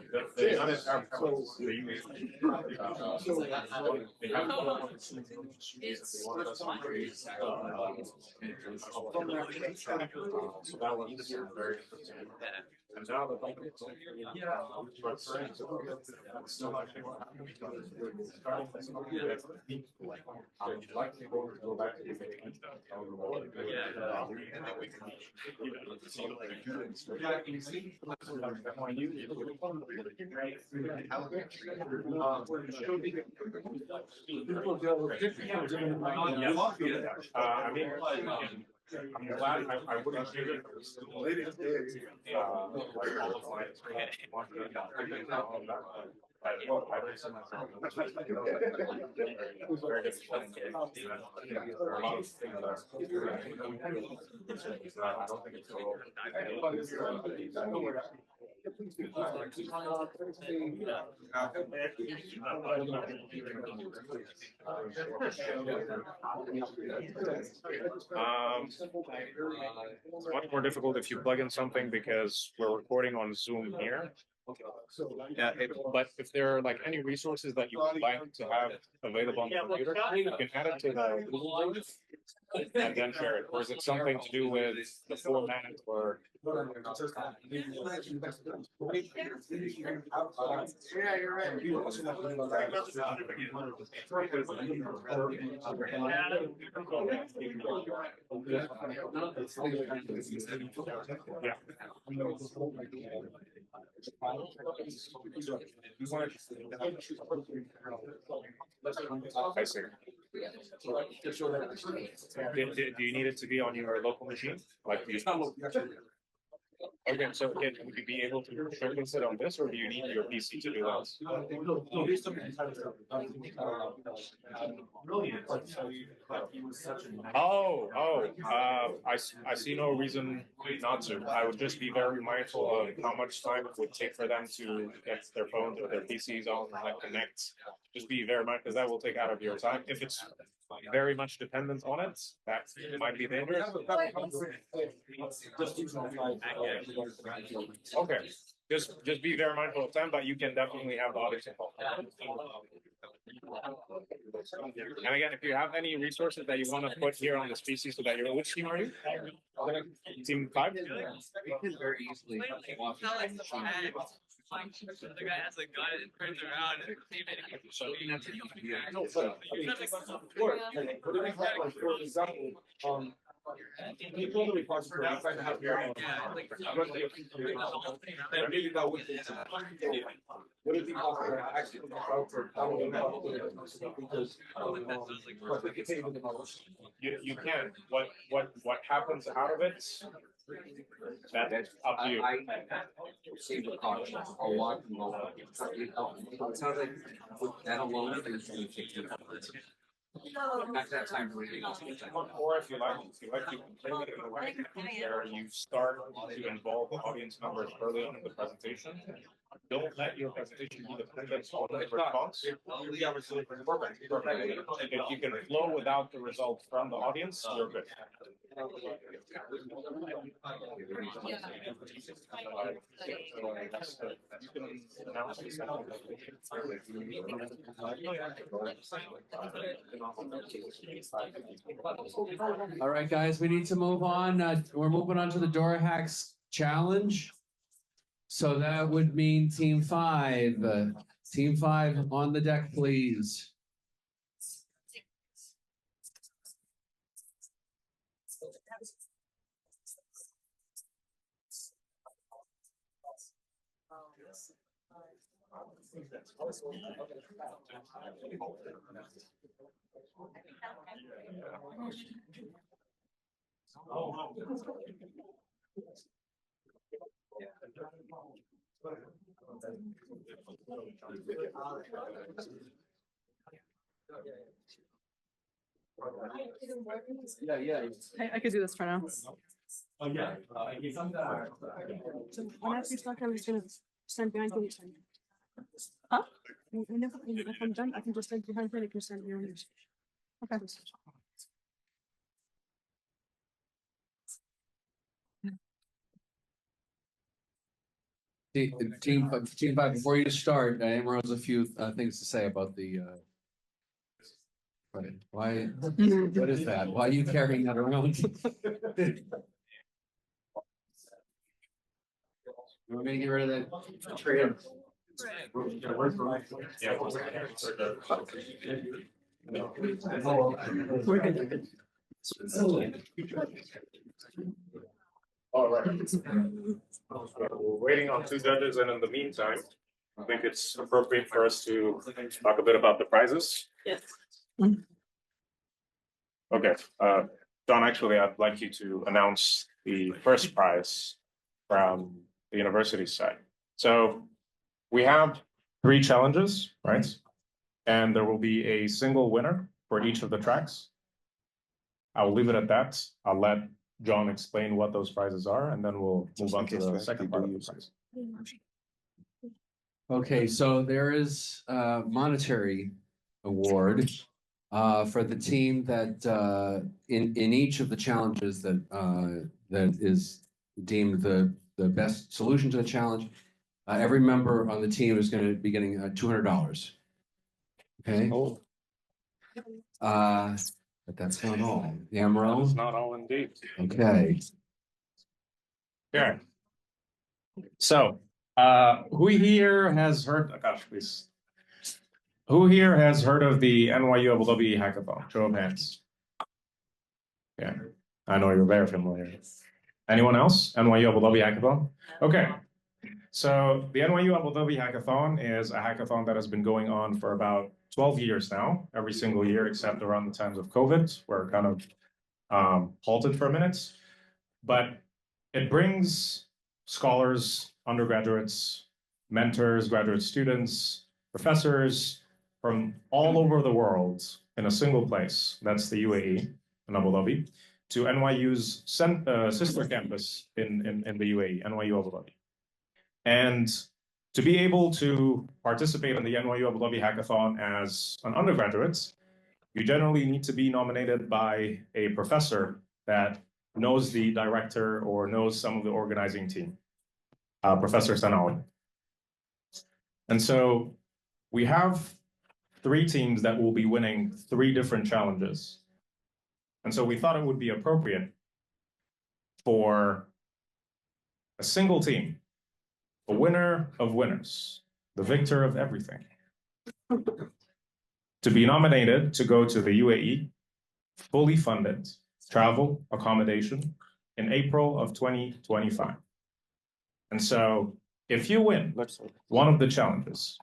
I mean, I'm glad I wouldn't give it. Like all of my. It's much more difficult if you plug in something because we're recording on Zoom here. Yeah, but if there are like any resources that you would like to have available on the computer, you can add it to the Google Drive and then share it. Or is it something to do with the format or? Yeah, you're right. I see. Do you need it to be on your local machine? Like, okay, so would you be able to showcase it on this, or do you need your PC to do that? I see no reason not to. I would just be very mindful of how much time it would take for them to get their phones or their PCs on and connect. Just be very mindful, because that will take out of your time. If it's very much dependent on it, that might be dangerous. Okay, just be very mindful of time, but you can definitely have the audience involved. And again, if you have any resources that you want to put here on this PC so that you're, which team are you? Team 5? We can very easily walk The guy has a gun and turns around and people the repository try to have your maybe that would would it be possible actually You can. What happens out of it? That's up to you. I save the caution a lot more. It sounds like that alone is going to take you. At that time, or if you like you can play it in a way where you start to involve the audience members early on in the presentation. Don't let your presentation be dependent on the response. If you can flow without the results from the audience, you're good. All right, guys, we need to move on. We're moving on to the Dora Hacks Challenge. So that would mean Team 5. Team 5 on the deck, please. I could do this for now. Oh, yeah. When I finish talking, I'm just gonna stand behind 20%. Huh? Whenever if I'm done, I can just stand behind 20% your own. Okay. Team five, before you start, Amber has a few things to say about the why, what is that? Why are you carrying that around? You want me to get rid of that trade? All right. We're waiting on two judges, and in the meantime, I think it's appropriate for us to talk a bit about the prizes. Yes. Okay, John, actually, I'd like you to announce the first prize from the university side. So we have 3 challenges, right? And there will be a single winner for each of the tracks. I will leave it at that. I'll let John explain what those prizes are, and then we'll move on to the second part of the prize. Okay, so there is a monetary award for the team that in each of the challenges that that is deemed the best solution to the challenge. Every member on the team is going to be getting $200. Okay. But that's not all. Amro? That's not all indeed. Okay. Okay. So, who here has heard, gosh, please. Who here has heard of the NYU Abu Dhabi Hackathon? Show of hands. Yeah, I know you're very familiar. Anyone else? NYU Abu Dhabi Hackathon? Okay. So the NYU Abu Dhabi Hackathon is a hackathon that has been going on for about 12 years now, every single year except around the times of COVID, where it kind of halted for a minute. But it brings scholars, undergraduates, mentors, graduate students, professors from all over the world in a single place. That's the UAE in Abu Dhabi, to NYU's sister campus in the UAE, NYU Abu Dhabi. And to be able to participate in the NYU Abu Dhabi Hackathon as an undergraduate, you generally need to be nominated by a professor that knows the director or knows some of the organizing team, Professor Sanawi. And so we have 3 teams that will be winning 3 different challenges. And so we thought it would be appropriate for a single team, a winner of winners, the victor of everything, to be nominated to go to the UAE, fully funded, travel, accommodation, in April of 2025. And so if you win one of the challenges,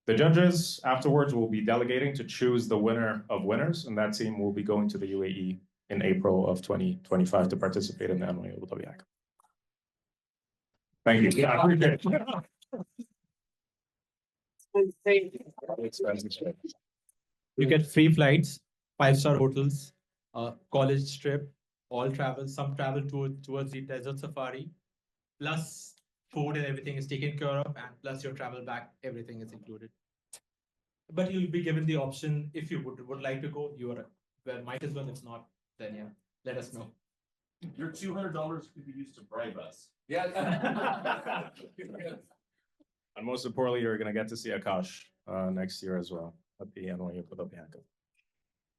the judges afterwards will be delegating to choose the winner of winners, and that team will be going to the UAE in April of 2025 to participate in the NYU Abu Dhabi Hackathon. Thank you. Yeah, You get free flights, 5-star hotels, college trip, all travel, some travel towards the desert safari, plus food and everything is taken care of, and plus your travel back, everything is included. But you'll be given the option if you would like to go. You are well, might as well. If not, then yeah, let us know. Your $200 could be used to bribe us. Yeah. And most importantly, you're going to get to see Akash next year as well at the NYU Abu Dhabi Hackathon.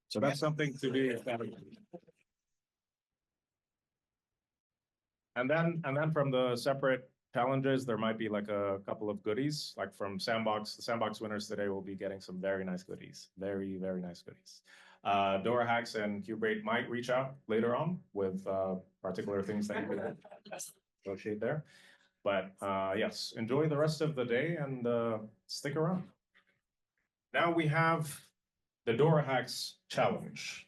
So that's something to be excited. And then from the separate challenges, there might be like a couple of goodies, like from Sandbox. The Sandbox winners today will be getting some very nice goodies, very, very nice goodies. Dora Hacks and Cubrate might reach out later on with particular things that you can negotiate there. But yes, enjoy the rest of the day and stick around. Now we have the Dora Hacks Challenge.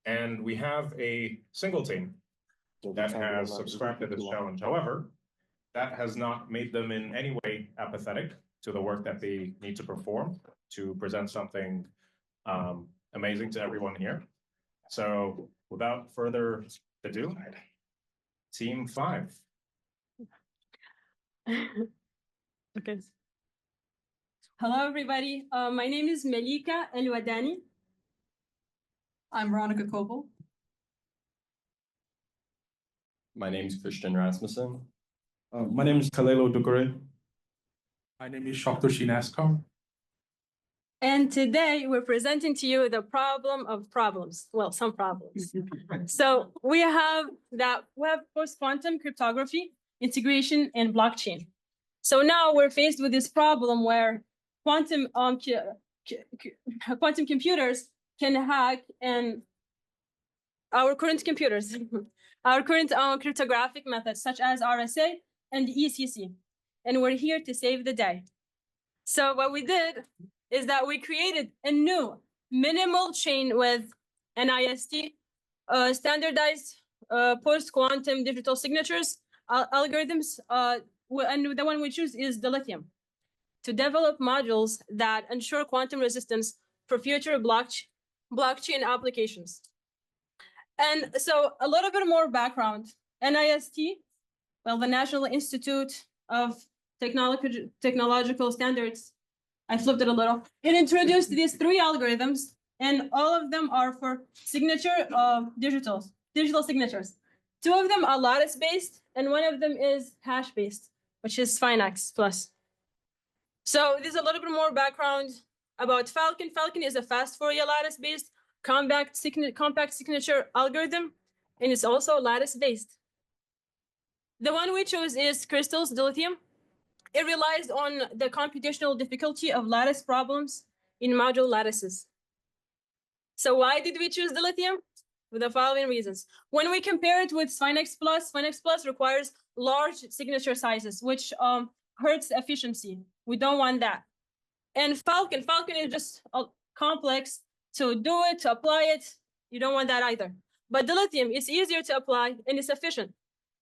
And we have a single team that has subscribed to this challenge. However, that has not made them in any way apathetic to the work that they need to perform to present something amazing to everyone here. So without further ado, Team 5. Okay. Hello, everybody. My name is Melika El-Wadani. I'm Veronica Koval. My name is Christian Rasmussen. My name is Kalelo Dukure. My name is Shaktoshi Naskar. And today we're presenting to you the problem of problems. Well, some problems. So we have post-quantum cryptography, integration, and blockchain. So now we're faced with this problem where quantum computers can hack and our current computers, our current cryptographic methods such as RSA and ECC. And we're here to save the day. So what we did is that we created a new minimal chain with NIST, standardized post-quantum digital signatures algorithms, and the one we choose is the lithium, to develop modules that ensure quantum resistance for future blockchain applications. And so a little bit more background. NIST, well, the National Institute of Technological Standards, I flipped it a little. It introduced these 3 algorithms, and all of them are for digital signatures. 2 of them are lattice-based, and 1 of them is hash-based, which is Finax Plus. So there's a little bit more background about Falcon. Falcon is a fast Fourier lattice-based compact signature algorithm, and it's also lattice-based. The one we chose is Crystal's dilithium. It relies on the computational difficulty of lattice problems in module lattices. So why did we choose dilithium? For the following reasons. When we compare it with Finax Plus requires large signature sizes, which hurts efficiency. We don't want that. And Falcon is just complex to do it, to apply it. You don't want that either. But dilithium is easier to apply and it's efficient.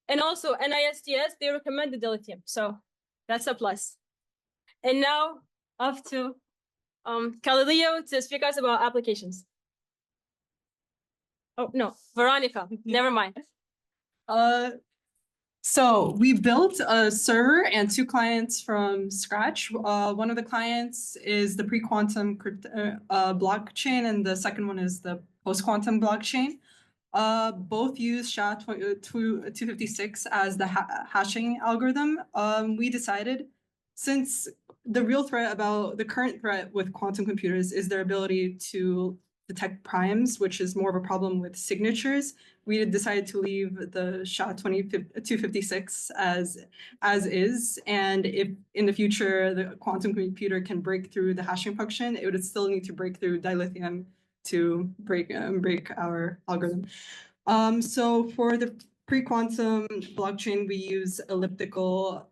And also NISTS, they recommended dilithium. So that's a plus. And now off to Galileo to speak us about applications. Oh, no, Veronica, never mind. So we built a server and 2 clients from scratch. One of the clients is the pre-quantum blockchain, and the second one is the post-quantum blockchain. Both use SHA-256 as the hashing algorithm. We decided, since the current threat with quantum computers is their ability to detect primes, which is more of a problem with signatures, we decided to leave the SHA-256 as is. And if in the future the quantum computer can break through the hashing function, it would still need to break through dilithium to break our algorithm. So for the pre-quantum blockchain, we use elliptical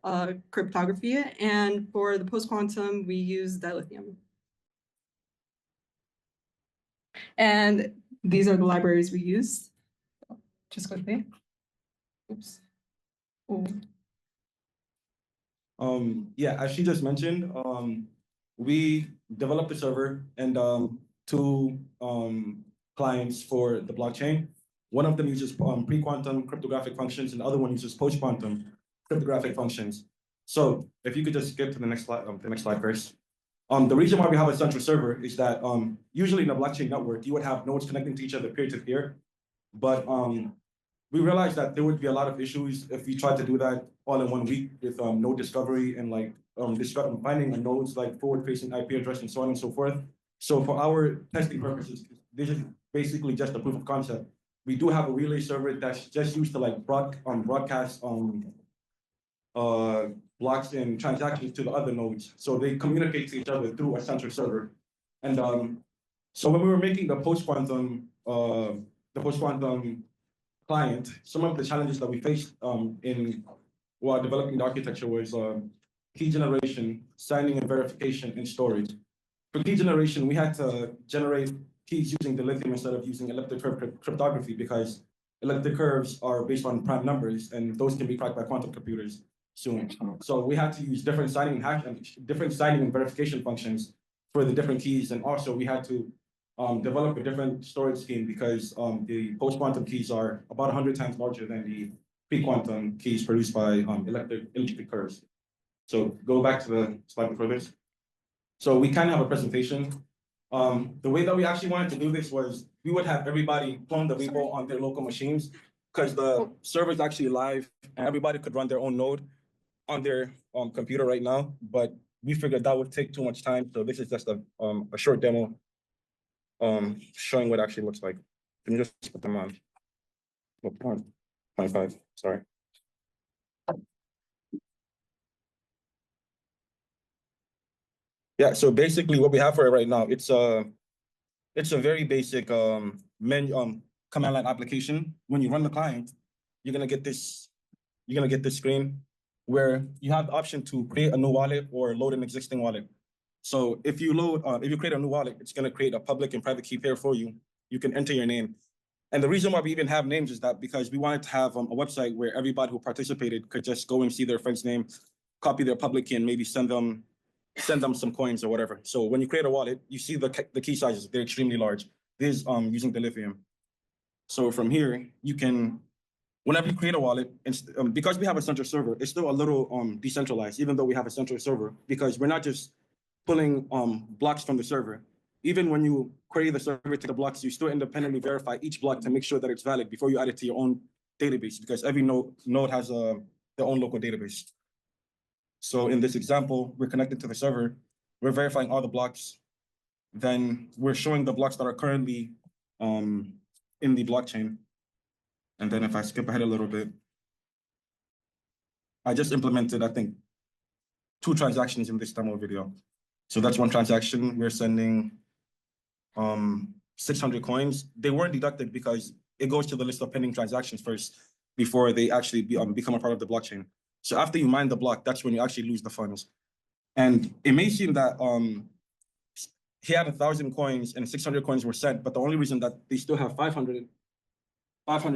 cryptography, and for the post-quantum, we use dilithium. And these are the libraries we use. Just quickly. Oops. Ooh. Yeah, as she just mentioned, we developed a server and 2 clients for the blockchain. One of them uses pre-quantum cryptographic functions, and the other one uses post-quantum cryptographic functions. So if you could just skip to the next slide first. The reason why we have a central server is that usually in a blockchain network, you would have nodes connecting to each other peer to peer. But we realized that there would be a lot of issues if we tried to do that all in 1 week with node discovery and finding a nodes like forward-facing IP address and so on and so forth. So for our testing purposes, this is basically just a proof of concept. We do have a relay server that's just used to broadcast blocks and transactions to the other nodes. So they communicate to each other through a central server. And so when we were making the post-quantum client, some of the challenges that we faced in while developing the architecture was key generation, signing and verification, and storage. For key generation, we had to generate keys using the lithium instead of using elliptic curve cryptography because elliptic curves are based on prime numbers, and those can be cracked by quantum computers soon. So we had to use different signing and verification functions for the different keys, and also we had to develop a different storage scheme because the post-quantum keys are about 100 times larger than the pre-quantum keys produced by elliptic curves. So go back to the slide before this. So we kind of have a presentation. The way that we actually wanted to do this was we would have everybody clone the repo on their local machines because the server is actually live and everybody could run their own node on their computer right now. But we figured that would take too much time. So this is just a short demo showing what it actually looks like. Can you just put them on? 0.5, sorry. Yeah, so basically what we have for it right now, it's a very basic menu command line application. When you run the client, you're gonna get this screen where you have the option to create a new wallet or load an existing wallet. So if you create a new wallet, it's gonna create a public and private key pair for you. You can enter your name. And the reason why we even have names is that because we wanted to have a website where everybody who participated could just go and see their friend's name, copy their public key, and maybe send them some coins or whatever. So when you create a wallet, you see the key sizes, they're extremely large. This is using the lithium. So from here, you can, whenever you create a wallet, because we have a central server, it's still a little decentralized, even though we have a central server, because we're not just pulling blocks from the server. Even when you query the server to the blocks, you still independently verify each block to make sure that it's valid before you add it to your own database, because every node has their own local database. So in this example, we're connected to the server, we're verifying all the blocks, then we're showing the blocks that are currently in the blockchain. And then if I skip ahead a little bit, I just implemented, I think, 2 transactions in this demo video. So that's one transaction, we're sending 600 coins. They weren't deducted because it goes to the list of pending transactions first before they actually become a part of the blockchain. So after you mine the block, that's when you actually lose the funds. And it may seem that he had 1,000 coins and 600 coins were sent, but the only reason that they still have 500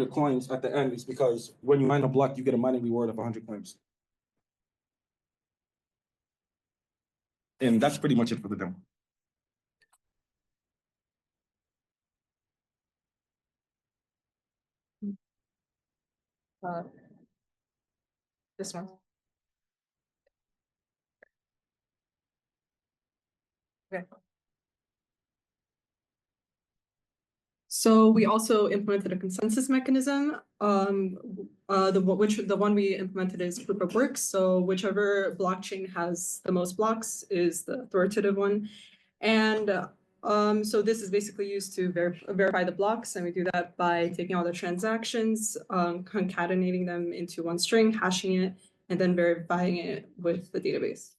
coins at the end is because when you mine a block, you get a mining reward of 100 coins. And that's pretty much it for the demo. This one. Okay. So we also implemented a consensus mechanism. The one we implemented is proof of work. So whichever blockchain has the most blocks is the authoritative one. And so this is basically used to verify the blocks, and we do that by taking all the transactions, concatenating them into one string, hashing it, and then verifying it with the database.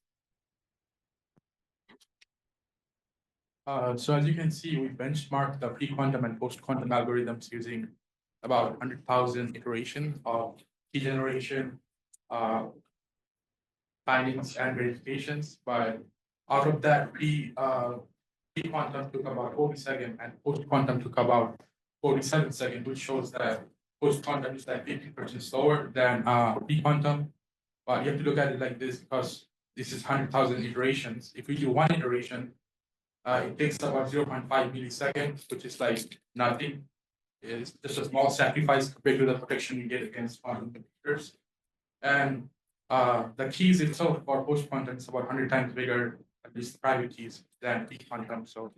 So as you can see, we benchmarked the pre-quantum and post-quantum algorithms using about 100,000 iterations of key generation, findings and verifications. But out of that, pre-quantum took about 40 seconds and post-quantum took about 47 seconds, which shows that post-quantum is like 50% slower than pre-quantum. But you have to look at it like this because this is 100,000 iterations. If we do one iteration, it takes about 0.5 milliseconds, which is like nothing. It's just a small sacrifice compared to the protection you get against quantum computers. And the keys itself for post-quantum is about 100 times bigger, at least the private keys, than pre-quantum. So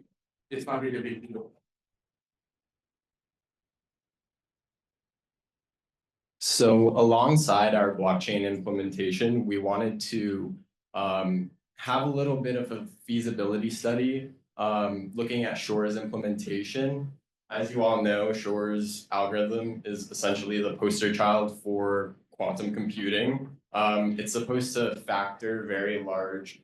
it's not really a big deal. So alongside our blockchain implementation, we wanted to have a little bit of a feasibility study looking at Shore's implementation. As you all know, Shore's algorithm is essentially the poster child for quantum computing. It's supposed to factor very large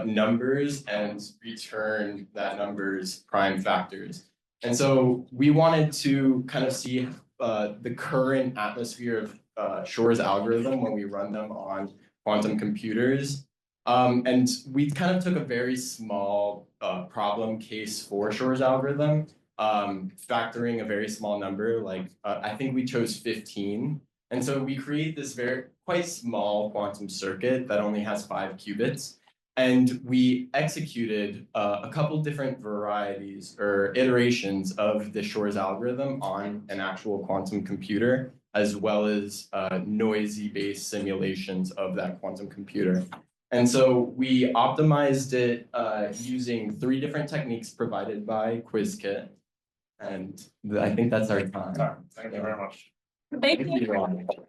numbers and return that number's prime factors. And so we wanted to kind of see the current atmosphere Shor's algorithm when we run them on quantum computers. And we kind of took a very small problem case for Shor's algorithm, factoring a very small number, like I think we chose 15. And so we create this quite small quantum circuit that only has 5 qubits. And we executed a couple different varieties or iterations of the Shor's algorithm on an actual quantum computer, as well as noisy-based simulations of that quantum computer. And so we optimized it using 3 different techniques provided by QuizKit. And I think that's our time. Thank you very much. Thank you.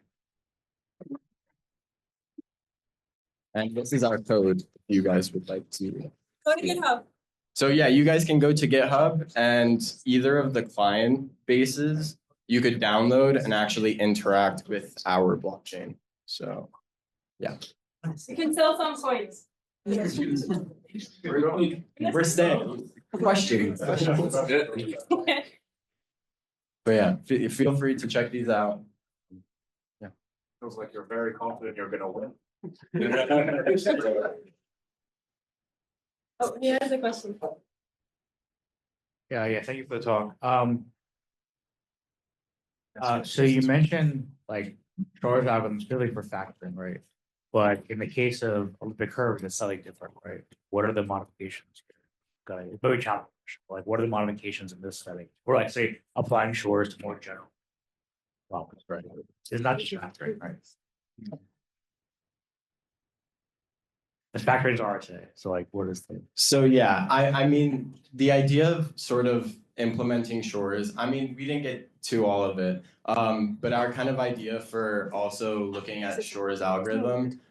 And this is our code if you guys would like to. Go to GitHub. So yeah, you guys can go to GitHub and either of the client bases, you could download and actually interact with our blockchain. So yeah. You can sell some coins. We're staying. Questions. But yeah, feel free to check these out. Yeah. Feels like you're very confident you're gonna win. Oh, here's the question. Yeah, thank you for the talk. So you mentioned like Shor's algorithm is really for factoring, right? But in the case of the curve, it's slightly different, right? What are the modifications? It's very challenging. Like, what are the modifications in this setting? Or like say applying Shor's to more general problems, right? It's not just factoring, right? The factoring is RSA. So like, what is the? So yeah, I mean, the idea of sort of implementing Shor's, I mean, we didn't get to all of it, but our kind of idea for also looking at Shor's algorithm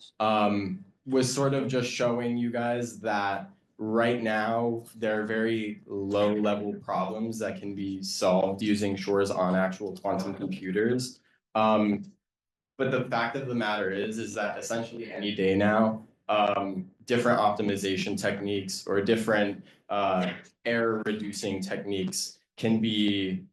was sort of just showing you guys that right now there are very low level problems that can be solved using Shor's on actual quantum computers. But the fact of the matter is that essentially any day now, different optimization techniques or different error reducing techniques can be,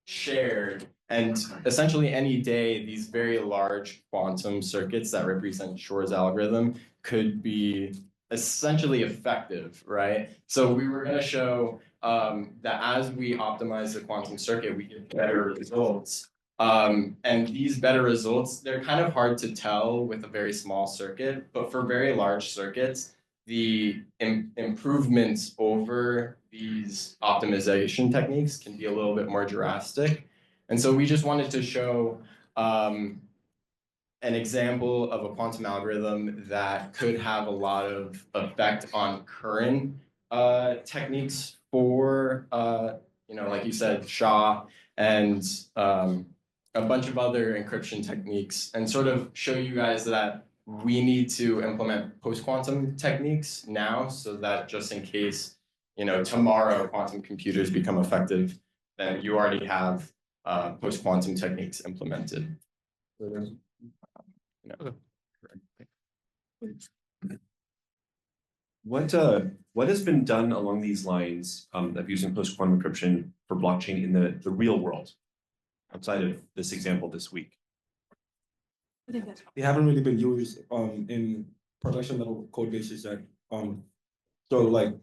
shared. And essentially any day, these very large quantum circuits that represent Shor's algorithm could be essentially effective, right? So we were going to show that as we optimize the quantum circuit, we get better results. And these better results, they're kind of hard to tell with a very small circuit, but for very large circuits, the improvements over these optimization techniques can be a little bit more drastic. And so we just wanted to show an example of a quantum algorithm that could have a lot of effect on current techniques for, like you said, SHA and a bunch of other encryption techniques, and sort of show you guys that we need to implement post-quantum techniques now so that just in case, tomorrow quantum computers become effective, then you already have post-quantum techniques implemented. What has been done along these lines of using post-quantum encryption for blockchain in the real world, outside of this example this week? They haven't really been used in production level code bases yet. So like,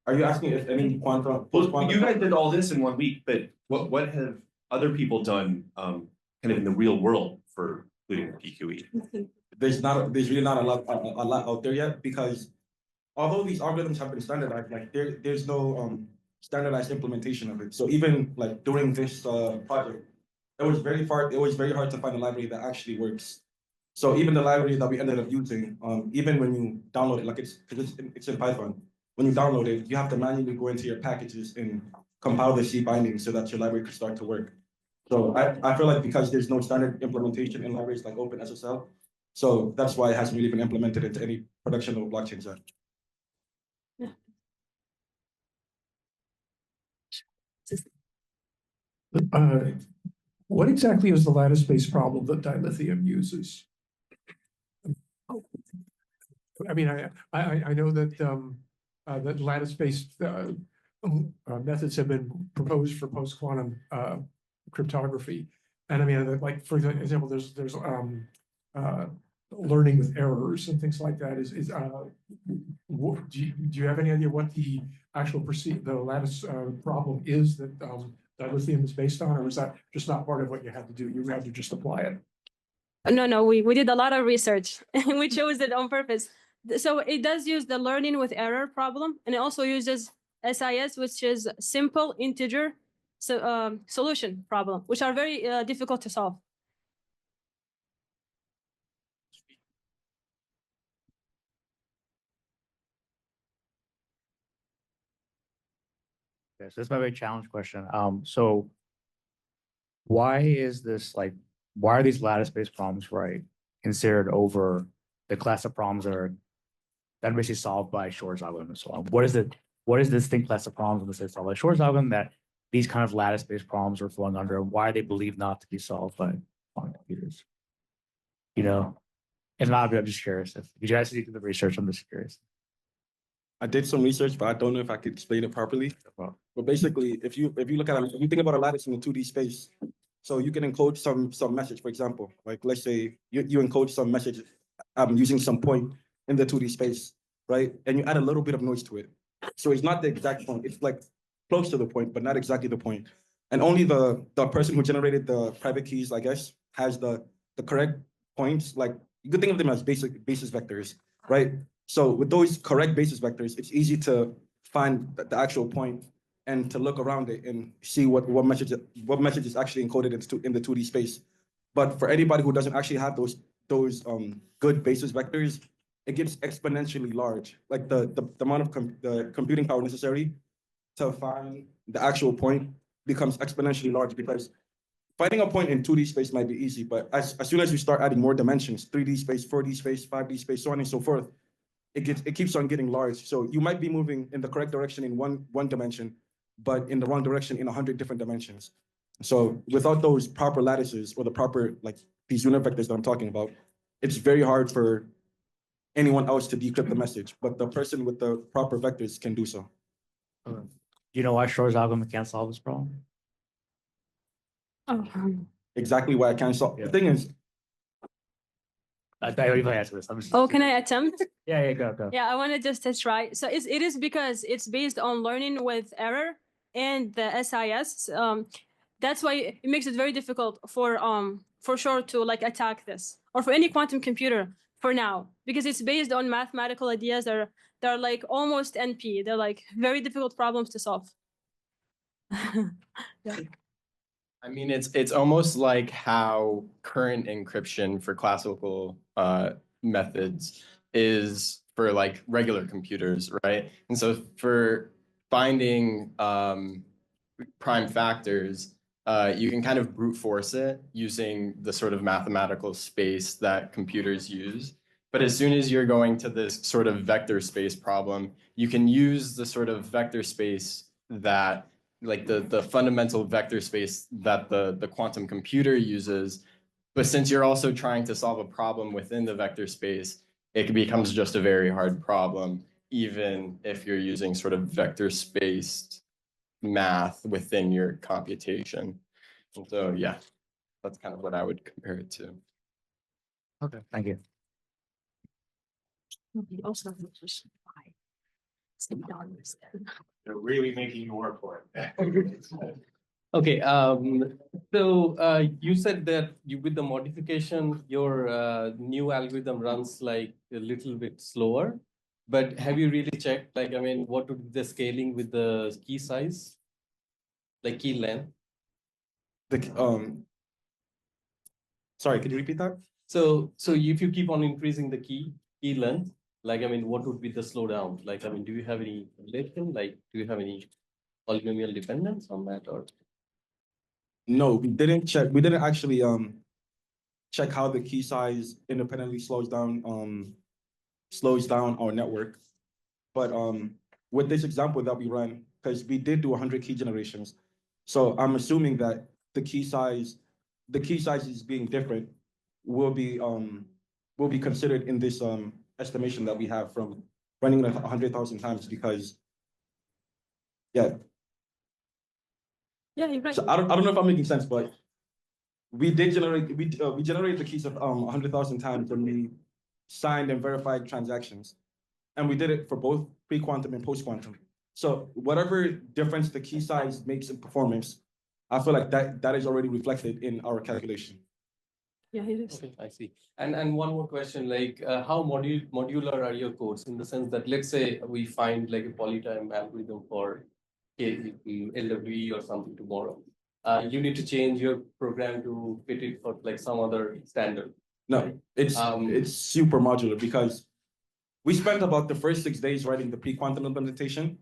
are you asking if any quantum? Well, you guys did all this in 1 week, but what have other people done kind of in the real world for including PQE? There's really not a lot out there yet, because although these algorithms have been standardized, like there's no standardized implementation of it. So even like during this project, it was very hard to find a library that actually works. So even the library that we ended up using, even when you download it, like it's in Python, when you download it, you have to manually go into your packages and compile the C bindings so that your library can start to work. So I feel like because there's no standard implementation in libraries like OpenSSL, so that's why it hasn't really been implemented into any production level blockchains yet. What exactly is the lattice-based problem that dilithium uses? I mean, I know that that lattice-based methods have been proposed for post-quantum cryptography, And I mean, like, for example, there's learning with errors and things like that do you have any idea what the actual the lattice problem is that dilithium is based on, or is that just not part of what you had to do? You had to just apply it. No, we did a lot of research and we chose it on purpose. So it does use the learning with error problem, and it also uses SIS, which is simple integer solution problem, which are very difficult to solve. Okay, so this might be a challenge question. So why is this like, why are these lattice-based problems, right, considered over the class of problems that are basically solved by Shor's algorithm and so on? What is the distinct class of problems when they solved by Shor's algorithm that these kind of lattice-based problems are falling under, and why are they believed not to be solved by quantum computers? You know, if not, I'm just curious. If you guys did the research, I'm just curious. I did some research, but I don't know if I could explain it properly. But basically, if you look at it, if you think about a lattice in the 2D space, so you can encode some message, for example, like let's say you encode some message using some point in the 2D space, right? And you add a little bit of noise to it. So it's not the exact point. It's like close to the point, but not exactly the point. And only the person who generated the private keys, I guess, has the correct points. Like you could think of them as basis vectors, right? So with those correct basis vectors, it's easy to find the actual point and to look around it and see what message is actually encoded in the 2D space. But for anybody who doesn't actually have those good basis vectors, it gets exponentially large. Like the amount of the computing power necessary to find the actual point becomes exponentially large, because finding a point in 2D space might be easy, but as soon as you start adding more dimensions, 3D space, 4D space, 5D space, so on and so forth, it keeps on getting large. So you might be moving in the correct direction in one dimension, but in the wrong direction in 100 different dimensions. So without those proper lattices or the proper, like these unit vectors that I'm talking about, it's very hard for anyone else to decrypt the message, but the person with the proper vectors can do so. Do you know why Shor's algorithm can't solve this problem? Exactly why I can't solve. The thing is, I don't even answer this. I'm just, Can I attempt? yeah, go. Yeah, I want to just try. So it is because it's based on learning with error and the SIS. That's why it makes it very difficult for Shor to like attack this, or for any quantum computer for now, because it's based on mathematical ideas that are like almost NP. They're like very difficult problems to solve. Yeah. I mean, it's almost like how current encryption for classical methods is for like regular computers, right? And so for finding prime factors, you can kind of brute force it using the sort of mathematical space that computers use. But as soon as you're going to this sort of vector space problem, you can use the sort of vector space that, like the fundamental vector space that the quantum computer uses. But since you're also trying to solve a problem within the vector space, it becomes just a very hard problem, even if you're using sort of vector spaced math within your computation. And so, yeah, that's kind of what I would compare it to. Okay, thank you. Also, They're really making you work for it. Okay, so you said that with the modification, your new algorithm runs like a little bit slower, but have you really checked, like, I mean, what would be the scaling with the key size, like key length? Sorry, could you repeat that? So if you keep on increasing the key length, like, I mean, what would be the slowdown? Like, I mean, do you have any relation? Like, do you have any polynomial dependence on that, or? No, we didn't check. We didn't actually check how the key size independently slows down our network. But with this example that we ran, because we did do 100 key generations, so I'm assuming that the key sizes being different will be considered in this estimation that we have from running it 100,000 times, because yeah. Yeah, you're right. So I don't know if I'm making sense, but we did generate, we generated the keys of 100,000 times when we signed and verified transactions. And we did it for both pre-quantum and post-quantum. So whatever difference the key size makes in performance, I feel like that is already reflected in our calculation. Yeah, it is. Okay, I see. And one more question, like how modular are your codes in the sense that let's say we find like a polytime algorithm for LWE or something tomorrow. You need to change your program to fit it for like some other standard. No, it's super modular because we spent about the first 6 days writing the pre-quantum implementation,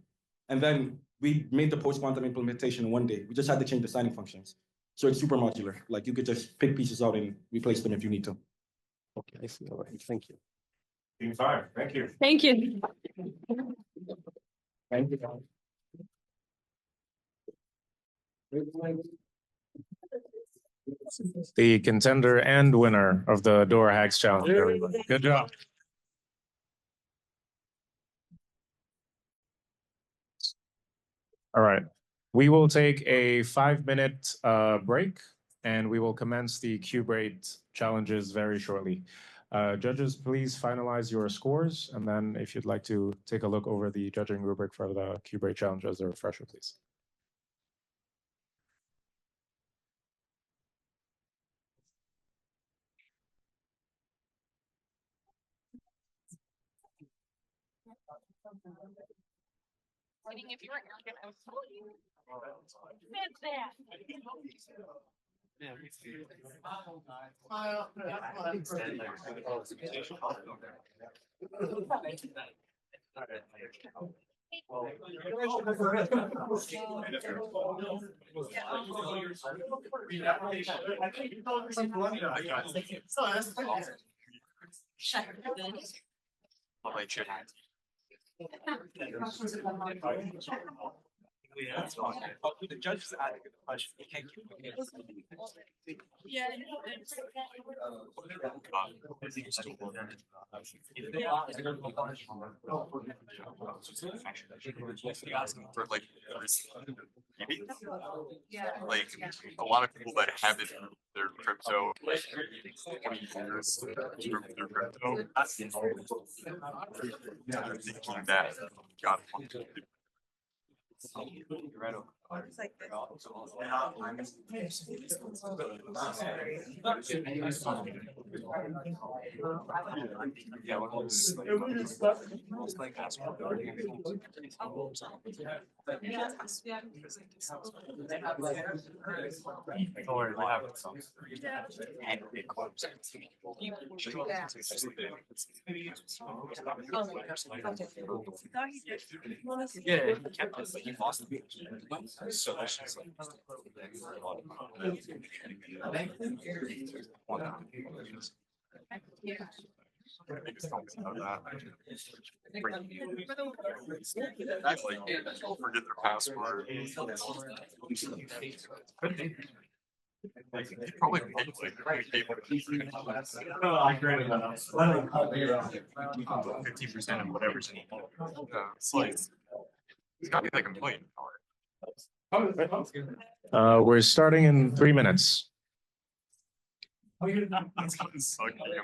and then we made the post-quantum implementation in 1 day. We just had to change the signing functions. So it's super modular. Like you could just pick pieces out and replace them if you need to. Okay, I see. All right, thank you. Team 5, thank you. Thank you. Thank you. The contender and winner of the Dora Hacks Challenge, everybody. Good job. All right, we will take a 5-minute break and we will commence the Cube Rate challenges very shortly. Judges, please finalize your scores. And then if you'd like to take a look over the judging rubric for the Cube Rate challenge as a refresher, please. If you weren't arrogant, I would tell you. That's that. The judge is asking the question. You can't keep For like a lot of people that have it in their crypto, like 20 years through their crypto, thinking that God. Yeah, he kept it, but he lost the so that's just like Forget their password. Probably paid like 15% of whatever's in it. It's like it's gotta be like a million. We're starting in 3 minutes. That's gonna suck. Yeah,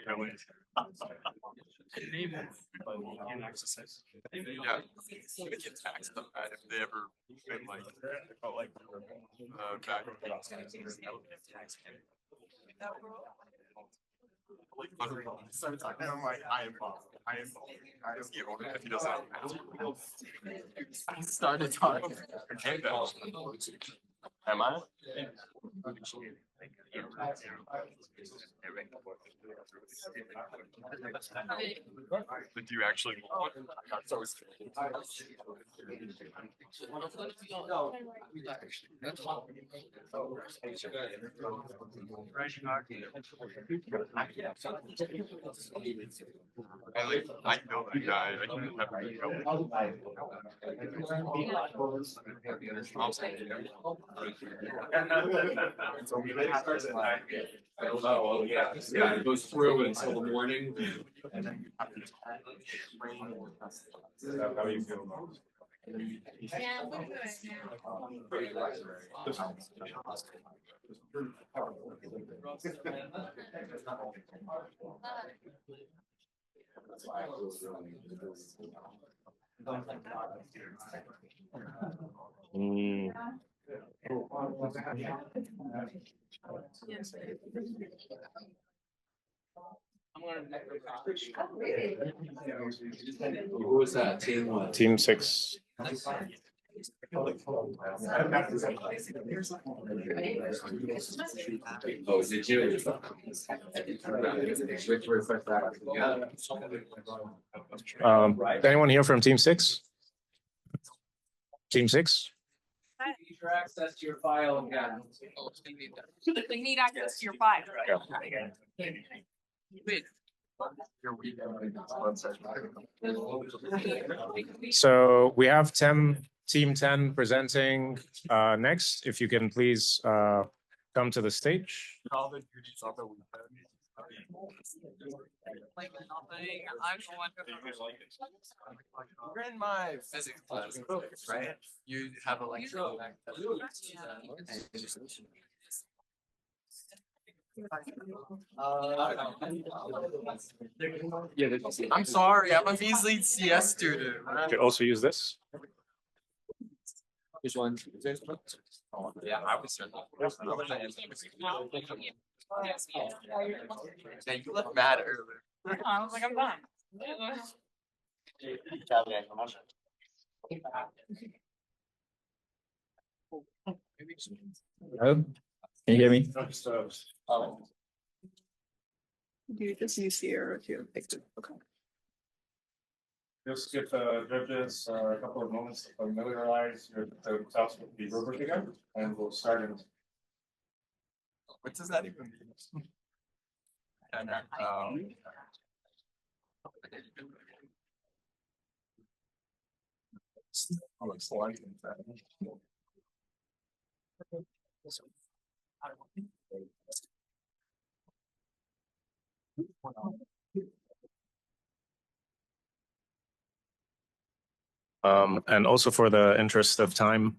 they get taxed on that if they ever been like back. I'm like, I am if he doesn't have I started talking. Am I? But do you actually want one? I know that guy. I can have him yeah, it goes through until the morning. How do you feel about it? Who was that? Team what? Team 6. Oh, did you? Anyone here from Team 6? Team 6? Need your access to your file again. We need access to your file. So we have Team 10 presenting next. If you can please come to the stage. Like nothing. I'm the one who. You're in my physics class, right? You have a lecture on that. I'm sorry, I'm a measly CS student. You could also use this. Which one? Yeah, I was certain. Yeah, you look mad earlier. I was like, I'm done. Hello? Can you hear me? Do you just use the arrow to fix it? Okay. Just give the judges a couple of moments to familiarize yourselves with the rubric again, and we'll start in. What does that even mean? And also for the interest of time,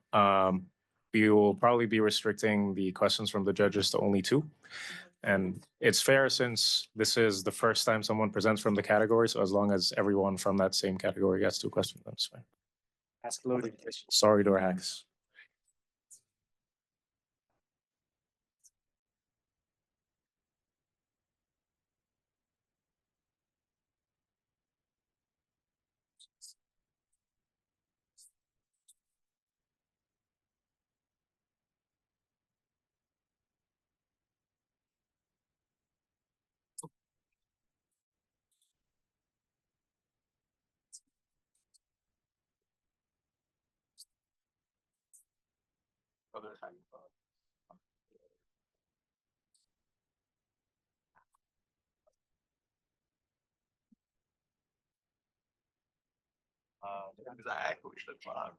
we will probably be restricting the questions from the judges to only 2. And it's fair since this is the first time someone presents from the category. So as long as everyone from that same category gets 2 questions, that's fine. Ask loading. Sorry to our hacks. Because I actually should have.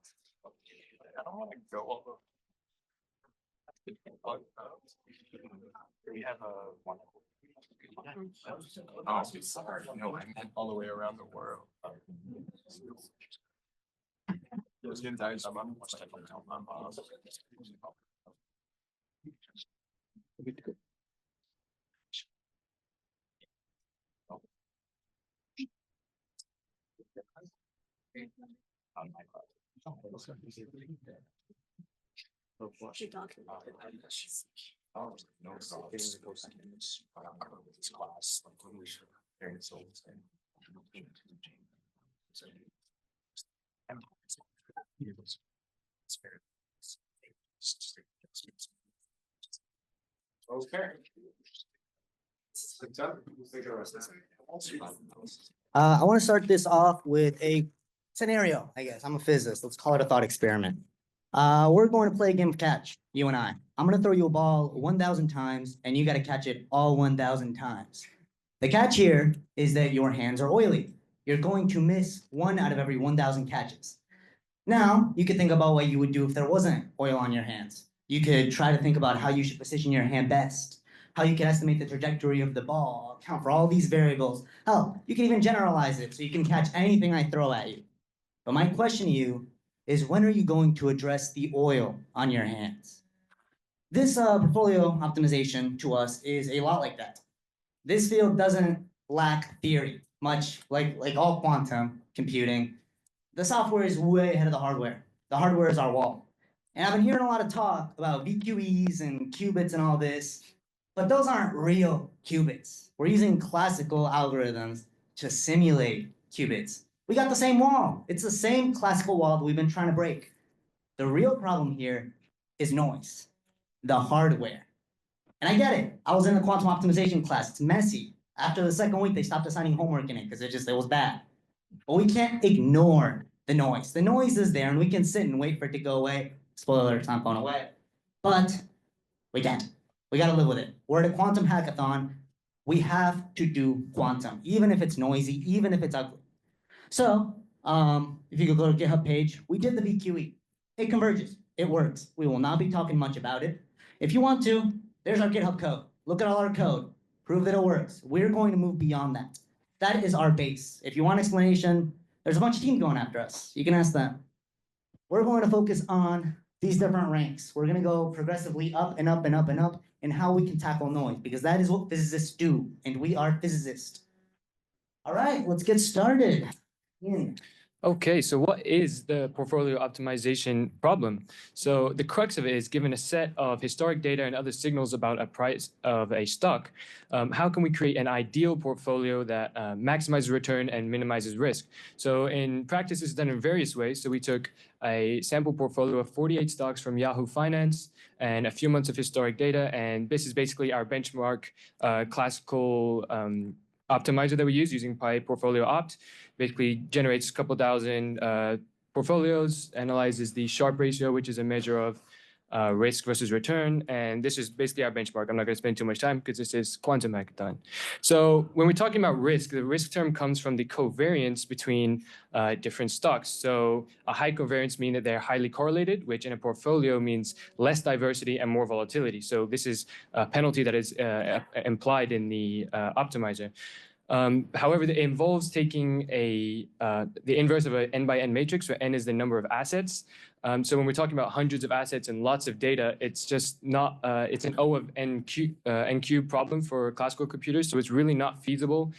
I don't want to go over. We have a one. Oh, sorry. No, I meant all the way around the world. Those entire summer, on my part. Okay. I want to start this off with a scenario, I guess. I'm a physicist. Let's call it a thought experiment. We're going to play a game of catch, you and I. I'm going to throw you a ball 1,000 times, and you got to catch it all 1,000 times. The catch here is that your hands are oily. You're going to miss 1 out of every 1,000 catches. Now, you could think about what you would do if there wasn't oil on your hands. You could try to think about how you should position your hand best, how you can estimate the trajectory of the ball, account for all these variables. Hell, you can even generalize it so you can catch anything I throw at you. But my question to you is when are you going to address the oil on your hands? This portfolio optimization to us is a lot like that. This field doesn't lack theory, much like all quantum computing. The software is way ahead of the hardware. The hardware is our wall. And I've been hearing a lot of talk about VQEs and qubits and all this, but those aren't real qubits. We're using classical algorithms to simulate qubits. We got the same wall. It's the same classical wall that we've been trying to break. The real problem here is noise, the hardware. And I get it. I was in the quantum optimization class. It's messy. After the second week, they stopped assigning homework in it because it was bad. But we can't ignore the noise. The noise is there and we can sit and wait for it to go away. Spoiler, it's not going away. But we can't. We got to live with it. We're at a quantum hackathon. We have to do quantum, even if it's noisy, even if it's ugly. So if you could go to GitHub page, we did the VQE. It converges. It works. We will not be talking much about it. If you want to, there's our GitHub code. Look at all our code. Prove that it works. We're going to move beyond that. That is our base. If you want explanation, there's a bunch of teams going after us. You can ask them. We're going to focus on these different ranks. We're going to go progressively up and up and up and up in how we can tackle noise, because that is what physicists do, and we are physicists. All right, let's get started. Okay, so what is the portfolio optimization problem? So the crux of it is, given a set of historic data and other signals about a price of a stock, how can we create an ideal portfolio that maximizes return and minimizes risk? So in practice, it's done in various ways. So we took a sample portfolio of 48 stocks from Yahoo Finance and a few months of historic data, and this is basically our benchmark classical optimizer that we use using PyPortfolio Opt. Basically generates a couple thousand portfolios, analyzes the Sharpe ratio, which is a measure of risk versus return. And this is basically our benchmark. I'm not going to spend too much time because this is quantum hackathon. So when we're talking about risk, the risk term comes from the covariance between different stocks. So a high covariance means that they're highly correlated, which in a portfolio means less diversity and more volatility. So this is a penalty that is implied in the optimizer. However, it involves taking the inverse of an n by n matrix, where n is the number of assets. So when we're talking about hundreds of assets and lots of data, it's just not, it's an O of n cube problem for classical computers. So it's really not feasible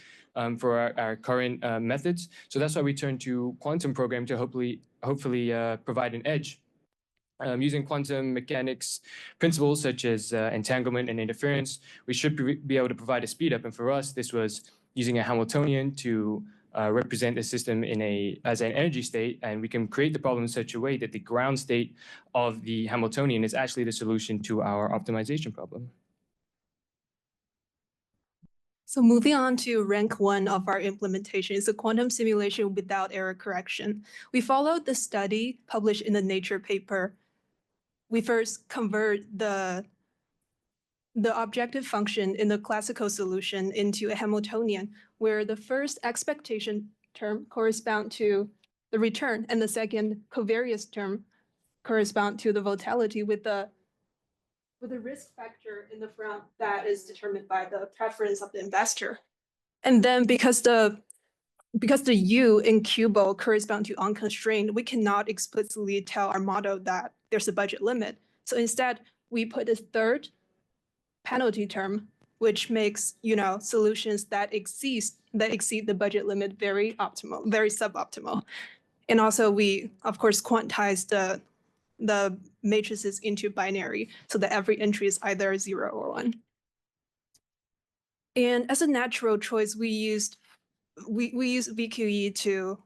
for our current methods. So that's why we turn to quantum program to hopefully provide an edge. Using quantum mechanics principles such as entanglement and interference, we should be able to provide a speed up. And for us, this was using a Hamiltonian to represent the system as an energy state, and we can create the problem in such a way that the ground state of the Hamiltonian is actually the solution to our optimization problem. So moving on to rank 1 of our implementation is a quantum simulation without error correction. We followed the study published in the Nature paper. We first convert the objective function in the classical solution into a Hamiltonian, where the first expectation term corresponds to the return and the second covariance term correspond to the volatility with the risk factor in the front that is determined by the preference of the investor. And then because the U in QUBO correspond to unconstrained, we cannot explicitly tell our model that there's a budget limit. So instead, we put a third penalty term, which makes solutions that exceed the budget limit very optimal, very suboptimal. And also we of course quantize the matrices into binary so that every entry is either 0 or 1. And as a natural choice, we use VQE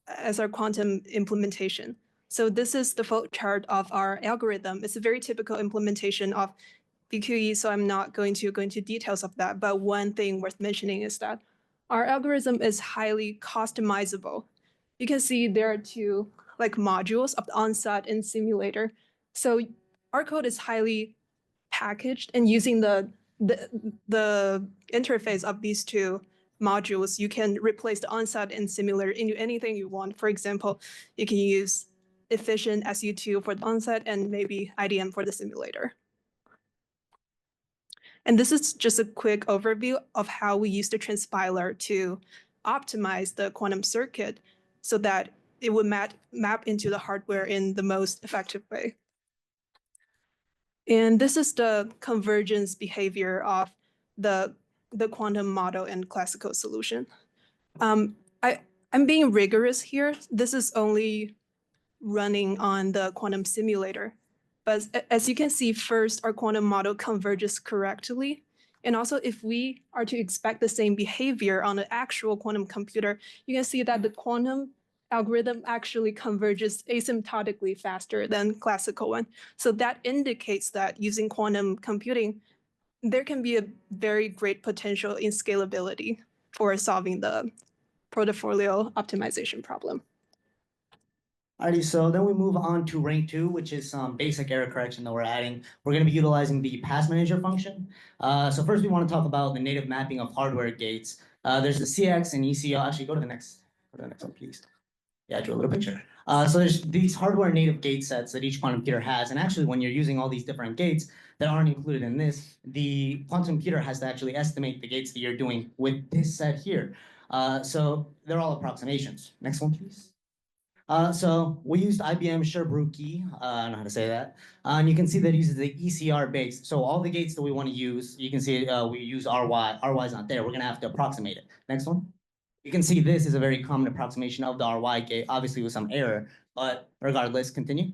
as our quantum implementation. So this is the flow chart of our algorithm. It's a very typical implementation of VQE, so I'm not going to go into details of that. But one thing worth mentioning is that our algorithm is highly customizable. You can see there are two modules of the onset and simulator. So our code is highly packaged, and using the interface of these two modules, you can replace the onset and simulator into anything you want. For example, you can use efficient SU2 for the onset and maybe IDM for the simulator. And this is just a quick overview of how we use the transpiler to optimize the quantum circuit so that it would map into the hardware in the most effective way. And this is the convergence behavior of the quantum model and classical solution. I'm being rigorous here. This is only running on the quantum simulator. But as you can see, first, our quantum model converges correctly. And also, if we are to expect the same behavior on an actual quantum computer, you can see that the quantum algorithm actually converges asymptotically faster than classical one. So that indicates that using quantum computing, there can be a very great potential in scalability for solving the portfolio optimization problem. Alrighty, so then we move on to rank 2, which is some basic error correction that we're adding. We're going to be utilizing the pass manager function. So first we want to talk about the native mapping of hardware gates. There's the CX and ECR. Actually, go to the next one, please. Yeah, I drew a little picture. So there's these hardware native gate sets that each quantum computer has. And actually, when you're using all these different gates that aren't included in this, the quantum computer has to actually estimate the gates that you're doing with this set here. So they're all approximations. Next one, please. So we used IBM Sherbrooke, I don't know how to say that. And you can see that it uses the ECR base. So all the gates that we want to use, you can see we use RY. RY is not there. We're going to have to approximate it. Next one. You can see this is a very common approximation of the RY gate, obviously with some error, but regardless, continue.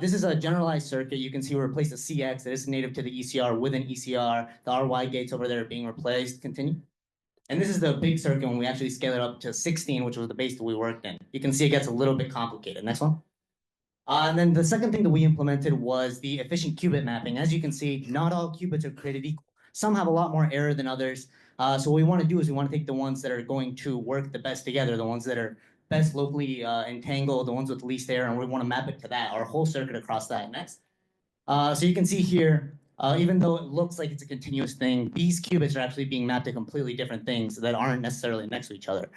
This is a generalized circuit. You can see we replaced the CX that is native to the ECR with an ECR. The RY gates over there are being replaced. Continue. And this is the big circuit when we actually scale it up to 16, which was the base that we worked in. You can see it gets a little bit complicated. Next one. And then the second thing that we implemented was the efficient qubit mapping. As you can see, not all qubits are created equal. Some have a lot more error than others. So what we want to do is we want to take the ones that are going to work the best together, the ones that are best locally entangled, the ones with least error, and we want to map it to that, our whole circuit across that. Next. So you can see here, even though it looks like it's a continuous thing, these qubits are actually being mapped to completely different things that aren't necessarily next to each other.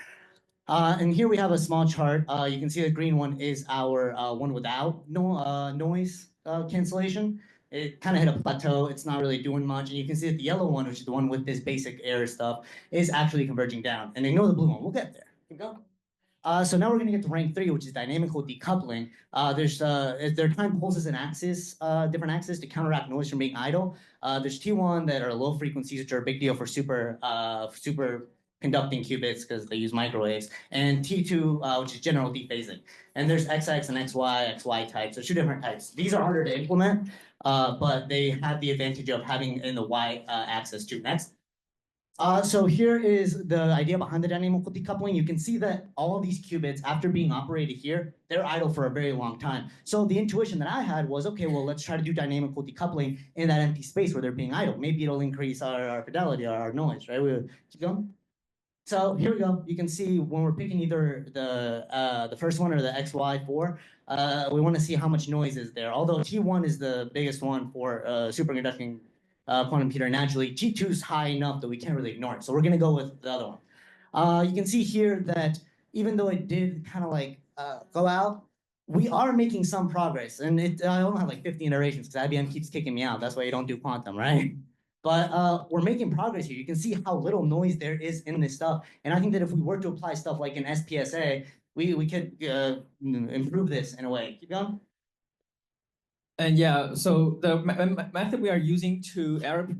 And here we have a small chart. You can see the green one is our one without noise cancellation. It kind of hit a plateau. It's not really doing much. And you can see that the yellow one, which is the one with this basic error stuff, is actually converging down. And ignore the blue one. We'll get there. Keep going. So now we're going to get to rank 3, which is dynamical decoupling. There are time pulses and axes, different axes to counteract noise from being idle. There's T1 that are low frequencies, which are a big deal for super conducting qubits because they use microwaves, and T2, which is general dephasing. And there's XX and XY types. So 2 different types. These are harder to implement, but they have the advantage of having in the Y axis too. Next. So here is the idea behind the dynamical decoupling. You can see that all these qubits, after being operated here, they're idle for a very long time. So the intuition that I had was, okay, well, let's try to do dynamical decoupling in that empty space where they're being idle. Maybe it'll increase our fidelity, our noise, right? We'll keep going. So here we go. You can see when we're picking either the first one or the XY4, we want to see how much noise is there. Although T1 is the biggest one for superconducting quantum computer, naturally, G2 is high enough that we can't really ignore it. So we're going to go with the other one. You can see here that even though it did kind of like go out, we are making some progress. And I only have like 50 iterations because IBM keeps kicking me out. That's why you don't do quantum, right? But we're making progress here. You can see how little noise there is in this stuff. And I think that if we were to apply stuff like an SPSA, we could improve this in a way. Keep going. And yeah, so the method we are using to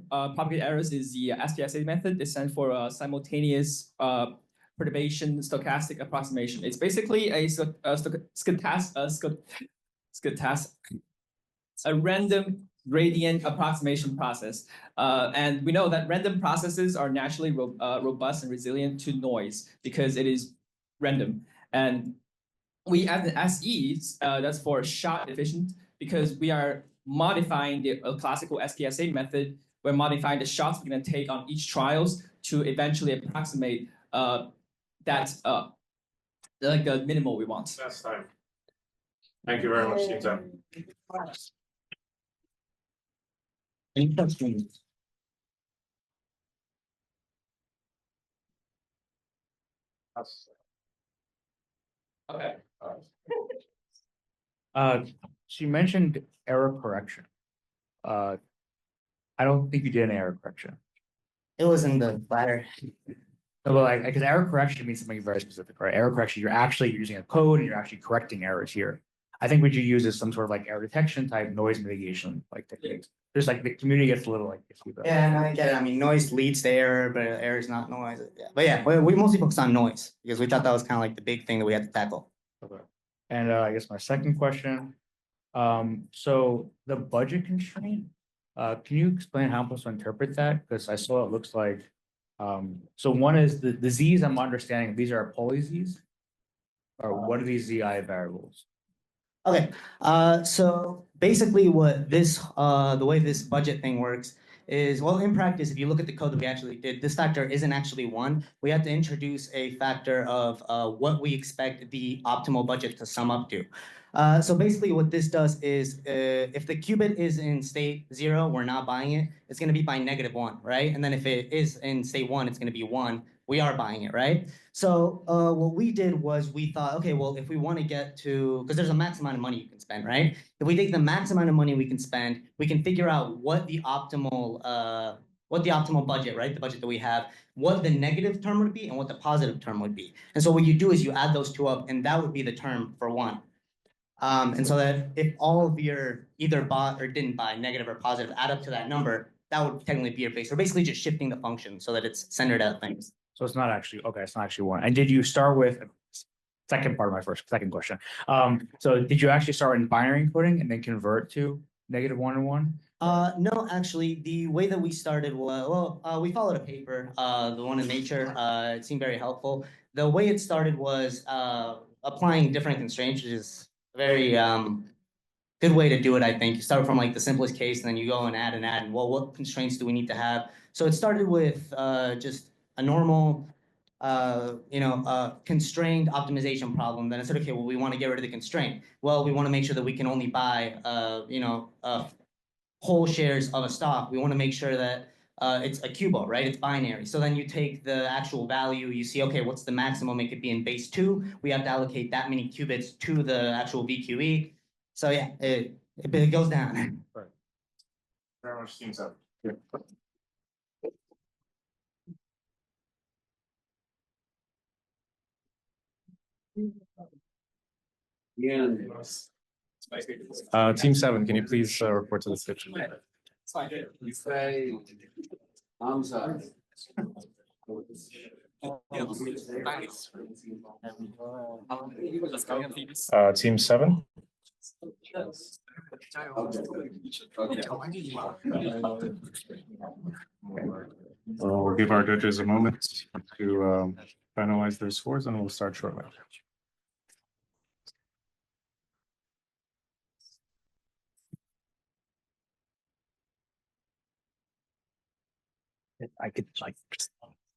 propagate errors is the SPSA method. It stands for simultaneous perturbation stochastic approximation. It's basically a random gradient approximation process. And we know that random processes are naturally robust and resilient to noise because it is random. And we add an SE, that's for shot efficient, because we are modifying the classical SPSA method. We're modifying the shots we're going to take on each trials to eventually approximate that like the minimal we want. That's time. Thank you very much, Shinza. Any questions? Okay. She mentioned error correction. I don't think you did an error correction. It was in the latter. No, but like, because error correction means something very specific, right? Error correction, you're actually using a code and you're actually correcting errors here. I think what you use is some sort of like error detection type noise mitigation like techniques. Just like the community gets a little like. Yeah, and I get it. I mean, noise leads to error, but error is not noise. Yeah. But yeah, we mostly focus on noise because we thought that was kind of like the big thing that we had to tackle. Okay. And I guess my second question, so the budget constraint, can you explain how I'm supposed to interpret that? Because I saw it looks like, so one is the Z's I'm understanding, these are poly Z's? Or what are these ZI variables? Okay, so basically what this, the way this budget thing works is, well, in practice, if you look at the code that we actually did, this factor isn't actually one. We have to introduce a factor of what we expect the optimal budget to sum up to. So basically what this does is if the qubit is in state 0, we're not buying it, it's going to be by -1, right? And then if it is in state 1, it's going to be 1. We are buying it, right? So what we did was we thought, okay, well, if we want to get to, because there's a max amount of money you can spend, right? If we take the max amount of money we can spend, we can figure out what the optimal budget, right? The budget that we have, what the negative term would be and what the positive term would be. And so what you do is you add those two up, and that would be the term for one. And so that if all of your either bought or didn't buy, negative or positive, add up to that number, that would technically be your base. We're basically just shifting the function so that it's centered at things. So it's not actually, okay, it's not actually one. And did you start with, second part of my second question. So did you actually start in binary encoding and then convert to -1 and 1? No, actually, the way that we started was, well, we followed a paper, the one in Nature. It seemed very helpful. The way it started was applying different constraints, which is a very good way to do it, I think. You start from like the simplest case, and then you go and add, and well, what constraints do we need to have? So it started with just a normal, constrained optimization problem. Then I said, okay, well, we want to get rid of the constraint. Well, we want to make sure that we can only buy, whole shares of a stock. We want to make sure that it's a QUBO, right? It's binary. So then you take the actual value, you see, okay, what's the maximum it could be in base 2? We have to allocate that many qubits to the actual VQE. So yeah, it goes down. Right. Very much seems up. Team 7, can you please report to the station? You say, thumbs up. Team 7? We'll give our judges a moment to finalize their scores and we'll start shortly. I could like,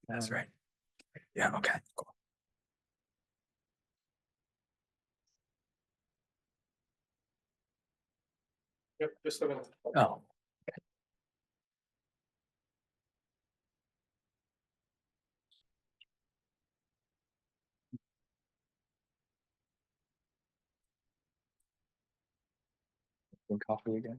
that's right. Yeah, okay, cool. Yep, just a minute. Oh. Coffee again.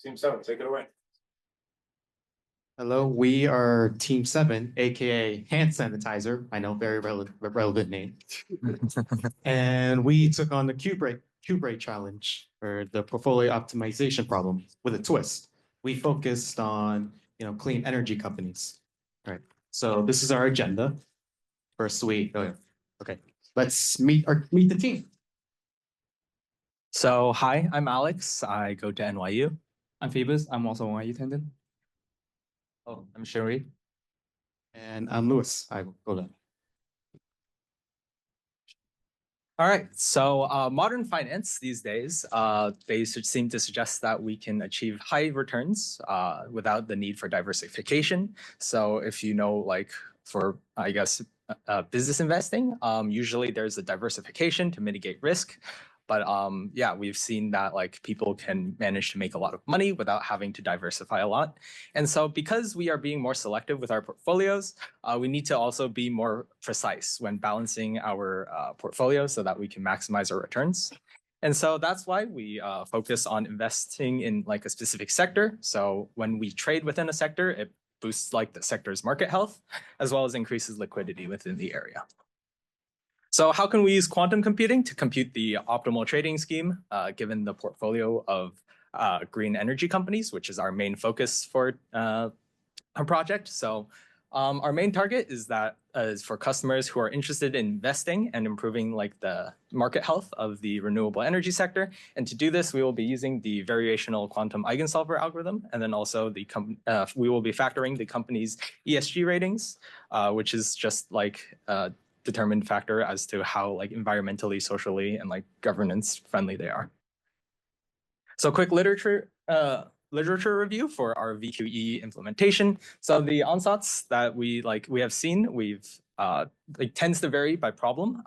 Team 7, take it away. Hello, we are Team 7, aka hand sanitizer. I know, very relevant name. And we took on the cube rate challenge, or the portfolio optimization problem, with a twist. We focused on clean energy companies. All right. So this is our agenda. First, okay. Let's meet the team. So hi, I'm Alex. I go to NYU. I'm Phoebus. I'm also NYU Tandon. Oh, I'm Sherry. And I'm Lewis. I go to All right, so modern finance these days, they seem to suggest that we can achieve high returns without the need for diversification. So if you know, like for, I guess, business investing, usually there's a diversification to mitigate risk. But yeah, we've seen that like people can manage to make a lot of money without having to diversify a lot. And so because we are being more selective with our portfolios, we need to also be more precise when balancing our portfolio so that we can maximize our returns. And so that's why we focus on investing in like a specific sector. So when we trade within a sector, it boosts like the sector's market health, as well as increases liquidity within the area. So how can we use quantum computing to compute the optimal trading scheme, given the portfolio of green energy companies, which is our main focus for our project? So our main target is for customers who are interested in investing and improving like the market health of the renewable energy sector. And to do this, we will be using the variational quantum eigensolver algorithm. And then also we will be factoring the company's ESG ratings, which is just like determined factor as to how like environmentally, socially, and like governance friendly they are. So quick literature review for our VQE implementation. So the ansatz that we have seen, it tends to vary by problem,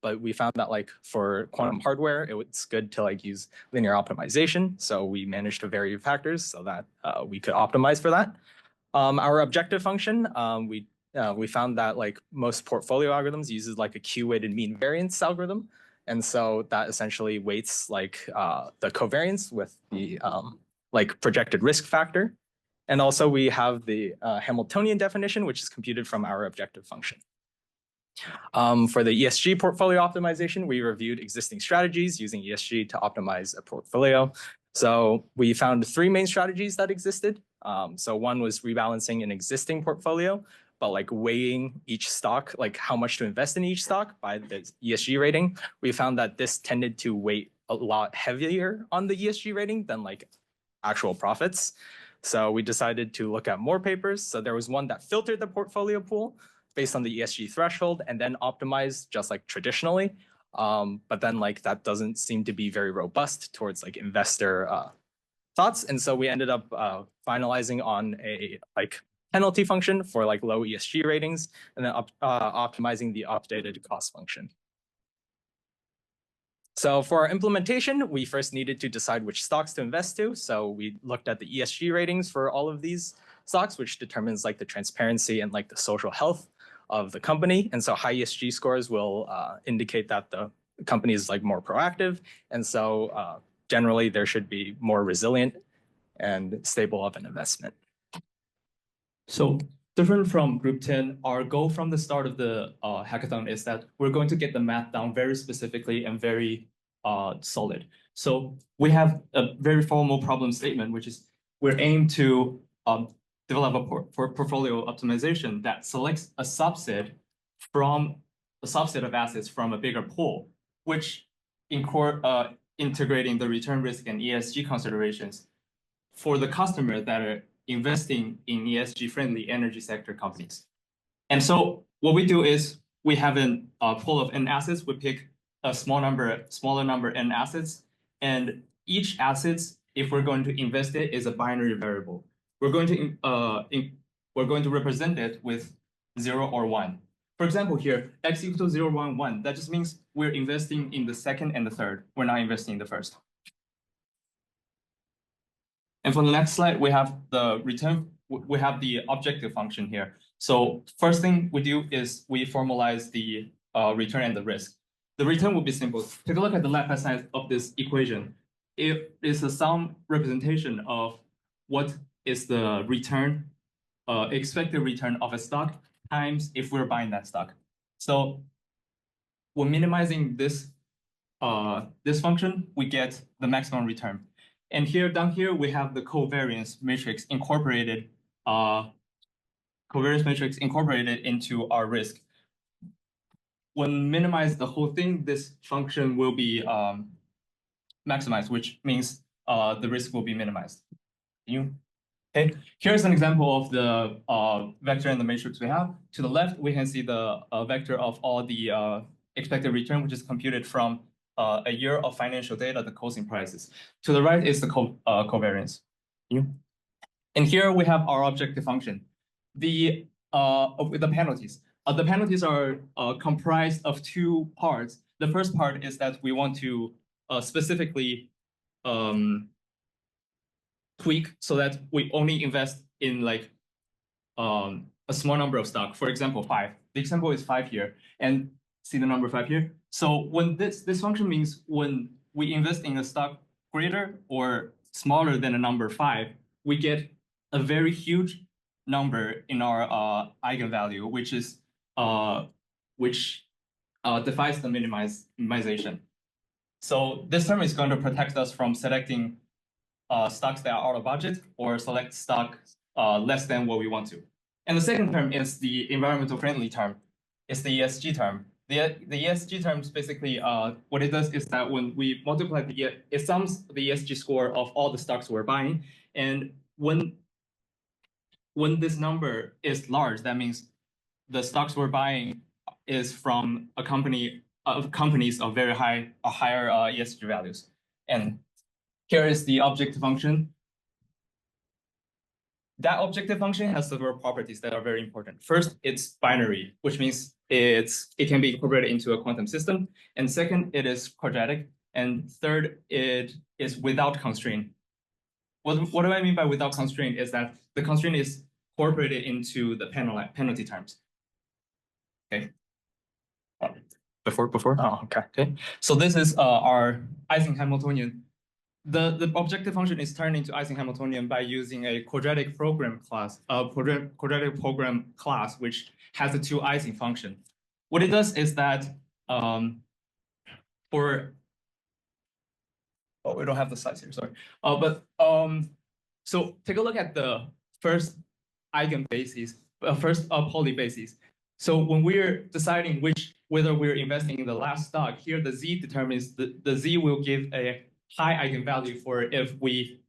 but we found that like for quantum hardware, it's good to like use linear optimization. So we managed to vary factors so that we could optimize for that. Our objective function, we found that like most portfolio algorithms uses like a Q-weighted mean variance algorithm. And so that essentially weights like the covariance with the like projected risk factor. And also we have the Hamiltonian definition, which is computed from our objective function. For the ESG portfolio optimization, we reviewed existing strategies using ESG to optimize a portfolio. So we found 3 main strategies that existed. So one was rebalancing an existing portfolio, but like weighing each stock, like how much to invest in each stock by the ESG rating. We found that this tended to weight a lot heavier on the ESG rating than like actual profits. So we decided to look at more papers. So there was one that filtered the portfolio pool based on the ESG threshold and then optimized just like traditionally. But then like that doesn't seem to be very robust towards like investor thoughts. And so we ended up finalizing on a like penalty function for like low ESG ratings, and then optimizing the updated cost function. So for our implementation, we first needed to decide which stocks to invest to. So we looked at the ESG ratings for all of these stocks, which determines like the transparency and like the social health of the company. And so high ESG scores will indicate that the company is like more proactive. And so generally there should be more resilient and stable of an investment. So different from group 10, our goal from the start of the hackathon is that we're going to get the math down very specifically and very solid. So we have a very formal problem statement, which is we're aimed to develop a portfolio optimization that selects a subset of assets from a bigger pool, which integrating the return risk and ESG considerations for the customer that are investing in ESG-friendly energy sector companies. And so what we do is we have a pool of n assets. We pick a smaller number n assets, and each assets, if we're going to invest it, is a binary variable. We're going to represent it with 0 or 1. For example, here x equals to 0, 1, 1. That just means we're investing in the second and the third. We're not investing in the first. And for the next slide, we have the return. We have the objective function here. So first thing we do is we formalize the return and the risk. The return will be simple. Take a look at the left-hand side of this equation. It is a sum representation of what is the return, expected return of a stock times if we're buying that stock. So we're minimizing this function, we get the maximum return. And here, down here, we have the covariance matrix incorporated into our risk. When minimize the whole thing, this function will be maximized, which means the risk will be minimized. Okay, here's an example of the vector and the matrix we have. To the left, we can see the vector of all the expected return, which is computed from a year of financial data, the closing prices. To the right is the covariance. And here we have our objective function. With the penalties. The penalties are comprised of two parts. The first part is that we want to specifically tweak so that we only invest in like a small number of stock. For example, 5. The example is 5 here, and see the number 5 here. So when this function means when we invest in a stock greater or smaller than the number 5, we get a very huge number in our eigenvalue, which defies the minimization. So this term is going to protect us from selecting stocks that are out of budget or select stock less than what we want to. And the second term is the environmental friendly term. It's the ESG term. The ESG term is basically what it does is that when we multiply it sums the ESG score of all the stocks we're buying, and when this number is large, that means the stocks we're buying is from companies of very higher ESG values. And here is the objective function. That objective function has several properties that are very important. First, it's binary, which means it can be incorporated into a quantum system. And second, it is quadratic. And third, it is without constraint. What do I mean by without constraint is that the constraint is incorporated into the penalty terms. Okay. Before? Oh, okay. So this is our Ising-Hamiltonian. The objective function is turned into Ising-Hamiltonian by using a quadratic program class, which has the two Ising function. What it does is that we don't have the slides here, sorry. So take a look at the first eigenbasis, first poly basis. So when we're deciding whether we're investing in the last stock, here the Z determines the Z will give a high eigenvalue for if we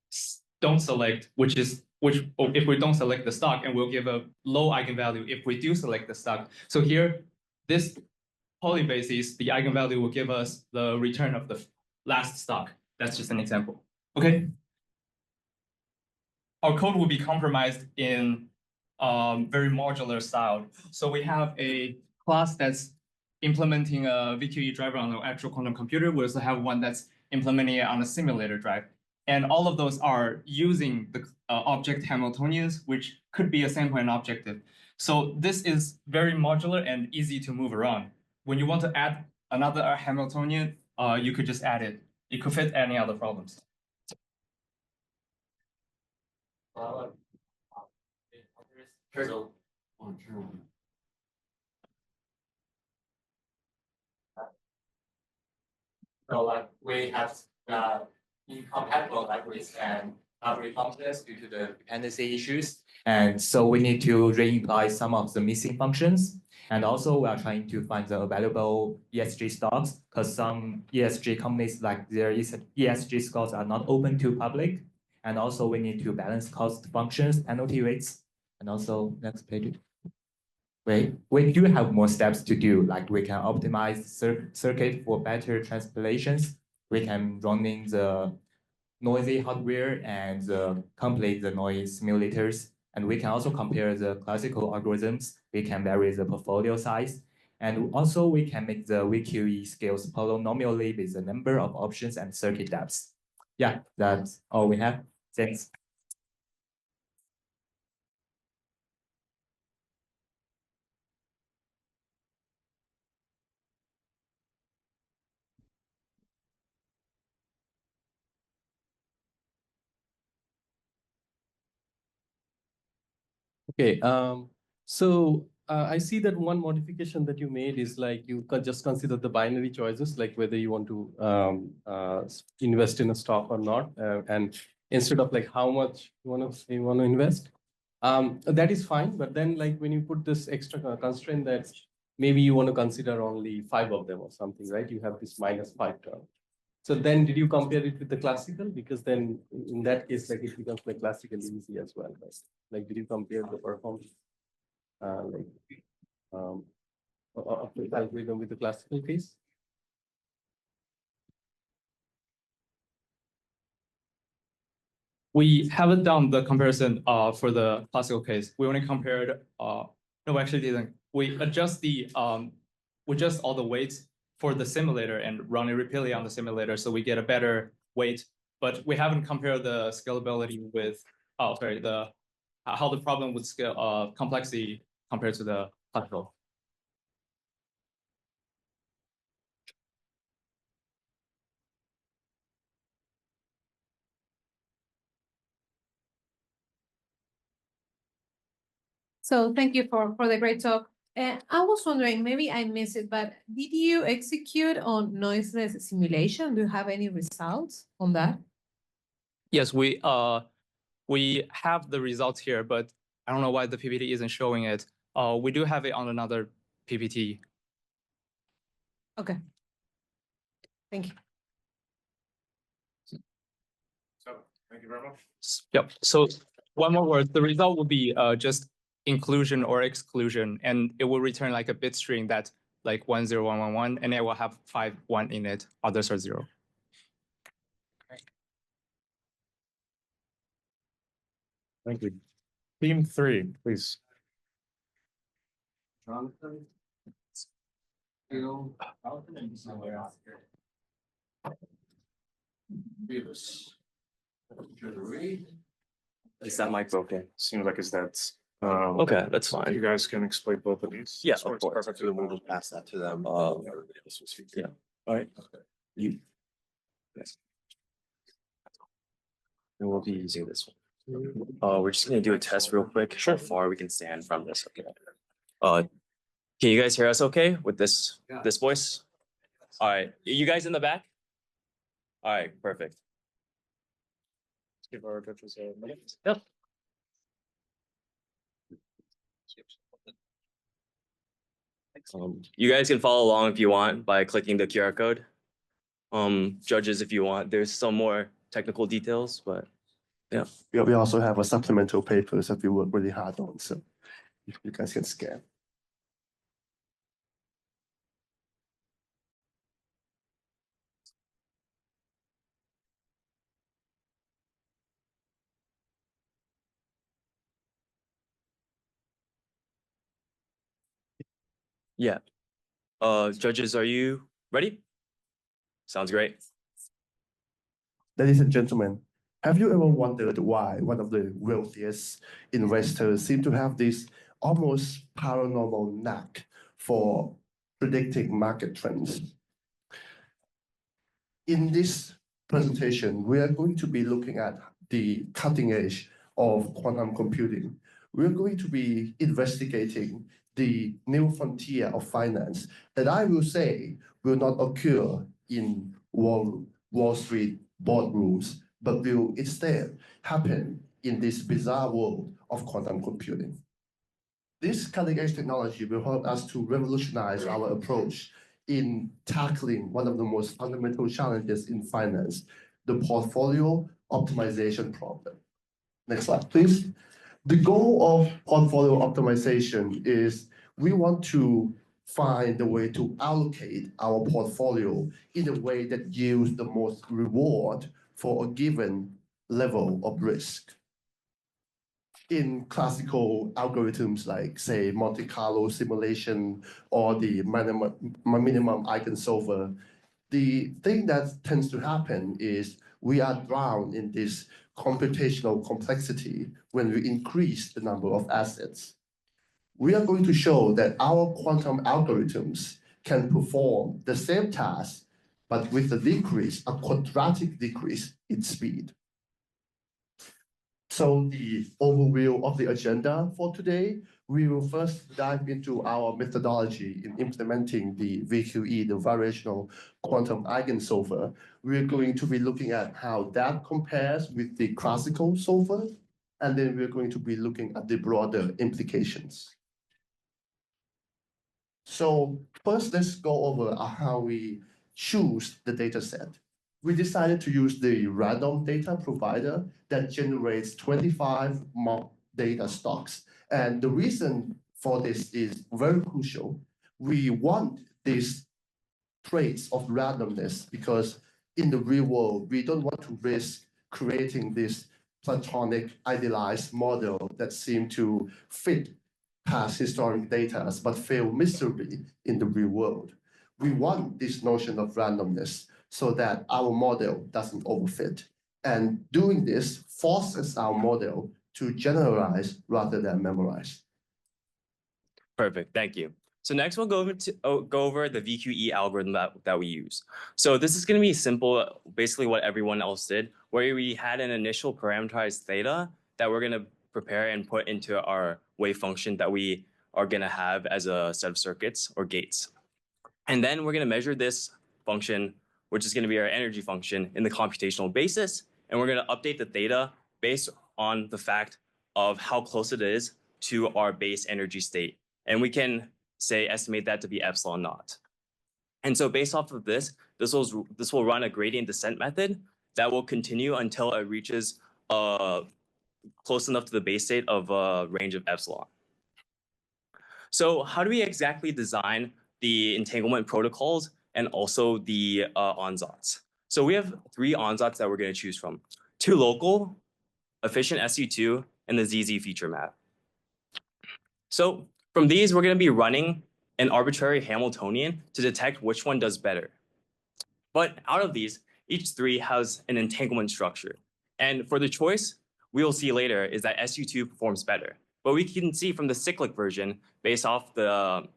don't select, if we don't select the stock, and we'll give a low eigenvalue if we do select the stock. So here, this polybasis, the eigenvalue will give us the return of the last stock. That's just an example. Okay. Our code will be compromised in very modular style. So we have a class that's implementing a VQE driver on an actual quantum computer. We also have one that's implementing it on a simulator drive. And all of those are using the object Hamiltonians, which could be a sample and objective. So this is very modular and easy to move around. When you want to add another Hamiltonian, you could just add it. It could fit any other problems. So like we have incompatible libraries and recompilers due to the dependency issues. And so we need to reimply some of the missing functions. And also we are trying to find the available ESG stocks because some ESG companies, like their ESG scores are not open to public. And also we need to balance cost functions, penalty rates. And also next page. We do have more steps to do, like we can optimize circuit for better transpilations. We can run in the noisy hardware and complete the noise simulators. And we can also compare the classical algorithms. We can vary the portfolio size. And also we can make the VQE scales polynomially with the number of options and circuit depths. Yeah, that's all we have. Thanks. Okay, so I see that one modification that you made is like you can just consider the binary choices, like whether you want to invest in a stock or not, and instead of like how much you want to invest. That is fine, but then like when you put this extra constraint that maybe you want to consider only 5 of them or something, right? You have this -5 term. So then did you compare it with the classical? Because then in that case, like it becomes like classical easy as well. Right? Like did you compare the performance? of the algorithm with the classical case? We haven't done the comparison for the classical case. We only compared no, we actually didn't. We adjust all the weights for the simulator and run it repeatedly on the simulator so we get a better weight. But we haven't compared the scalability with how the problem would scale complexity compared to the classical. So thank you for the great talk. I was wondering, maybe I missed it, but did you execute on noiseless simulation? Do you have any results on that? Yes, we have the results here, but I don't know why the PPT isn't showing it. We do have it on another PPT. Okay. Thank you. So, thank you very much. Yep. So one more word, the result would be just inclusion or exclusion, and it will return like a bit string that's like 10111, and it will have 51 in it. Others are 0. Thank you. Team 3, please. Jonathan? Is that mic broken? Seems like it's dead. Okay, that's fine. You guys can explain both of these. Yeah, This of works course. perfectly. We'll just pass that to them. Yeah. All right. You. And we'll be using this one. We're just gonna do a test real quick. Sure. How far we can stand from this. Okay. Can you guys hear us okay with this voice? All right. You guys in the back? All right, perfect. Let's give our judges a minute. Yep. You guys can follow along if you want by clicking the QR code. Judges, if you want, there's some more technical details, but yeah. We also have a supplemental papers that we work really hard on, so you guys can scan. Yeah. Judges, are you ready? Sounds great. Ladies and gentlemen, have you ever wondered why one of the wealthiest investors seem to have this almost paranormal knack for predicting market trends? In this presentation, we are going to be looking at the cutting edge of quantum computing. We're going to be investigating the new frontier of finance that I will say will not occur in Wall Street boardrooms, but will instead happen in this bizarre world of quantum computing. This cutting-edge technology will help us to revolutionize our approach in tackling one of the most fundamental challenges in finance, the portfolio optimization problem. Next slide, please. The goal of portfolio optimization is we want to find a way to allocate our portfolio in a way that yields the most reward for a given level of risk. In classical algorithms like, say, Monte Carlo simulation or the minimum eigensolver, the thing that tends to happen is we are drowned in this computational complexity when we increase the number of assets. We are going to show that our quantum algorithms can perform the same task, but with a quadratic decrease in speed. So the overview of the agenda for today, we will first dive into our methodology in implementing the VQE, the variational quantum eigensolver. We're going to be looking at how that compares with the classical solver, and then we're going to be looking at the broader implications. So first, let's go over how we choose the data set. We decided to use the random data provider that generates 25 mock data stocks. And the reason for this is very crucial. we want these traits of randomness because in the real world, we don't want to risk creating this platonic idealized model that seem to fit past historic data but fail miserably in the real world. We want this notion of randomness so that our model doesn't overfit. And doing this forces our model to generalize rather than memorize. Perfect, thank you. So next we'll go over the VQE algorithm that we use. So this is going to be simple, basically what everyone else did, where we had an initial parameterized theta that we're going to prepare and put into our wave function that we are going to have as a set of circuits or gates. And then we're going to measure this function, which is going to be our energy function, in the computational basis. And we're going to update the theta based on the fact of how close it is to our base energy state. And we can say estimate that to be epsilon naught. And so based off of this will run a gradient descent method that will continue until it reaches close enough to the base state of a range of epsilon. So how do we exactly design the entanglement protocols and also the onsats? So we have 3 onsats that we're going to choose from: 2 local, efficient SU2, and the ZZ feature map. So from these, we're going to be running an arbitrary Hamiltonian to detect which one does better. But out of these, each 3 has an entanglement structure. And for the choice, we will see later, is that SU2 performs better. But we can see from the cyclic version, based off the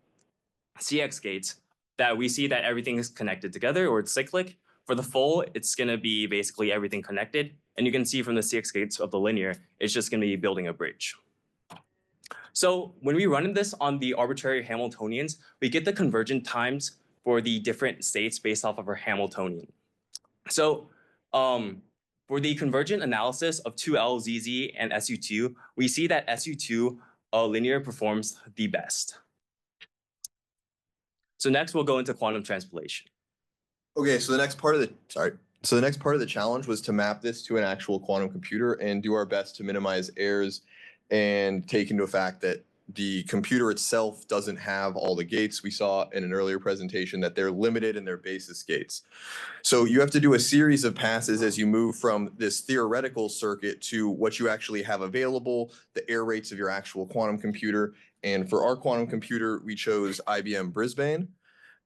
CX gates, that we see that everything is connected together, or it's cyclic. For the full, it's going to be basically everything connected. And you can see from the CX gates of the linear, it's just going to be building a bridge. So when we run this on the arbitrary Hamiltonians, we get the convergent times for the different states based off of our Hamiltonian. So for the convergent analysis of 2L, ZZ, and SU2, we see that SU2 linear performs the best. So next we'll go into quantum transpilation. Okay, so the next part of the challenge was to map this to an actual quantum computer and do our best to minimize errors and take into fact that the computer itself doesn't have all the gates. We saw in an earlier presentation that they're limited in their basis gates. So you have to do a series of passes as you move from this theoretical circuit to what you actually have available, the error rates of your actual quantum computer. And for our quantum computer, we chose IBM Brisbane.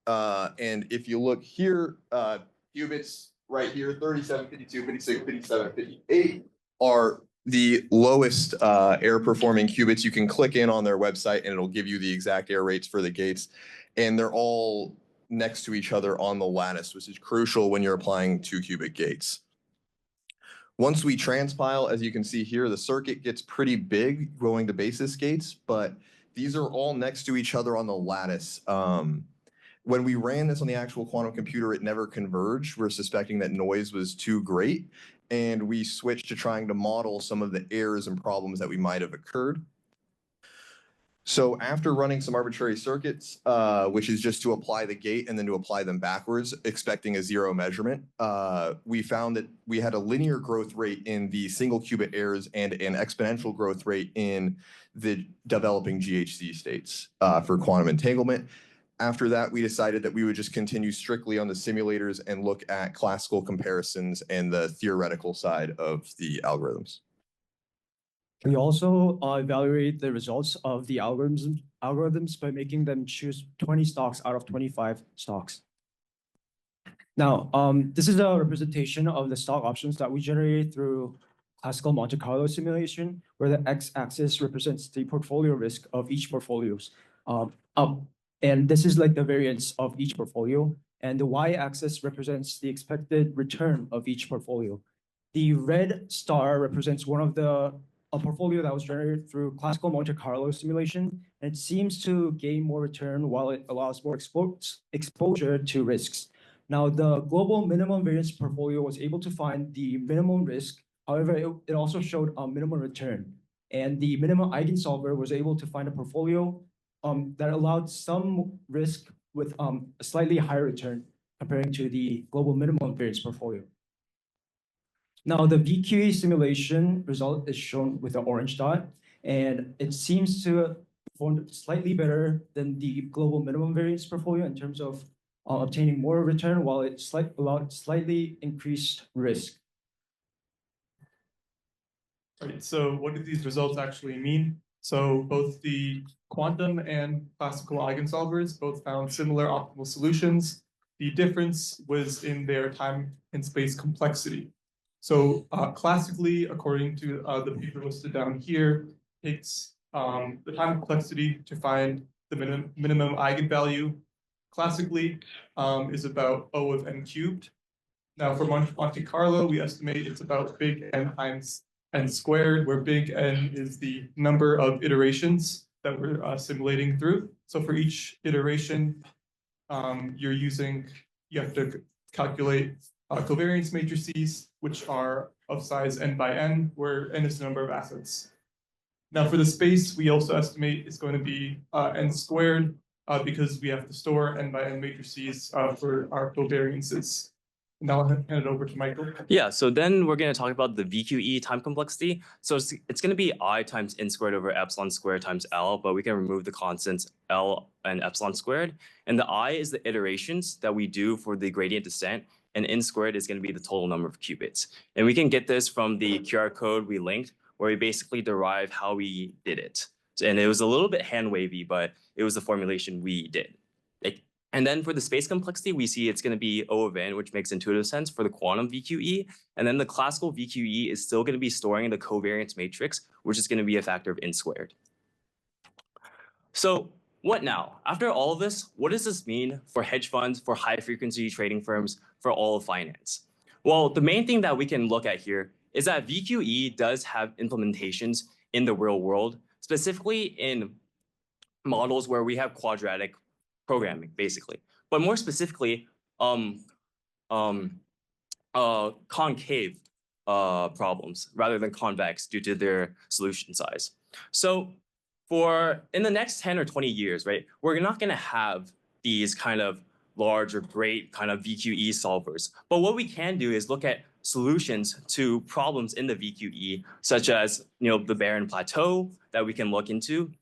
And if you look here, qubits right here, 37, 52, 56, 57, 58 are the lowest error performing qubits. You can click in on their website and it'll give you the exact error rates for the gates. And they're all next to each other on the lattice, which is crucial when you're applying 2-qubit gates. Once we transpile, as you can see here, the circuit gets pretty big going to basis gates, but these are all next to each other on the lattice. When we ran this on the actual quantum computer, it never converged. We're suspecting that noise was too great, and we switched to trying to model some of the errors and problems that we might have occurred. So after running some arbitrary circuits, which is just to apply the gate and then to apply them backwards, expecting a 0 measurement, we found that we had a linear growth rate in the single qubit errors and an exponential growth rate in the developing GHZ states for quantum entanglement. After that, we decided that we would just continue strictly on the simulators and look at classical comparisons and the theoretical side of the algorithms. We also evaluate the results of the algorithms by making them choose 20 stocks out of 25 stocks. Now, this is a representation of the stock options that we generated through classical Monte Carlo simulation, where the x-axis represents the portfolio risk of each portfolios. And this is like the variance of each portfolio. And the y-axis represents the expected return of each portfolio. The red star represents one of a portfolio that was generated through classical Monte Carlo simulation. And it seems to gain more return while it allows more exposure to risks. Now, the global minimum variance portfolio was able to find the minimum risk. However, it also showed a minimum return. And the minimum eigensolver was able to find a portfolio that allowed some risk with a slightly higher return comparing to the global minimum variance portfolio. Now, the VQE simulation result is shown with the orange dot, and it seems to performed slightly better than the global minimum variance portfolio in terms of obtaining more return while it slightly increased risk. Right, so what do these results actually mean? So both the quantum and classical eigensolvers both found similar optimal solutions. The difference was in their time and space complexity. So classically, according to the paper listed down here, takes the time complexity to find the minimum eigenvalue. Classically is about O of n cubed. Now for Monte Carlo, we estimate it's about big N times n squared, where big N is the number of iterations that we're simulating through. So for each iteration, you have to calculate covariance matrices, which are of size n by n, where n is the number of assets. Now for the space, we also estimate it's going to be n squared because we have to store n by n matrices for our covariances. Now I'll hand it over to Michael. Yeah, so then we're going to talk about the VQE time complexity. So it's going to be I times n squared over epsilon squared times L, but we can remove the constants L and epsilon squared. And the I is the iterations that we do for the gradient descent, and n squared is going to be the total number of qubits. And we can get this from the QR code we linked, where we basically derive how we did it. And it was a little bit hand wavy, but it was the formulation we did. And then for the space complexity, we see it's going to be O of n, which makes intuitive sense for the quantum VQE. And then the classical VQE is still going to be storing the covariance matrix, which is going to be a factor of n squared. So what now? After all of this, what does this mean for hedge funds, for high frequency trading firms, for all of finance? Well, the main thing that we can look at here is that VQE does have implementations in the real world, specifically in models where we have quadratic programming, basically. But more specifically, concave problems rather than convex due to their solution size. So in the next 10 or 20 years, right, we're not going to have these kind of large or great kind of VQE solvers. But what we can do is look at solutions to problems in the VQE, such as the barren plateau that we can look into,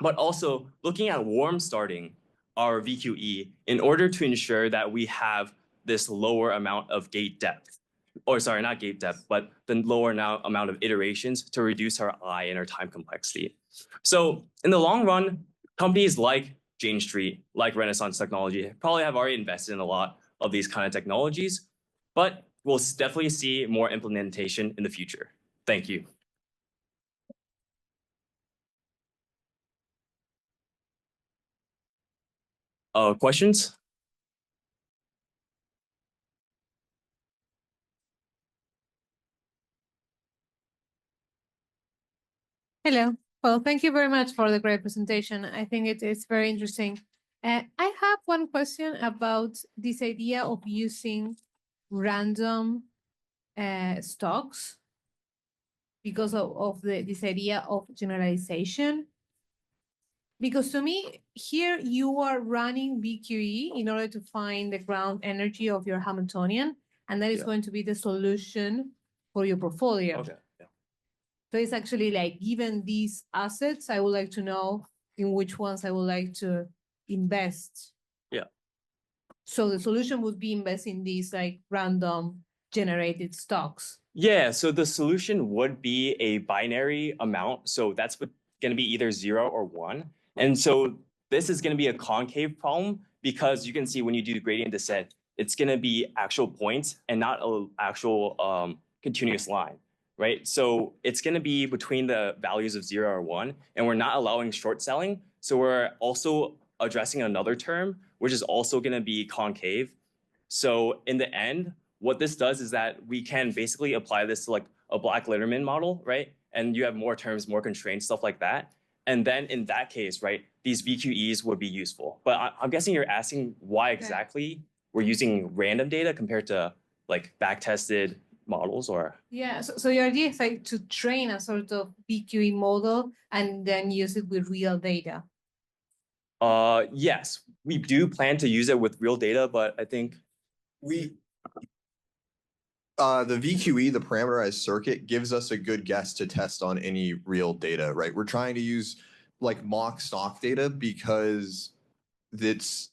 but also looking at warm starting our VQE in order to ensure that we have this lower amount of gate depth, or sorry, not gate depth, but the lower amount of iterations to reduce our I and our time complexity. So in the long run, companies like Jane Street, like Renaissance Technology, probably have already invested in a lot of these kind of technologies, but we'll definitely see more implementation in the future. Thank you. Questions? Hello. Well, thank you very much for the great presentation. I think it is very interesting. I have one question about this idea of using random stocks because of this idea of generalization. Because to me, here you are running VQE in order to find the ground energy of your Hamiltonian, and that is going to be the solution for your portfolio. Okay. So it's actually like, given these assets, I would like to know in which ones I would like to invest. Yeah. So the solution would be invest in these like random generated stocks. Yeah, so the solution would be a binary amount. So that's going to be either 0 or 1. And so this is going to be a concave problem because you can see when you do the gradient descent, it's going to be actual points and not an actual continuous line, right? So it's going to be between the values of 0 or 1, and we're not allowing short selling. So we're also addressing another term, which is also going to be concave. So in the end, what this does is that we can basically apply this to like a Black-Litterman model, right? And you have more terms, more constraints, stuff like that. And then in that case, right, these VQEs would be useful. But I'm guessing you're asking why exactly we're using random data compared to like back-tested models, or? Yeah, so your idea is like to train a sort of VQE model and then use it with real data. Yes, we do plan to use it with real data, but I think the VQE, the parameterized circuit, gives us a good guess to test on any real data, right? We're trying to use like mock stock data because it's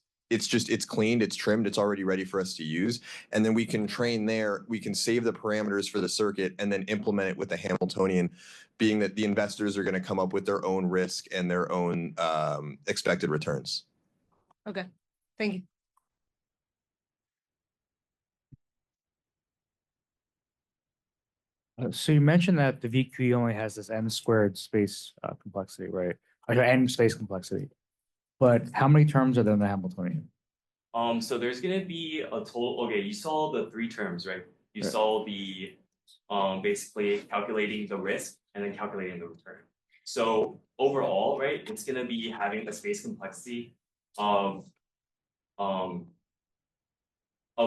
cleaned, it's trimmed, it's already ready for us to use. And then we can train there, we can save the parameters for the circuit and then implement it with the Hamiltonian, being that the investors are going to come up with their own risk and their own expected returns. Okay, thank you. So you mentioned that the VQE only has this n squared space complexity, right? Like n space complexity. But how many terms are there in the Hamiltonian? So there's gonna be a total. Okay, you saw the 3 terms, right? You saw the basically calculating the risk and then calculating the return. So overall, right, it's gonna be having a space complexity of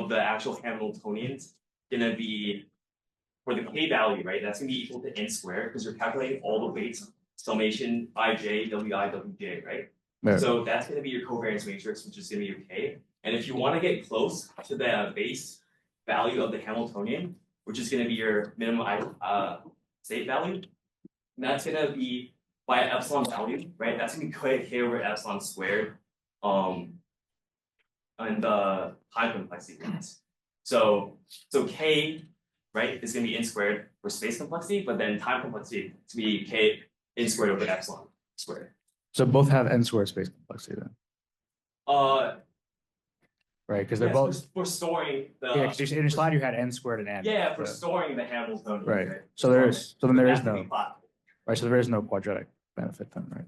the actual Hamiltonians gonna be for the k value, right? That's gonna be equal to n squared because you're calculating all the weights, summation ij, wi, wj, right? Right. So that's gonna be your covariance matrix, which is gonna be your k. And if you want to get close to the base value of the Hamiltonian, which is going to be your minimum state value, that's going to be by epsilon value, right? That's going to be k over epsilon squared, and the time complexity units. So k, right, is going to be n squared for space complexity, but then time complexity to be k n squared over epsilon squared. So both have n squared space complexity then, right? Because they're Yes, both. for storing the. Yeah, because in your slide you had n squared and n. Yeah, for storing the Hamiltonian. Right. So there is. So then there is That's gonna no. be plot. Right. So there is no quadratic benefit then, right?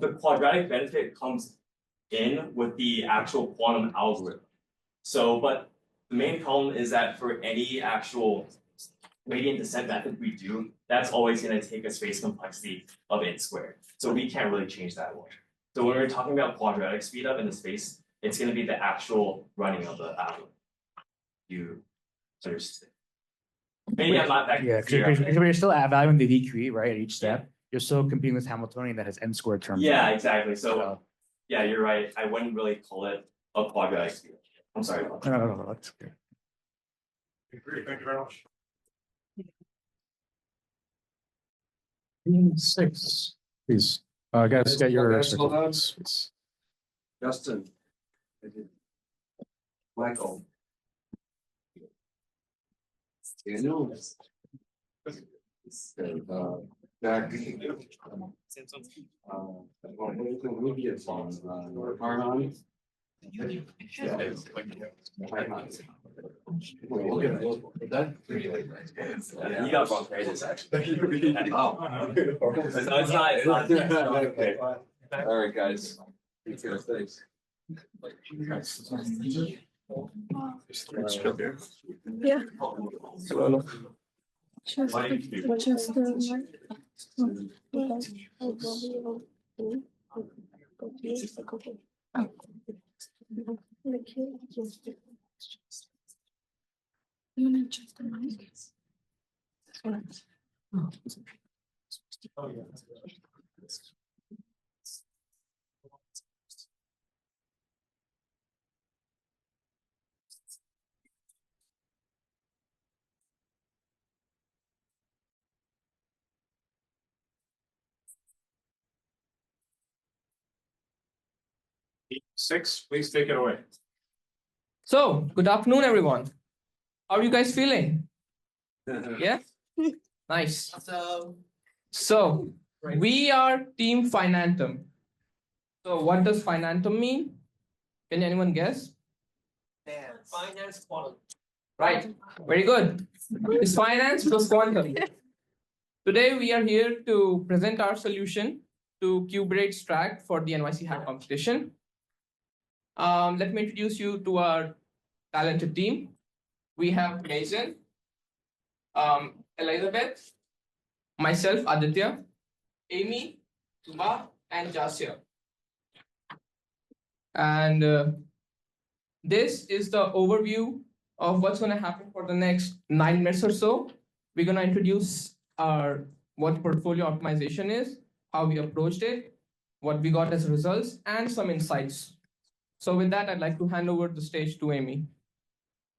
The quadratic benefit comes in with the actual quantum algorithm. So, but the main problem is that for any actual gradient descent method we do, that's always going to take a space complexity of n squared. So we can't really change that one. So when we're talking about quadratic speed up in the space, it's going to be the actual running of the algorithm. You understand? Maybe I'm not that Yeah, clear. because you're still evaluating the VQE, right? At each step, you're still competing with Hamiltonian that has n squared terms. Yeah, exactly. So yeah, you're right. I wouldn't really call it a quadratic speed. I'm sorry about that. No, that's okay. Great, thank you very much. 6, please. Guys, get your. Hold on. Justin. Michael. Daniel. Jack. Arnon. You got bronchitis actually. Okay. All right, guys. Thanks. Yeah. Just Six, please take it away. So, good afternoon, everyone. How are you guys feeling? Yeah? Nice. So, we are Team Finantum. So, what does Finantum mean? Can anyone guess? Finance quantum. Right. Very good. It's finance plus quantum. Today, we are here to present our solution to Q-Braid's track for the NYC HAQ competition. Let me introduce you to our talented team. We have Mason, Elizabeth, myself, Aditya, Amy, Tuba, and Jasya. And this is the overview of what's going to happen for the next 9 minutes or so. We're going to introduce what portfolio optimization is, how we approached it, what we got as results, and some insights. So with that, I'd like to hand over the stage to Amy.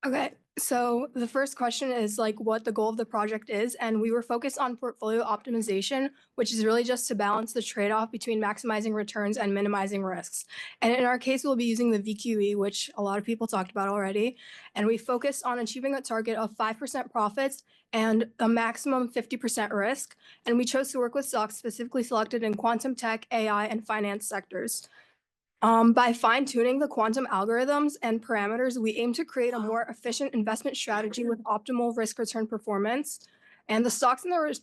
Okay, So the first question is like what the goal of the project is, and we were focused on portfolio optimization, which is really just to balance the trade-off between maximizing returns and minimizing risks. And in our case, we'll be using the VQE, which a lot of people talked about already. And we focused on achieving a target of 5% profits and a maximum 50% risk. And we chose to work with stocks specifically selected in quantum tech, AI, and finance sectors. By fine-tuning the quantum algorithms and parameters, we aim to create a more efficient investment strategy with optimal risk-return performance. And the stocks in the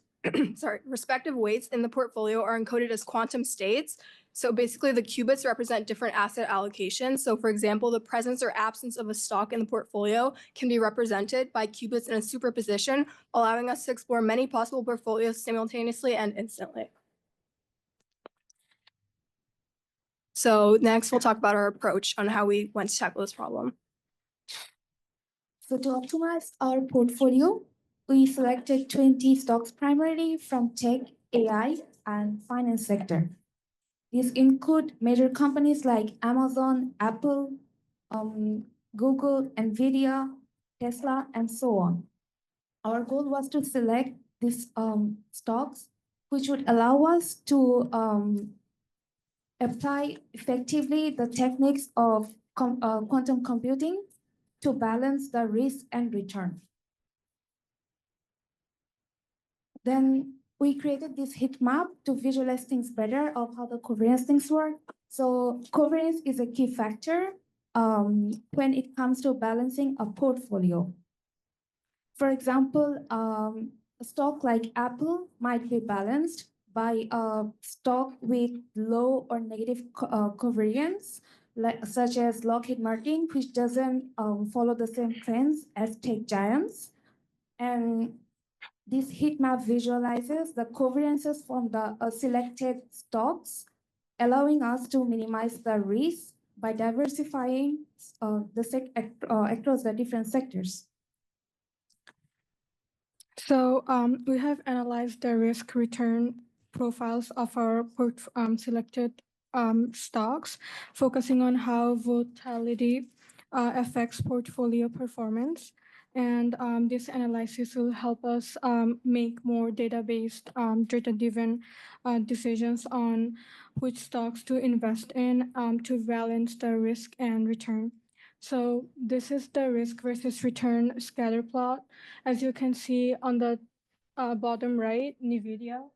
respective weights in the portfolio are encoded as quantum states. So basically, the qubits represent different asset allocations. So for example, the presence or absence of a stock in the portfolio can be represented by qubits in a superposition, allowing us to explore many possible portfolios simultaneously and instantly. So next, we'll talk about our approach on how we went to tackle this problem. So to optimize our portfolio, we selected 20 stocks primarily from tech, AI, and finance sector. These include major companies like Amazon, Apple, Google, NVIDIA, Tesla, and so on. Our goal was to select these stocks, which would allow us to apply effectively the techniques of quantum computing to balance the risk and return. Then we created this heat map to visualize things better of how the covariance things work. So covariance is a key factor when it comes to balancing a portfolio. For example, a stock like Apple might be balanced by a stock with low or negative covariance, such as Lockheed Martin, which doesn't follow the same trends as tech giants. And this heat map visualizes the covariances from the selected stocks, allowing us to minimize the risk by diversifying across the different sectors. So we have analyzed the risk return profiles of our selected stocks, focusing on how volatility affects portfolio performance. And this analysis will help us make more data-based, data-driven decisions on which stocks to invest in to balance the risk and return. So this is the risk versus return scatter plot. As you can see on the bottom right, NVIDIA,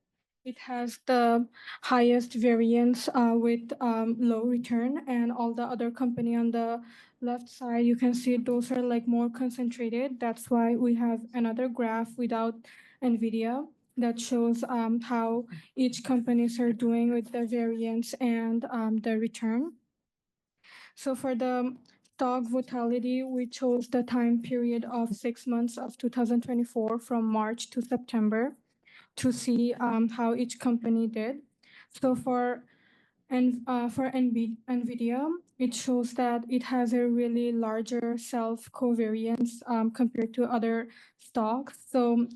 it has the highest variance with low return, and all the other company on the left side, you can see those are like more concentrated. That's why we have another graph without NVIDIA that shows how each companies are doing with the variance and the return. So for the stock volatility, we chose the time period of 6 months of 2024 from March to September to see how each company did. So for NVIDIA, it shows that it has a really larger self-covariance compared to other stocks. So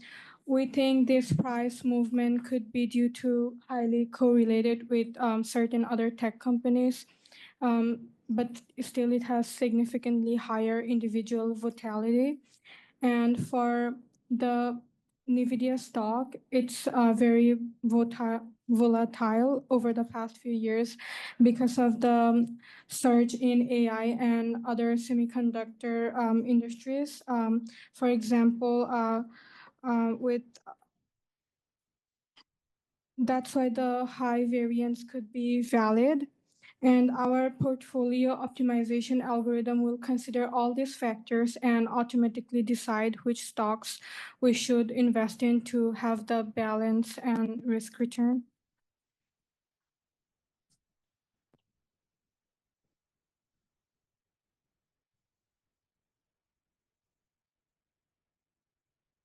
we think this price movement could be due to highly correlated with certain other tech companies. But still it has significantly higher individual volatility. And for the NVIDIA stock, it's very volatile over the past few years because of the surge in AI and other semiconductor industries. For example, that's why the high variance could be valid. And our portfolio optimization algorithm will consider all these factors and automatically decide which stocks we should invest in to have the balance and risk return.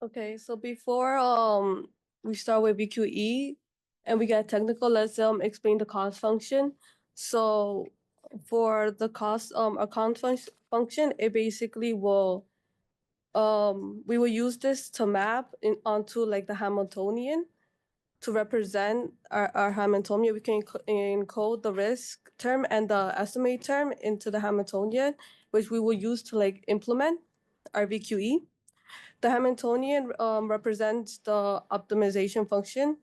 Okay, so before we start with VQE and we get technical, let's explain the cost function. So for the cost account function, it basically will we will use this to map onto like the Hamiltonian to represent our Hamiltonian. We can encode the risk term and the estimate term into the Hamiltonian, which we will use to like implement our VQE. The Hamiltonian represents the optimization function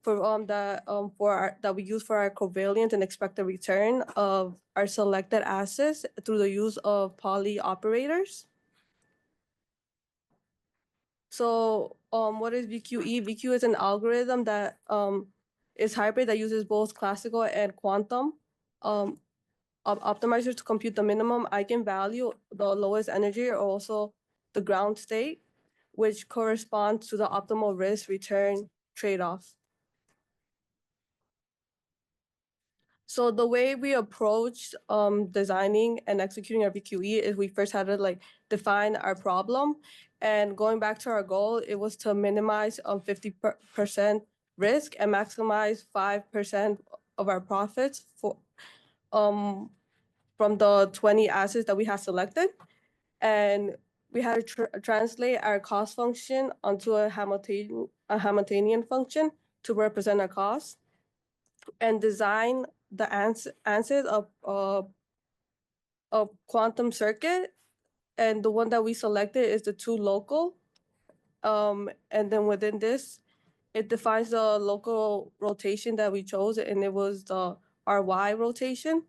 for that we use for our covariance and expected return of our selected assets through the use of Pauli operators. So what is VQE? VQ is an algorithm that is hybrid that uses both classical and quantum optimizers to compute the minimum eigenvalue, the lowest energy, or also the ground state, which corresponds to the optimal risk return trade-off. So the way we approach designing and executing our VQE is we first had to like define our problem, and going back to our goal, it was to minimize 50% risk and maximize 5% of our profits for from the 20 assets that we have selected. And we had to translate our cost function onto a Hamiltonian function to represent our cost, and design the answers of quantum circuit. And the one that we selected is the 2 local. And then within this, it defines the local rotation that we chose, and it was the RY rotation,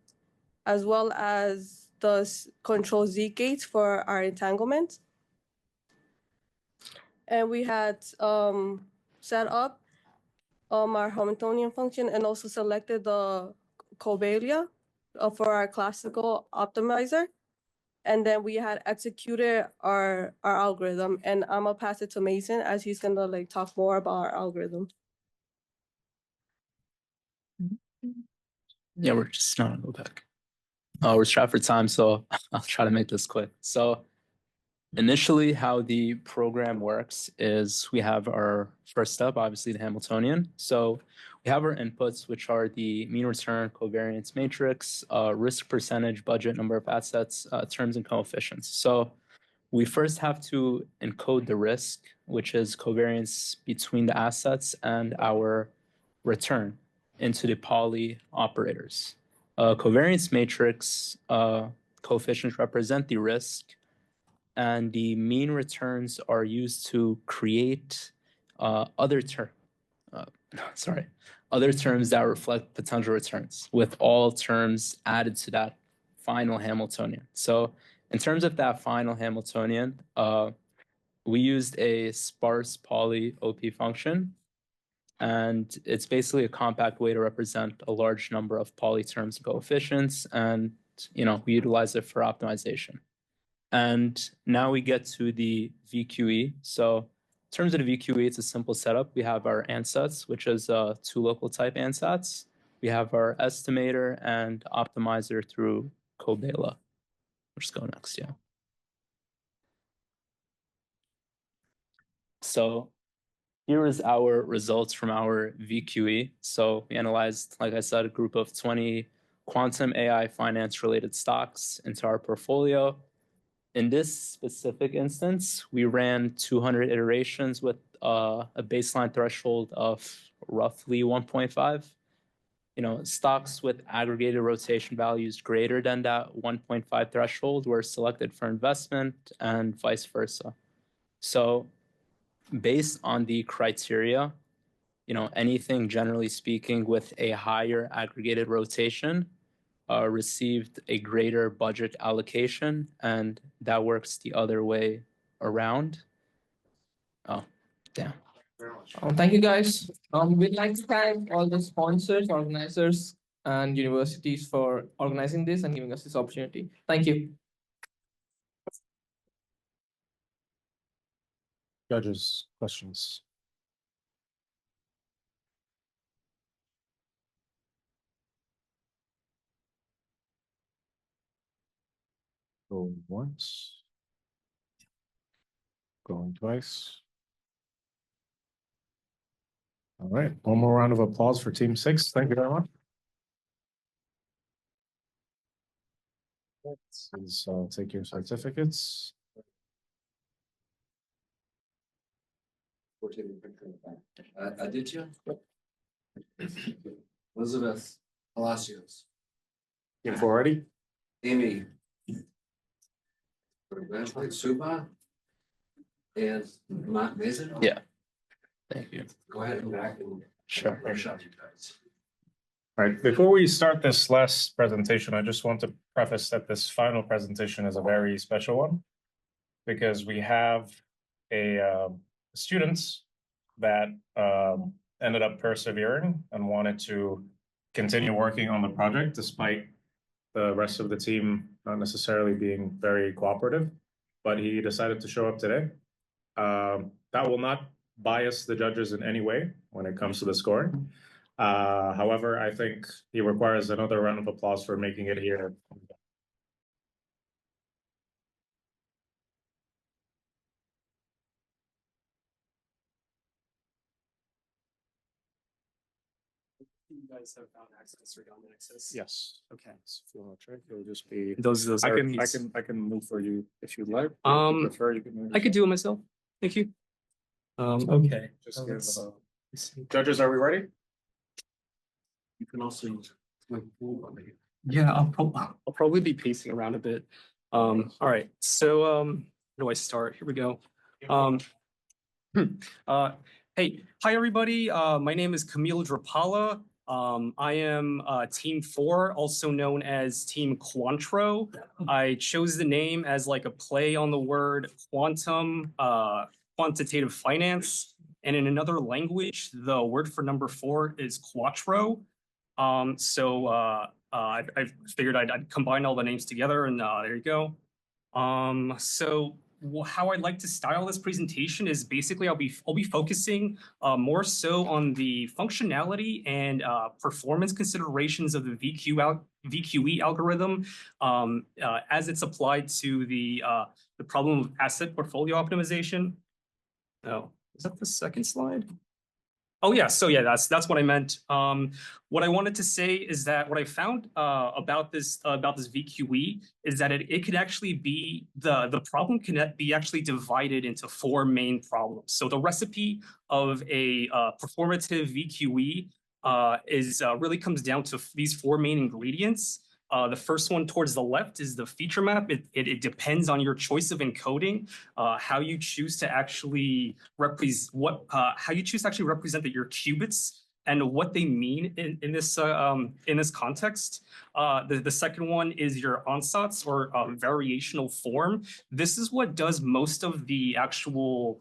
as well as the control Z gates for our entanglement. And we had set up our Hamiltonian function and also selected the covariance for our classical optimizer. And then we had executed our algorithm, and I'm gonna pass it to Mason as he's gonna like talk more about our algorithm. Yeah, we're just not gonna go back. We're strapped for time, so I'll try to make this quick. So initially, how the program works is we have our first step, obviously the Hamiltonian. So we have our inputs, which are the mean return, covariance matrix, risk percentage, budget, number of assets, terms and coefficients. So we first have to encode the risk, which is covariance between the assets and our return, into the Pauli operators. Covariance matrix coefficients represent the risk, and the mean returns are used to create other terms that reflect potential returns, with all terms added to that final Hamiltonian. So in terms of that final Hamiltonian, we used a sparse Pauli OP function, and it's basically a compact way to represent a large number of Pauli terms and coefficients, and we utilize it for optimization. And now we get to the VQE. So in terms of the VQE, it's a simple setup. We have our ansatz, which is 2 local type ansatz. We have our estimator and optimizer through Cobela. We'll just go next, yeah. So here is our results from our VQE. So we analyzed, like I said, a group of 20 quantum AI finance related stocks into our portfolio. In this specific instance, we ran 200 iterations with a baseline threshold of roughly 1.5. Stocks with aggregated rotation values greater than that 1.5 threshold were selected for investment, and vice versa. So based on the criteria, anything generally speaking with a higher aggregated rotation received a greater budget allocation, and that works the other way around. Oh, damn. Thank you, guys. We'd like to thank all the sponsors, organizers, and universities for organizing this and giving us this opportunity. Thank you. Judges, questions? Going once. Going twice. All right, one more round of applause for Team 6. Thank you very much. Let's take your certificates. Aditya? Elizabeth Palacios. Team 4 ready? Amy. Suba? And Mason? Yeah. Thank you. Go ahead and back and. Sure. Workshop you guys. All right, before we start this last presentation, I just want to preface that this final presentation is a very special one because we have students that ended up persevering and wanted to continue working on the project despite the rest of the team not necessarily being very cooperative, but he decided to show up today. That will not bias the judges in any way when it comes to the scoring. However, I think he requires another round of applause for making it here. You guys have found access or dominant access? Yes. Okay. So if you want to check, it'll just be Those I are can keys. I can move for you if you'd like. If you prefer, you can move I could do it myself. Thank you. Okay. Just give judges, are we ready? You can also use. Yeah, I'll probably be pacing around a bit. All right. So where do I start? Here we go. Hey, hi everybody. My name is Camille Drapala. I am Team 4, also known as Team Quantro. I chose the name as like a play on the word quantum, quantitative finance. And in another language, the word for number 4 is quattro. I figured I'd combine all the names together, and there you go. How I'd like to style this presentation is basically I'll be focusing more so on the functionality and performance considerations of the VQE algorithm as it's applied to the problem of asset portfolio optimization. Oh, is that the second slide? Oh yeah, so yeah, that's what I meant. What I wanted to say is that what I found about this VQE is that it could actually be the problem can be actually divided into 4 main problems. So the recipe of a performative VQE really comes down to these 4 main ingredients. The first one towards the left is the feature map. It depends on your choice of encoding, how you choose to actually represent your qubits and what they mean in this context. The second one is your ansatz or variational form. This is what does most of the actual.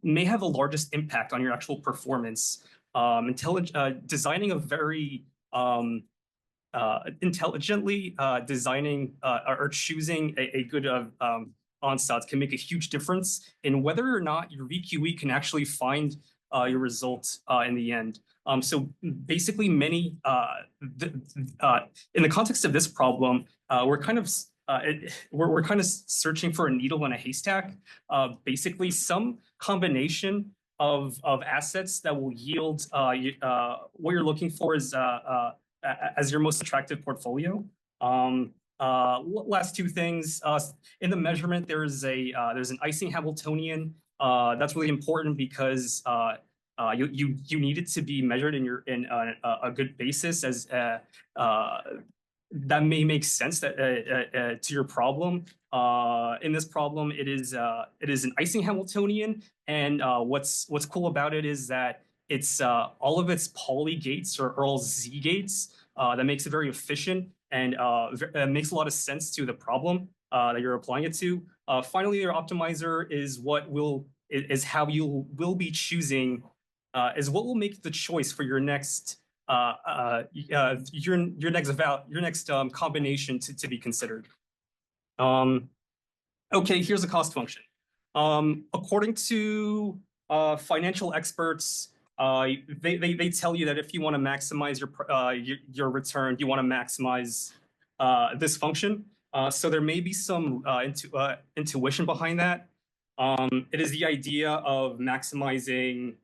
May have the largest impact on your actual performance. Designing a very intelligently designing or choosing a good ansatz can make a huge difference in whether or not your VQE can actually find your result in the end. So basically, in the context of this problem, we're kind of searching for a needle in a haystack. Basically, some combination of assets that will yield what you're looking for is as your most attractive portfolio. Last 2 things. In the measurement, there's an Ising Hamiltonian. That's really important because you need it to be measured in a good basis as that may make sense to your problem. In this problem, it is an Ising Hamiltonian, and what's cool about it is that it's all of its Pauli gates are all Z gates. That makes it very efficient and makes a lot of sense to the problem that you're applying it to. Finally, your optimizer is how you will be choosing is what will make the choice for your next combination to be considered. Okay, here's a cost function. According to financial experts, they tell you that if you want to maximize your return, you want to maximize this function. So there may be some intuition behind that. It is the idea of maximizing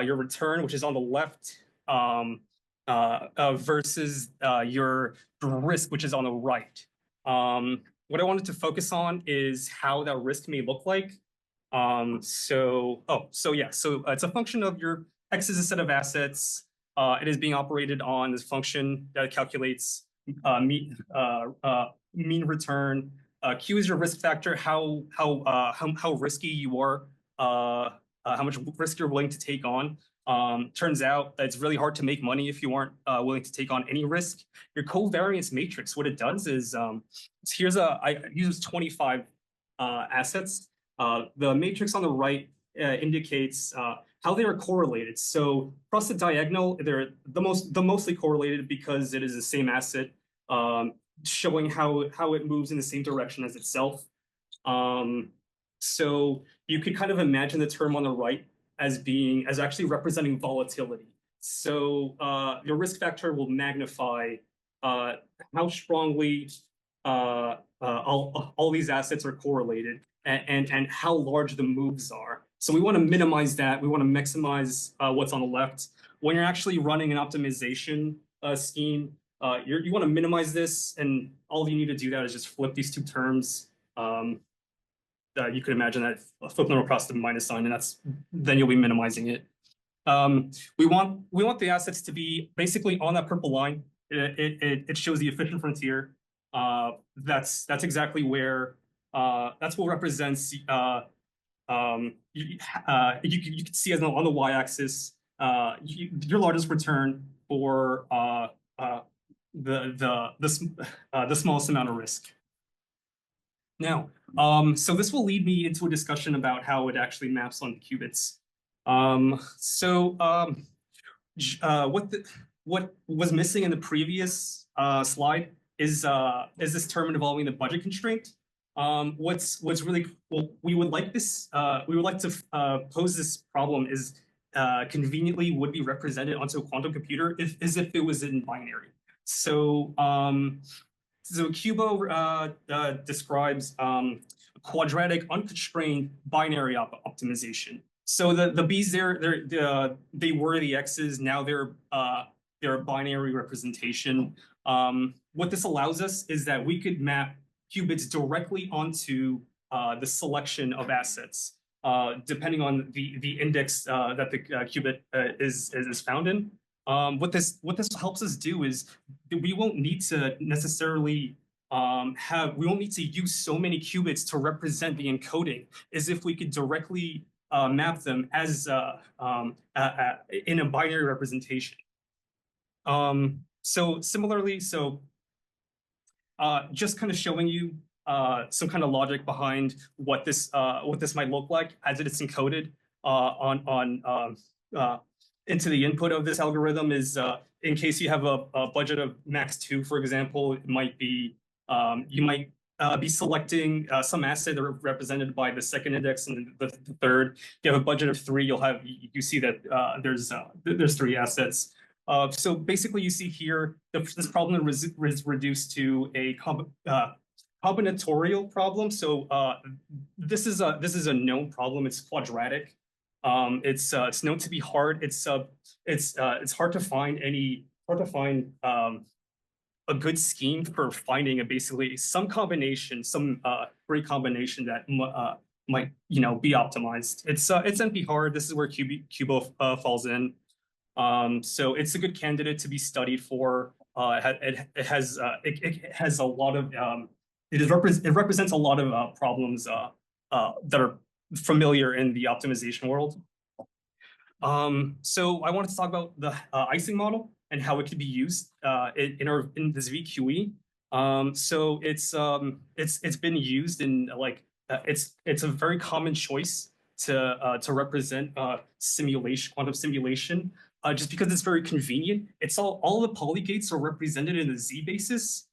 your return, which is on the left, versus your risk, which is on the right. What I wanted to focus on is how that risk may look like. It's a function of your X is a set of assets. It is being operated on this function that calculates mean return Q is your risk factor, how risky you are, how much risk you're willing to take on. Turns out that it's really hard to make money if you aren't willing to take on any risk. Your covariance matrix, what it does is, it uses 25 assets. The matrix on the right indicates how they are correlated. So across the diagonal, they're the mostly correlated because it is the same asset, showing how it moves in the same direction as itself. So you could kind of imagine the term on the right as actually representing volatility. So your risk factor will magnify how strongly all these assets are correlated and how large the moves are. So we want to minimize that. We want to maximize what's on the left. When you're actually running an optimization scheme, you want to minimize this, and all you need to do that is just flip these two terms. You could imagine that flipping them across the minus sign, and then you'll be minimizing it. We want the assets to be basically on that purple line. It shows the efficient frontier. That's exactly where that's what represents. You can see as on the y-axis your largest return for the smallest amount of risk. Now, so this will lead me into a discussion about how it actually maps onto qubits. What was missing in the previous slide is this term involving the budget constraint. What's really well, we would like to pose this problem is conveniently would be represented onto a quantum computer as if it was in binary. So QUBO describes quadratic unconstrained binary optimization. So the B's they were the X's, now they're a binary representation. What this allows us is that we could map qubits directly onto the selection of assets, depending on the index that the qubit is found in. What this helps us do is we won't need to necessarily we won't need to use so many qubits to represent the encoding, as if we could directly map them as in a binary representation. So similarly, just kind of showing you some kind of logic behind what this might look like as it is encoded into the input of this algorithm is in case you have a budget of max 2, for example, it might be you might be selecting some asset that are represented by the second index and the third. If you have a budget of 3, you see that there's 3 assets. So basically, you see here this problem is reduced to a combinatorial problem. So this is a known problem. It's quadratic. It's known to be hard. It's hard to find a good scheme for finding basically some combination, some great combination that might be optimized. It's NP hard. This is where QUBO falls in. So it's a good candidate to be studied for. It has a lot of it represents a lot of problems that are familiar in the optimization world. So I wanted to talk about the icing model and how it could be used in this VQE. So it's been used in it's a very common choice to represent quantum simulation. Just because it's very convenient. It's all the polygates are represented in the Z basis.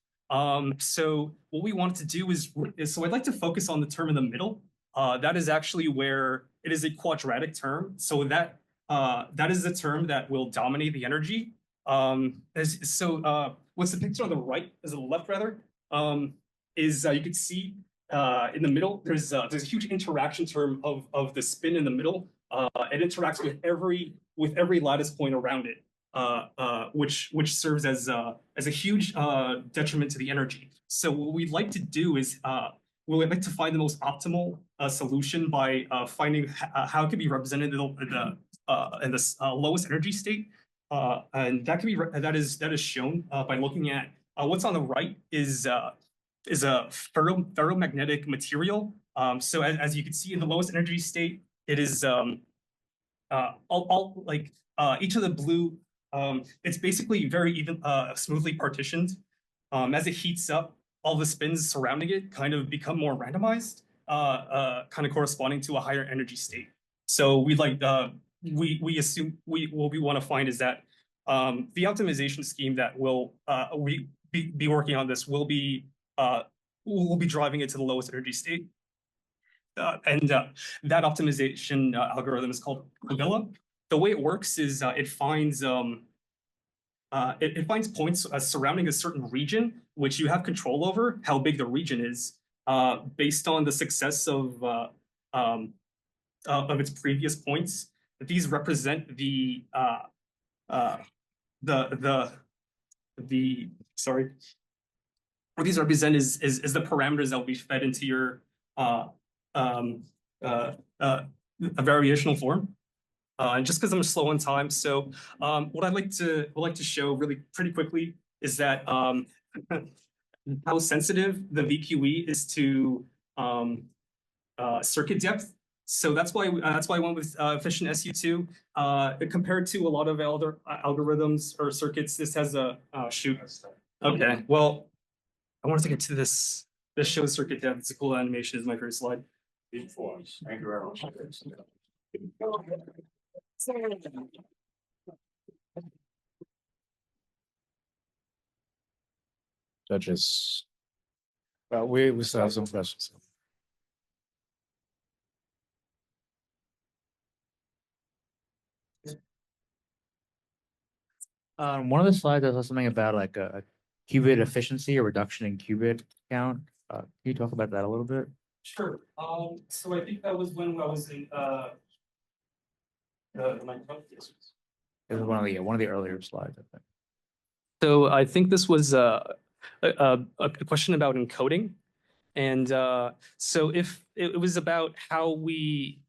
So what we want to do is so I'd like to focus on the term in the middle. That is actually where it is a quadratic term. So that is the term that will dominate the energy. What's the picture on the right, is the left rather, is you can see in the middle, there's a huge interaction term of the spin in the middle. It interacts with every lattice point around it, which serves as a huge detriment to the energy. So what we'd like to do is we'd like to find the most optimal solution by finding how it could be represented in the lowest energy state, and that is shown by looking at what's on the right is ferromagnetic material. So as you can see in the lowest energy state, it is each of the blue, it's basically very even smoothly partitioned. As it heats up, all the spins surrounding it kind of become more randomized, kind of corresponding to a higher energy state. So we assume what we want to find is that the optimization scheme that will we be working on this will be driving it to the lowest energy state. And that optimization algorithm is called Covilla. The way it works is it finds points surrounding a certain region, which you have control over how big the region is, based on the success of its previous points. These represent what these represent is the parameters that will be fed into your a variational form. And just because I'm slow on time, so what I'd like to show really pretty quickly is that how sensitive the VQE is to circuit depth. So that's why I went with efficient SU2 compared to a lot of other algorithms or circuits. This has a shoot. Okay, well, I wanted to get to this. This shows circuit depth. It's a cool animation. Is my first slide. Thank you very much. Judges. Well, we still have some questions. One of the slides was something about like a qubit efficiency or reduction in qubit count. Can you talk about that a little bit? Sure. So I think that was when I was in It was one of the earlier slides, I think. So I think this was a question about encoding. And so if it was about how we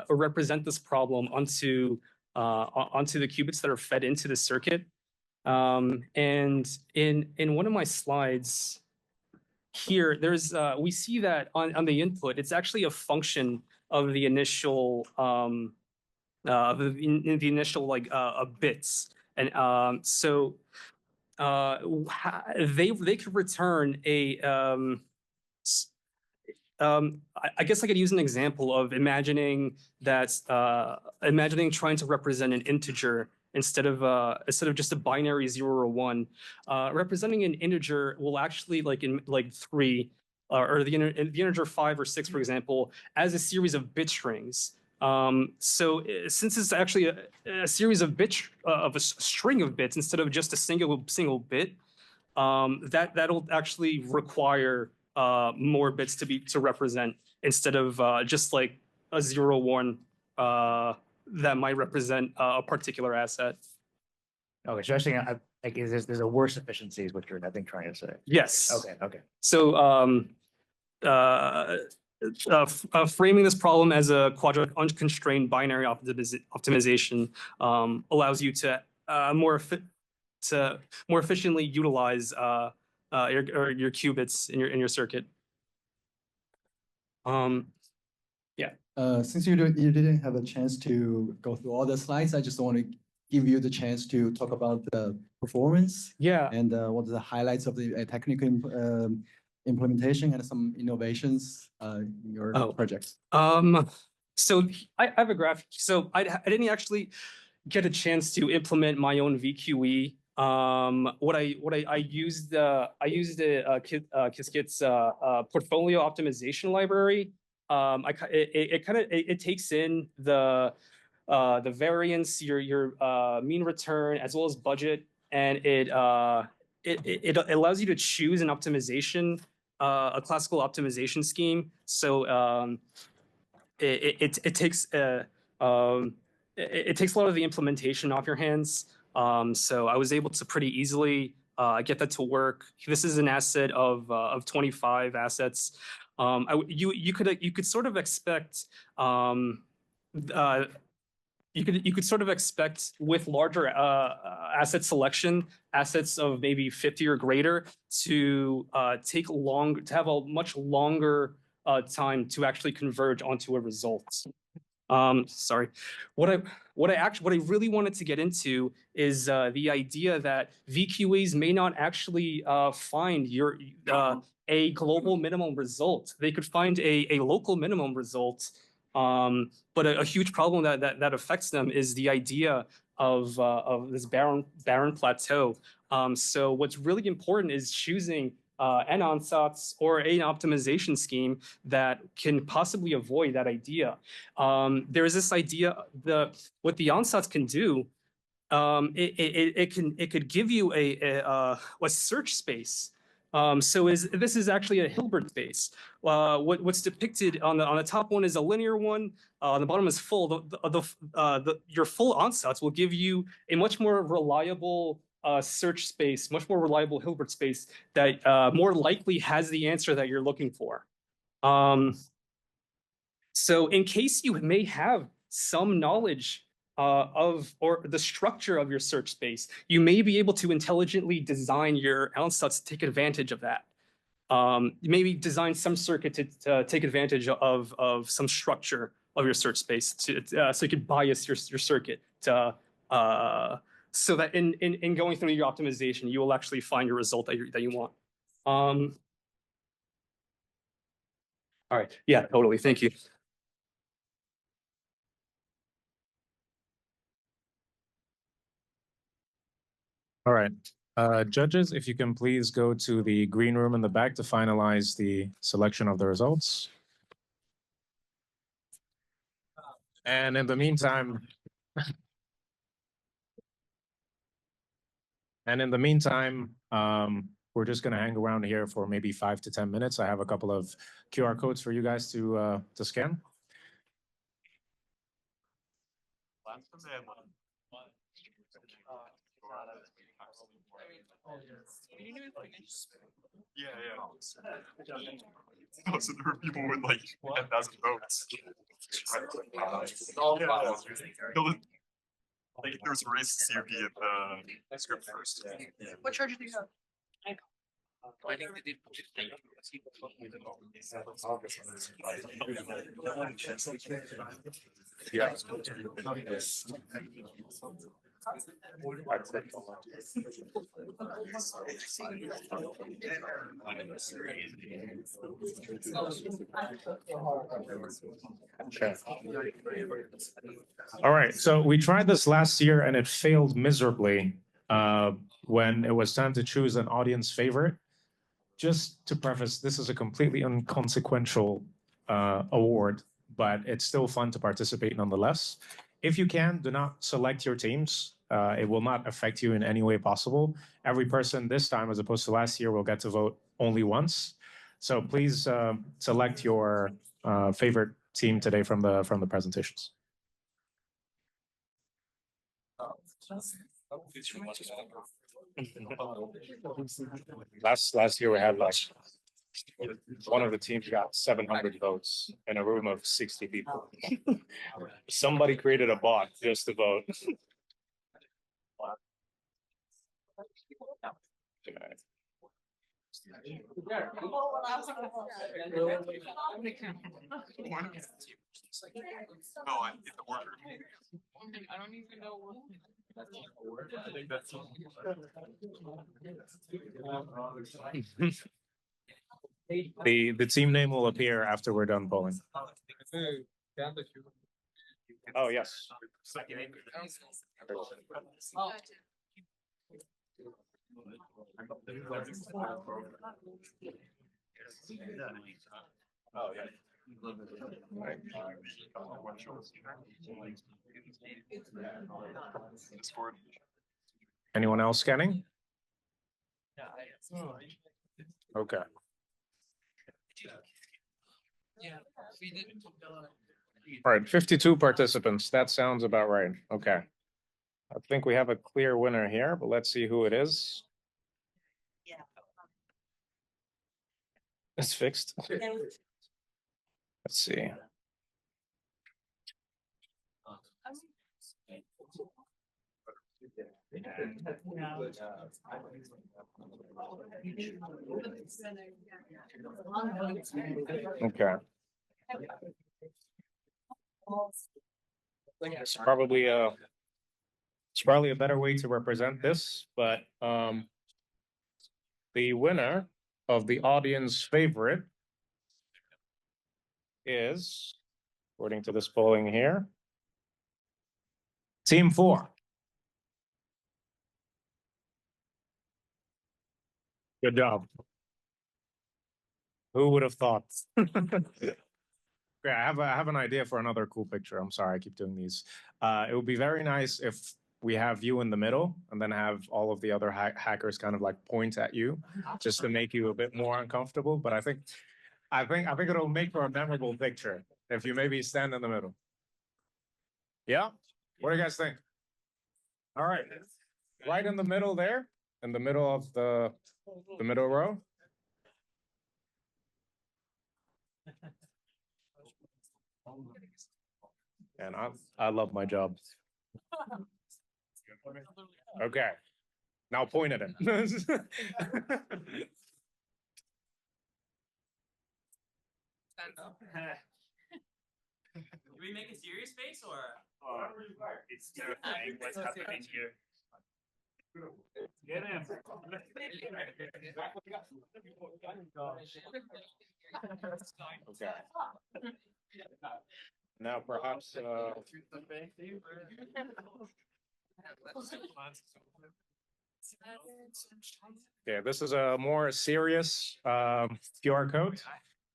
represent this problem onto the qubits that are fed into the circuit. And in one of my slides here, there's we see that on the input, it's actually a function of the initial the initial bits. And so they could return a I guess I could use an example of imagining trying to represent an integer instead of just a binary 0 or 1. Representing an integer will actually in 3 or the integer 5 or 6, for example, as a series of bit strings. So since it's actually a series of bits of a string of bits instead of just a single bit, that'll actually require more bits to represent instead of just like a 0, 1 that might represent a particular asset. Okay, so actually, like, there's a worse efficiency is what you're, I think, trying to say. Yes. Okay. So framing this problem as a quadratic unconstrained binary optimization allows you to more efficiently utilize your qubits in your circuit. Since you didn't have a chance to go through all the slides, I just want to give you the chance to talk about the performance. Yeah. And what are the highlights of the technical implementation and some innovations in your projects. So I have a graph. So I didn't actually get a chance to implement my own VQE. What I used Qiskit's portfolio optimization library. It takes in the variance, your mean return, as well as budget, and it allows you to choose an optimization, a classical optimization scheme. So it takes a lot of the implementation off your hands. So I was able to pretty easily get that to work. This is an asset of 25 assets. You could sort of expect you could sort of expect with larger asset selection, assets of maybe 50 or greater to to have a much longer time to actually converge onto a result. Sorry, what I really wanted to get into is the idea that VQAs may not actually find a global minimum result. They could find a local minimum result. But a huge problem that affects them is the idea of this barren plateau. So what's really important is choosing an ansatz or an optimization scheme that can possibly avoid that idea. There is this idea what the ansatz can do. It could give you a search space. This is actually a Hilbert space. What's depicted on the top one is a linear one. On the bottom is full. Your full ansatz will give you a much more reliable search space, much more reliable Hilbert space that more likely has the answer that you're looking for. So in case you may have some knowledge or the structure of your search space, you may be able to intelligently design your ansatz to take advantage of that. Maybe design some circuit to take advantage of some structure of your search space so you can bias your circuit to, so that in going through your optimization, you will actually find your result that you want. All right. Yeah, totally. Thank you. All right. Judges, if you can please go to the green room in the back to finalize the selection of the results. And in the meantime, we're just going to hang around here for maybe 5 to 10 minutes. I have a couple of QR codes for you guys to scan. Yeah. Oh, so there were people with like 10,000 votes. Like there was a race to see who get the script first. What charger do you have? I think they did. Yeah. Okay. All right, so we tried this last year and it failed miserably when it was time to choose an audience favorite. Just to preface, this is a completely inconsequential award, but it's still fun to participate nonetheless. If you can, do not select your teams. It will not affect you in any way possible. Every person this time, as opposed to last year, will get to vote only once. So please select your favorite team today from the presentations. Last year we had like one of the teams got 700 votes in a room of 60 people. Somebody created a bot just to vote. I don't even know what. I think that's The team name will appear after we're done polling. Oh, yes. Oh, yeah. Anyone else scanning? Okay. All right, 52 participants. That sounds about right. Okay. I think we have a clear winner here, but let's see who it is. It's fixed. Let's see. Okay. It's probably a better way to represent this, but the winner of the audience favorite is, according to this polling here, Team 4. Good job. Who would have thought? Yeah, I have an idea for another cool picture. I'm sorry, I keep doing these. It would be very nice if we have you in the middle and then have all of the other hackers kind of like point at you just to make you a bit more uncomfortable. But I think it'll make for a memorable picture if you maybe stand in the middle. Yeah? What do you guys think? All right. Right in the middle there, in the middle of the middle row. And I love my job. Okay. Now point at him. Do we make a serious face or? It's terrifying what's happening here. Get him. Okay. Now perhaps okay, this is a more serious QR code.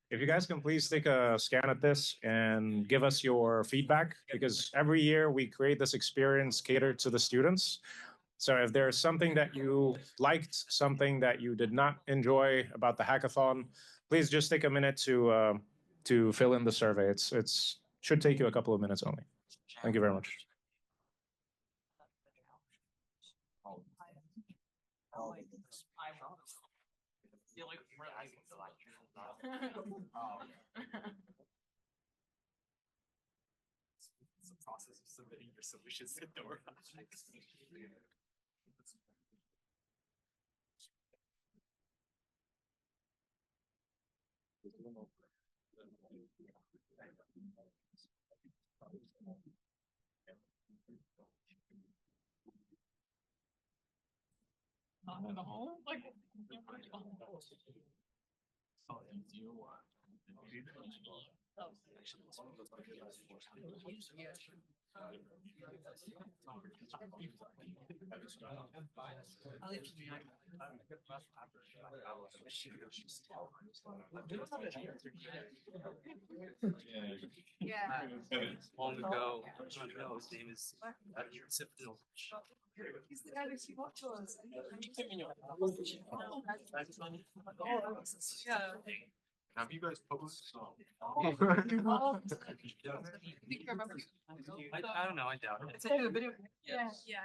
If you guys can please take a scan at this and give us your feedback, because every year we create this experience catered to the students. So if there's something that you liked, something that you did not enjoy about the hackathon, please just take a minute to fill in the survey. It's should take you a couple of minutes only. Thank you very much. It's a process of submitting your solutions to Dora. Long ago, his name is He's the guy that she walked to us. Yeah. Have you guys published? I I don't know, I doubt it. It's a video. Yeah. Yeah.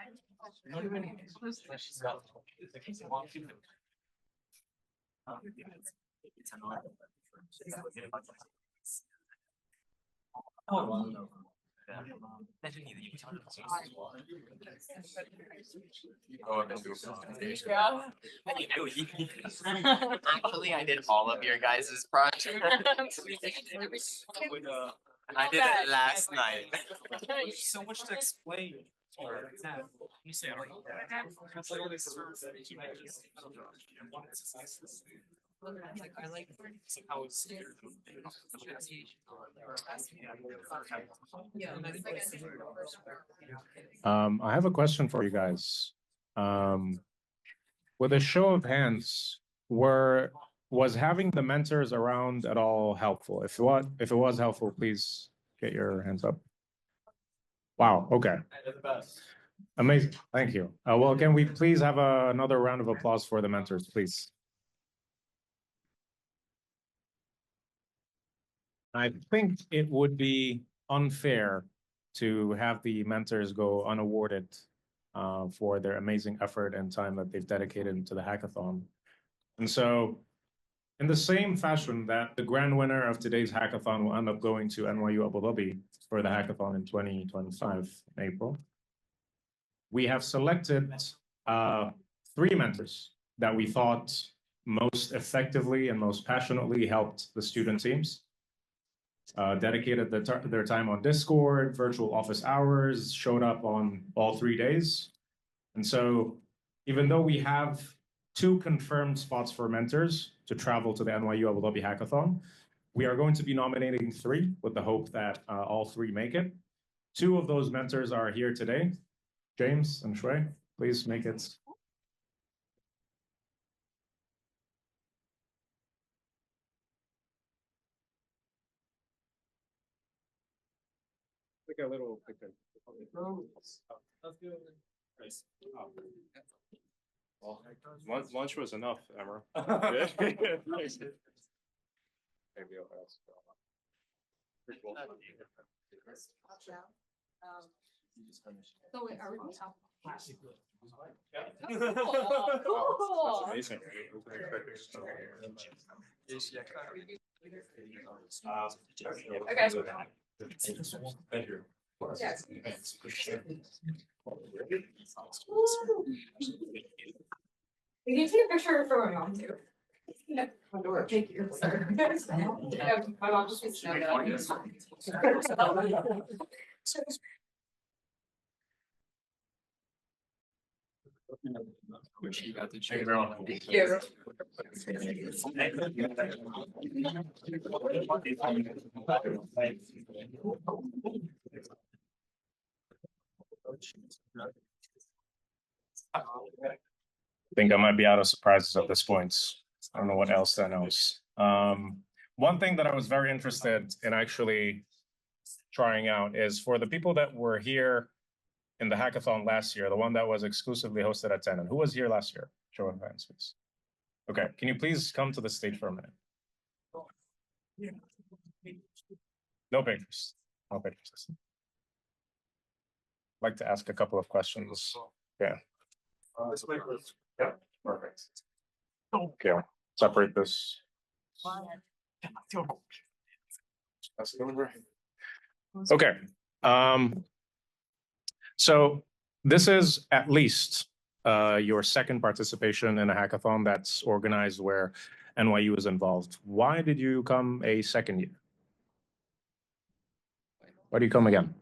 Actually, I did all of your guys' projects. And I did it last night. So much to explain. You say, I like how it's I have a question for you guys. With a show of hands, was having the mentors around at all helpful? If it was helpful, please get your hands up. Wow, okay. Amazing, thank you. Well, can we please have another round of applause for the mentors, please? I think it would be unfair to have the mentors go unawarded for their amazing effort and time that they've dedicated to the hackathon. And so, in the same fashion that the grand winner of today's hackathon will end up going to NYU Abu Dhabi for the hackathon in 2025 in April, we have selected 3 mentors that we thought most effectively and most passionately helped the student teams. Dedicated their time on Discord, virtual office hours, showed up on all 3 days. And so even though we have 2 confirmed spots for mentors to travel to the NYU Abu Dhabi Hackathon, we are going to be nominating 3 with the hope that all 3 make it. 2 of those mentors are here today. James and Shui, please make it. Take a little picture. Well, lunch was enough, Emma. Maybe I'll ask. So wait, are we on top? That's amazing. Thank you. Yes. We can take a picture for my mom too. Yeah. Thank you, sir. My mom just needs to know that. Wish you got the chair. Thank I think I might be out of surprises at this point. I don't know what else that knows. One thing that I was very interested in actually trying out is for the people that were here in the hackathon last year, the one that was exclusively hosted at Tandon. Who was here last year? Show of hands, please. Okay, can you please come to the stage for a minute? No pictures. No pictures. I'd like to ask a couple of questions. Yeah. Yeah, perfect. Okay, I'll separate this. That's over. Okay. So this is at least your second participation in a hackathon that's organized where NYU is involved. Why did you come a second year? Why do you come again?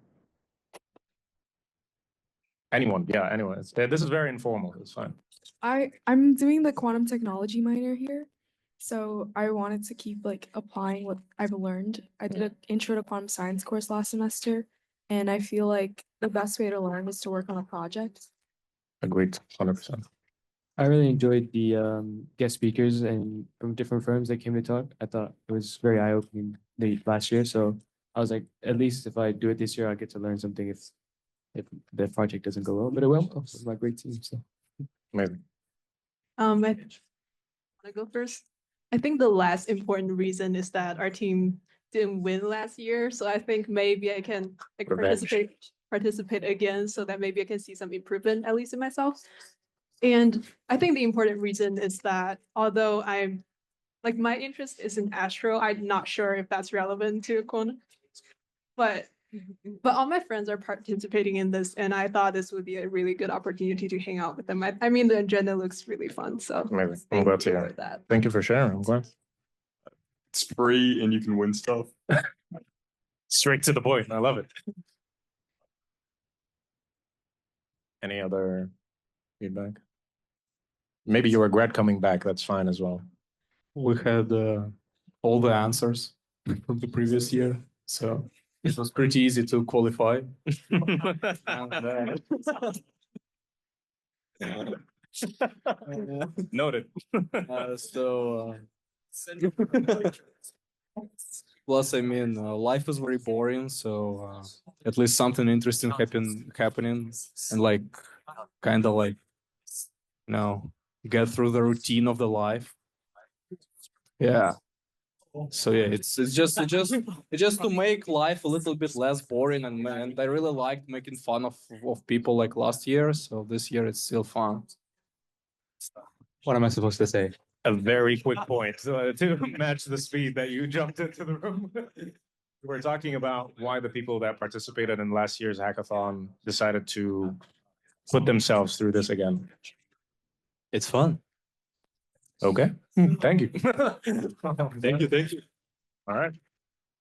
Anyone? Yeah, anyone. This is very informal. It's fine. I'm doing the quantum technology minor here. So I wanted to keep like applying what I've learned. I did an intro to quantum science course last semester, and I feel like the best way to learn is to work on a project. Agreed, 100%. I really enjoyed the guest speakers and from different firms that came to talk. I thought it was very eye-opening last year. So I was like, at least if I do it this year, I'll get to learn something if the project doesn't go well. But it will. It's my great team. So maybe. I want to go first. I think the last important reason is that our team didn't win last year. So I think maybe I can like participate again so that maybe I can see some improvement, at least in myself. And I think the important reason is that although I'm like my interest is in astro, I'm not sure if that's relevant to quantum. But all my friends are participating in this, and I thought this would be a really good opportunity to hang out with them. I mean, the agenda looks really fun. So maybe. I'm glad to hear that. Thank you for sharing. I'm glad. It's free and you can win stuff. Straight to the point. I love it. Any other feedback? Maybe you regret coming back. That's fine as well. We had all the answers from the previous year, so it was pretty easy to qualify. Noted. Plus, I mean, life is very boring, so at least something interesting happening, and like kind of like, you know, get through the routine of the life. Yeah. So yeah, it's just to make life a little bit less boring, and I really liked making fun of people like last year. So this year it's still fun. What am I supposed to say? A very quick point to match the speed that you jumped into the room. We're talking about why the people that participated in last year's hackathon decided to put themselves through this again? It's fun. Okay, thank you. Thank you. All right.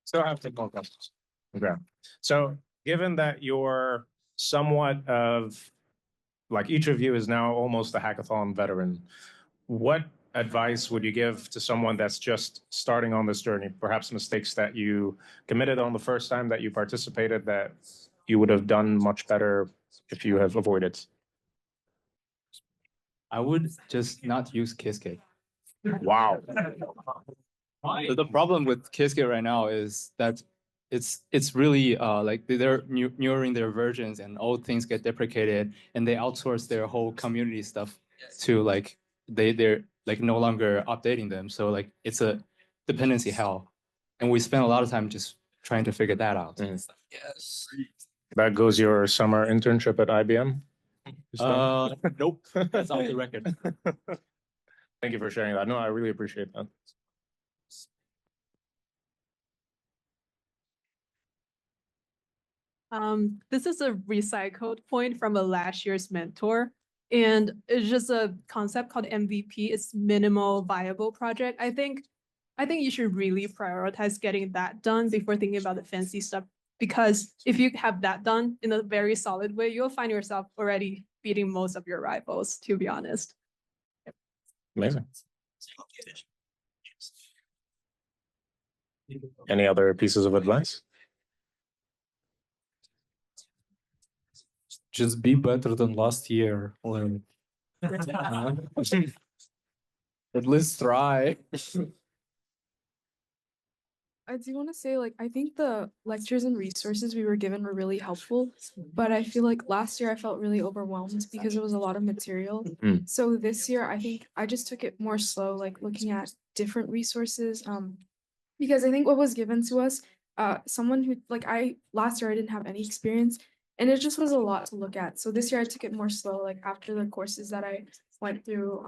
Still have to call questions. Okay. So given that you're somewhat of, like each of you is now almost a hackathon veteran, what advice would you give to someone that's just starting on this journey? Perhaps mistakes that you committed on the first time that you participated that you would have done much better if you have avoided? I would just not use Qiskit. Wow. The problem with Qiskit right now is that it's really like they're nearing their versions and old things get deprecated and they outsource their whole community stuff to like they're like no longer updating them. So like it's a dependency hell. And we spend a lot of time just trying to figure that out. Yes. That goes your summer internship at IBM? Nope. That's off the record. Thank you for sharing that. No, I really appreciate that. This is a recycled point from a last year's mentor. And it's just a concept called MVP. It's minimal viable project. I think you should really prioritize getting that done before thinking about the fancy stuff. Because if you have that done in a very solid way, you'll find yourself already beating most of your rivals, to be honest. Amazing. Any other pieces of advice? Just be better than last year. At least try. I do want to say, like, I think the lectures and resources we were given were really helpful, but I feel like last year I felt really overwhelmed because it was a lot of material. So this year, I think I just took it more slow, like looking at different resources. Because I think what was given to us, someone who, like, last year I didn't have any experience, and it just was a lot to look at. So this year I took it more slow, like after the courses that I went through,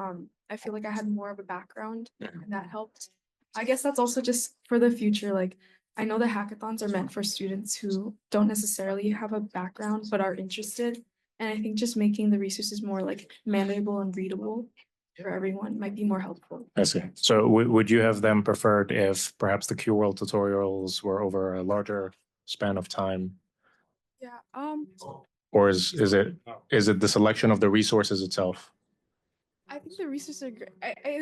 I feel like I had more of a background and that helped. I guess that's also just for the future. Like, I know the hackathons are meant for students who don't necessarily have a background but are interested. And I think just making the resources more like manageable and readable for everyone might be more helpful. I see. So would you have them preferred if perhaps the QWorld tutorials were over a larger span of time? Yeah. Or is it the selection of the resources itself? I think the resources are great.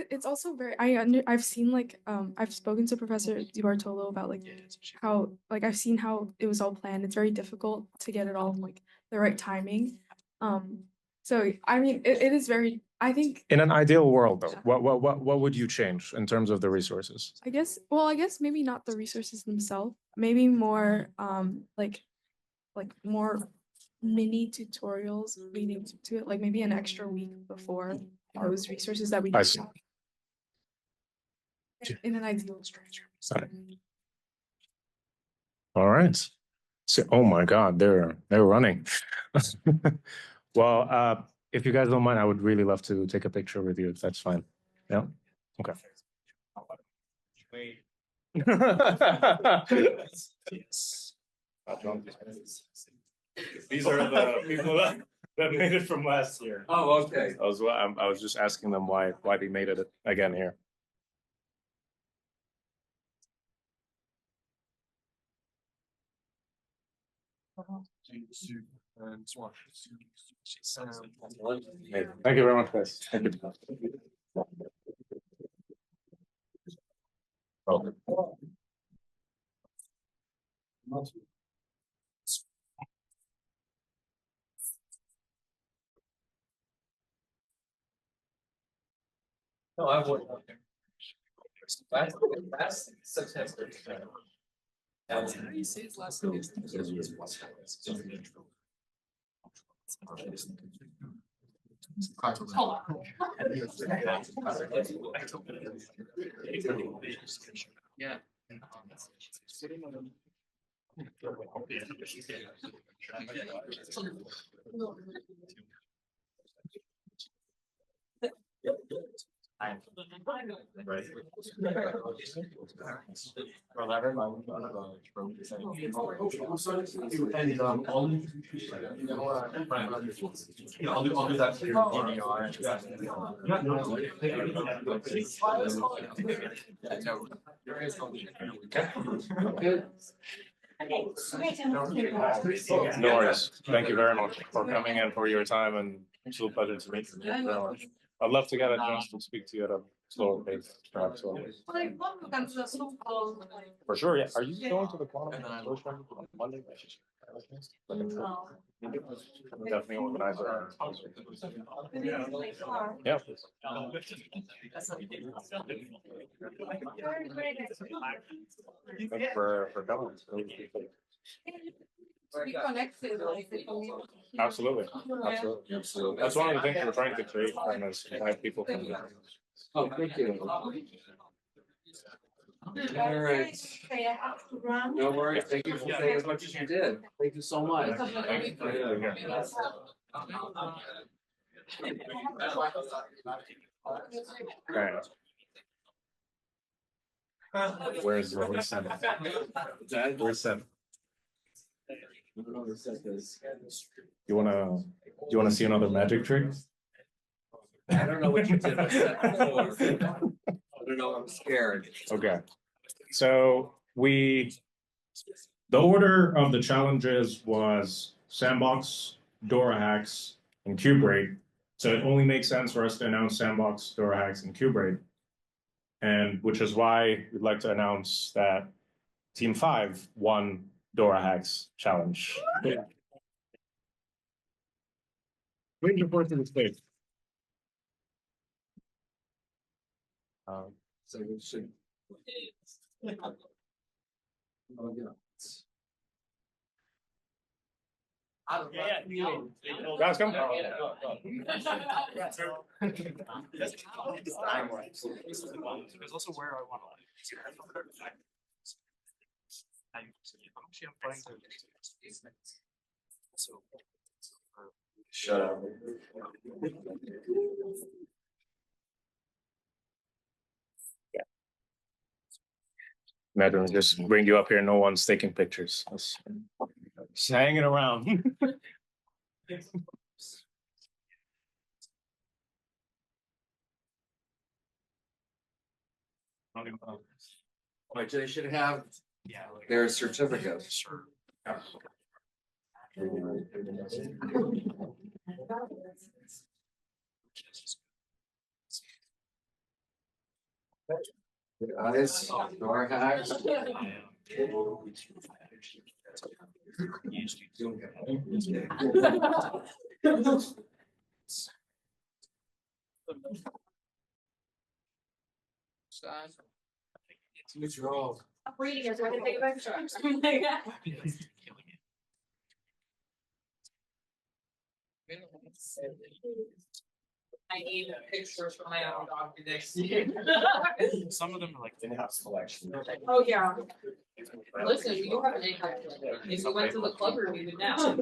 It's also very, I've seen like, I've spoken to Professor DiBartolo about like how, like I've seen how it was all planned. It's very difficult to get it all in like the right timing. So I mean, it is very, I think. In an ideal world though, what would you change in terms of the resources? I guess maybe not the resources themselves, maybe more, like more mini tutorials leading to it, like maybe an extra week before those resources that we I see. In an ideal structure. All right. So, oh my God, they're running. Well, if you guys don't mind, I would really love to take a picture with you if that's fine. Yeah. Okay. These are the people that made it from last year. Oh, okay. I was just asking them why they made it again here. Thank you very much, guys. Thank you. No, I would. That's success. How do you say his last name? Yeah. No worries. Thank you very much for coming in, for your time, and it's a pleasure to meet you. Very much. I'd love to get a chance to speak to you at a slower pace, perhaps. For sure, yeah. Are you going to the quantum first one on Monday? Definitely organize it. Yeah. Please. Thanks for coming. Absolutely. Absolutely. That's one of the things we're trying to create, and is have people come in. Oh, thank you. All right. No worries. Thank you for saying as much as you did. Thank you so much. Thank you for being here. Okay. Where's Sam? Where's Sam? You wanna see another magic trick? I don't know what you did with that before. I don't know. I'm scared. Okay. So the order of the challenges was Sandbox, Dora Hacks, and Cuberate. So it only makes sense for us to announce Sandbox, Dora Hacks, and Cuberate. And which is why we'd like to announce that Team 5 won Dora Hacks challenge. Bring your board to the stage. So we should. Oh, yeah. Guys, come. There's also where I want to. Shut up. Imagine we just bring you up here, no one's taking pictures. Just hanging around. But they should have their certificates. Guys, Dora Hacks. I'm reading it, so I can take a picture. I need pictures for my own dog next year. Some of them are like in-house collection. Oh, yeah. Listen, we do have an in-house collection. If you went to the club room, you would know.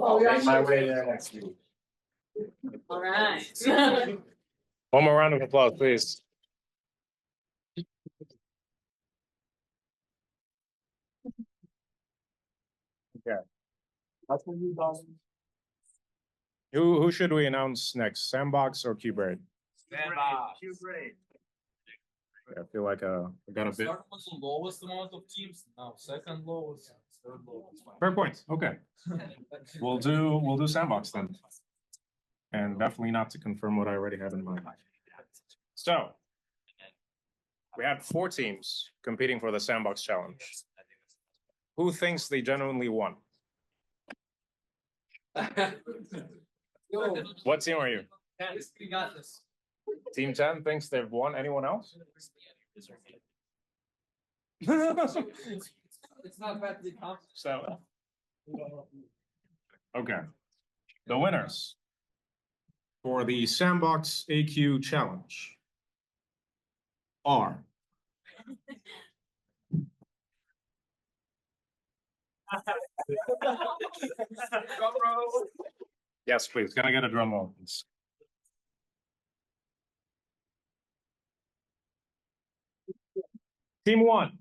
I'll make my way there next week. All right. One more round of applause, please. Okay. Who should we announce next? Sandbox or Cuberate? I feel like I got a bit. Start with the lowest amount of teams. Now, second lowest, third lowest. Fair point. Okay. We'll do Sandbox then. And definitely not to confirm what I already had in mind. So we had 4 teams competing for the Sandbox challenge. Who thinks they genuinely won? What team are you? We got this. Team 10 thinks they've won. Anyone else? It's not bad to be confident. So, okay. The winners for the Sandbox AQ challenge are yes, please. Can I get a drum roll, please? Team one.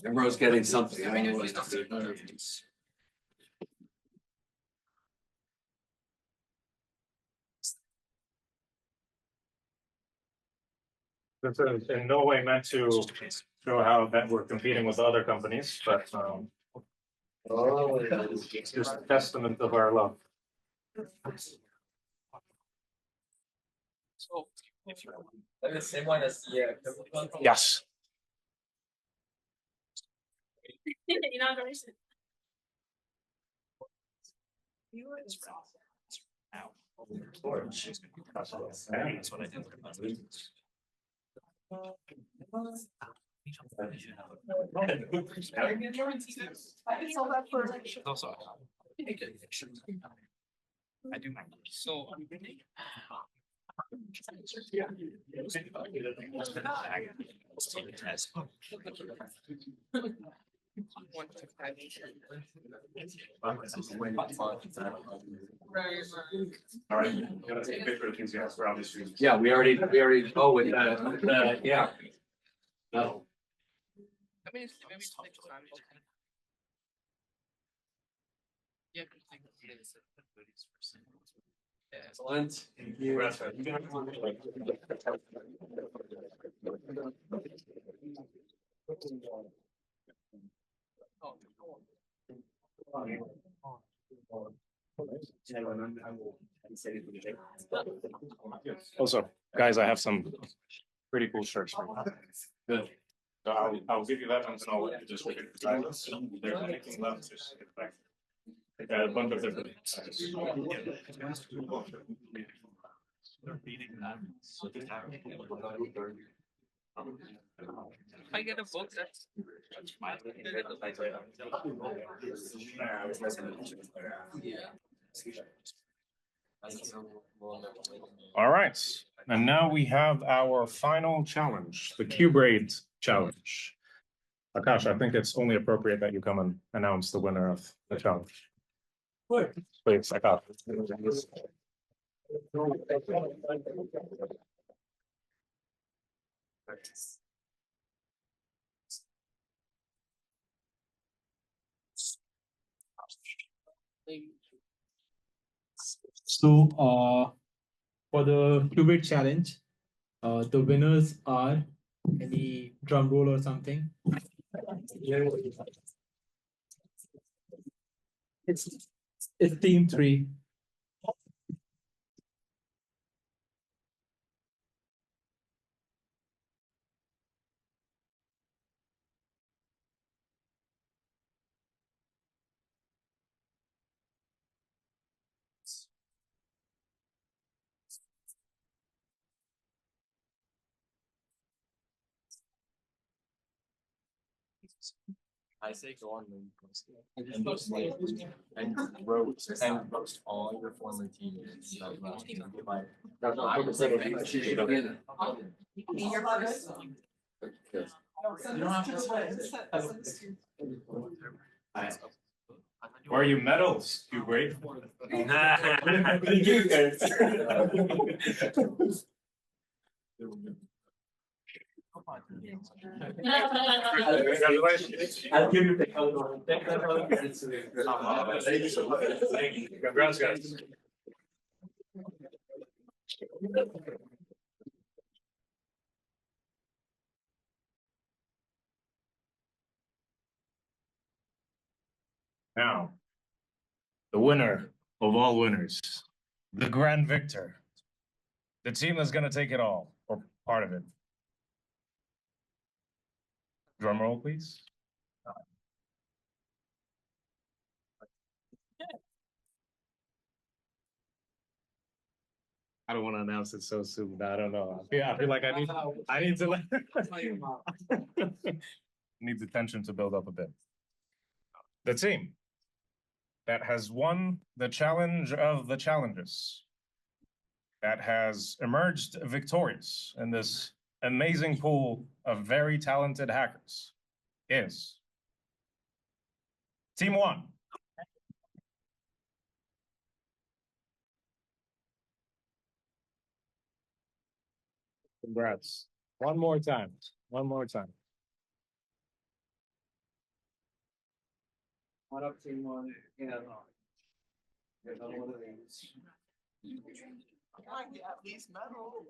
Everyone's getting something. I don't know what to do. This is in no way meant to show how that we're competing with other companies, but it's just a testament of our love. So, if you the same one as the Yes. Inauguration. That's what I did. I saw that for like. Also, I do. So. All right, you gotta take a picture of these guys for obvious reasons. Yeah, we already, oh, with the, yeah. No. Excellent. Thank you. Also, guys, I have some pretty cool shirts for you. Good. So I'll give you that one, and I'll let you just look at the sizes. If there's anything left, just get back. I got a bunch of different sizes. I get a book that's. All right, and now we have our final challenge, the Q-Braid challenge. Akash, I think it's only appropriate that you come and announce the winner of the challenge. Please, Akash. So, for the Qubit challenge, the winners are any drum roll or something. It's team 3. I say go on and post it. And post all your former teammates. Where are your medals, Q-Braid? I'll give you the Congrats, guys. Now, the winner of all winners, the grand victor, the team that's gonna take it all, or part of it. Drum roll, please. I don't want to announce it so soon. I don't know. I feel like I need to let need the tension to build up a bit. The team that has won the challenge of the challenges, that has emerged victorious in this amazing pool of very talented hackers is Team 1. Congrats. One more time. One more time. What up, team one? Yeah. Get another one of these. I got these medals.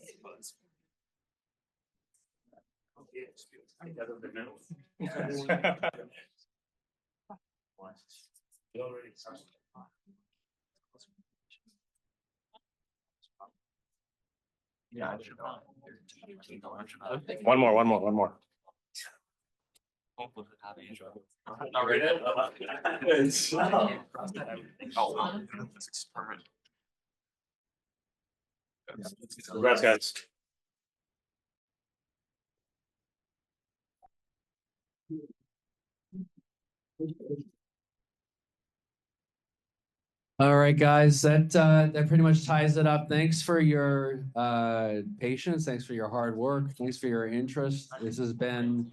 Yeah. One more. Congrats, guys. All right, guys, that pretty much ties it up. Thanks for your patience. Thanks for your hard work. Thanks for your interest. This has been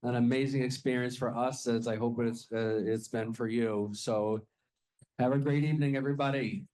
an amazing experience for us, as I hope it's been for you. So have a great evening, everybody.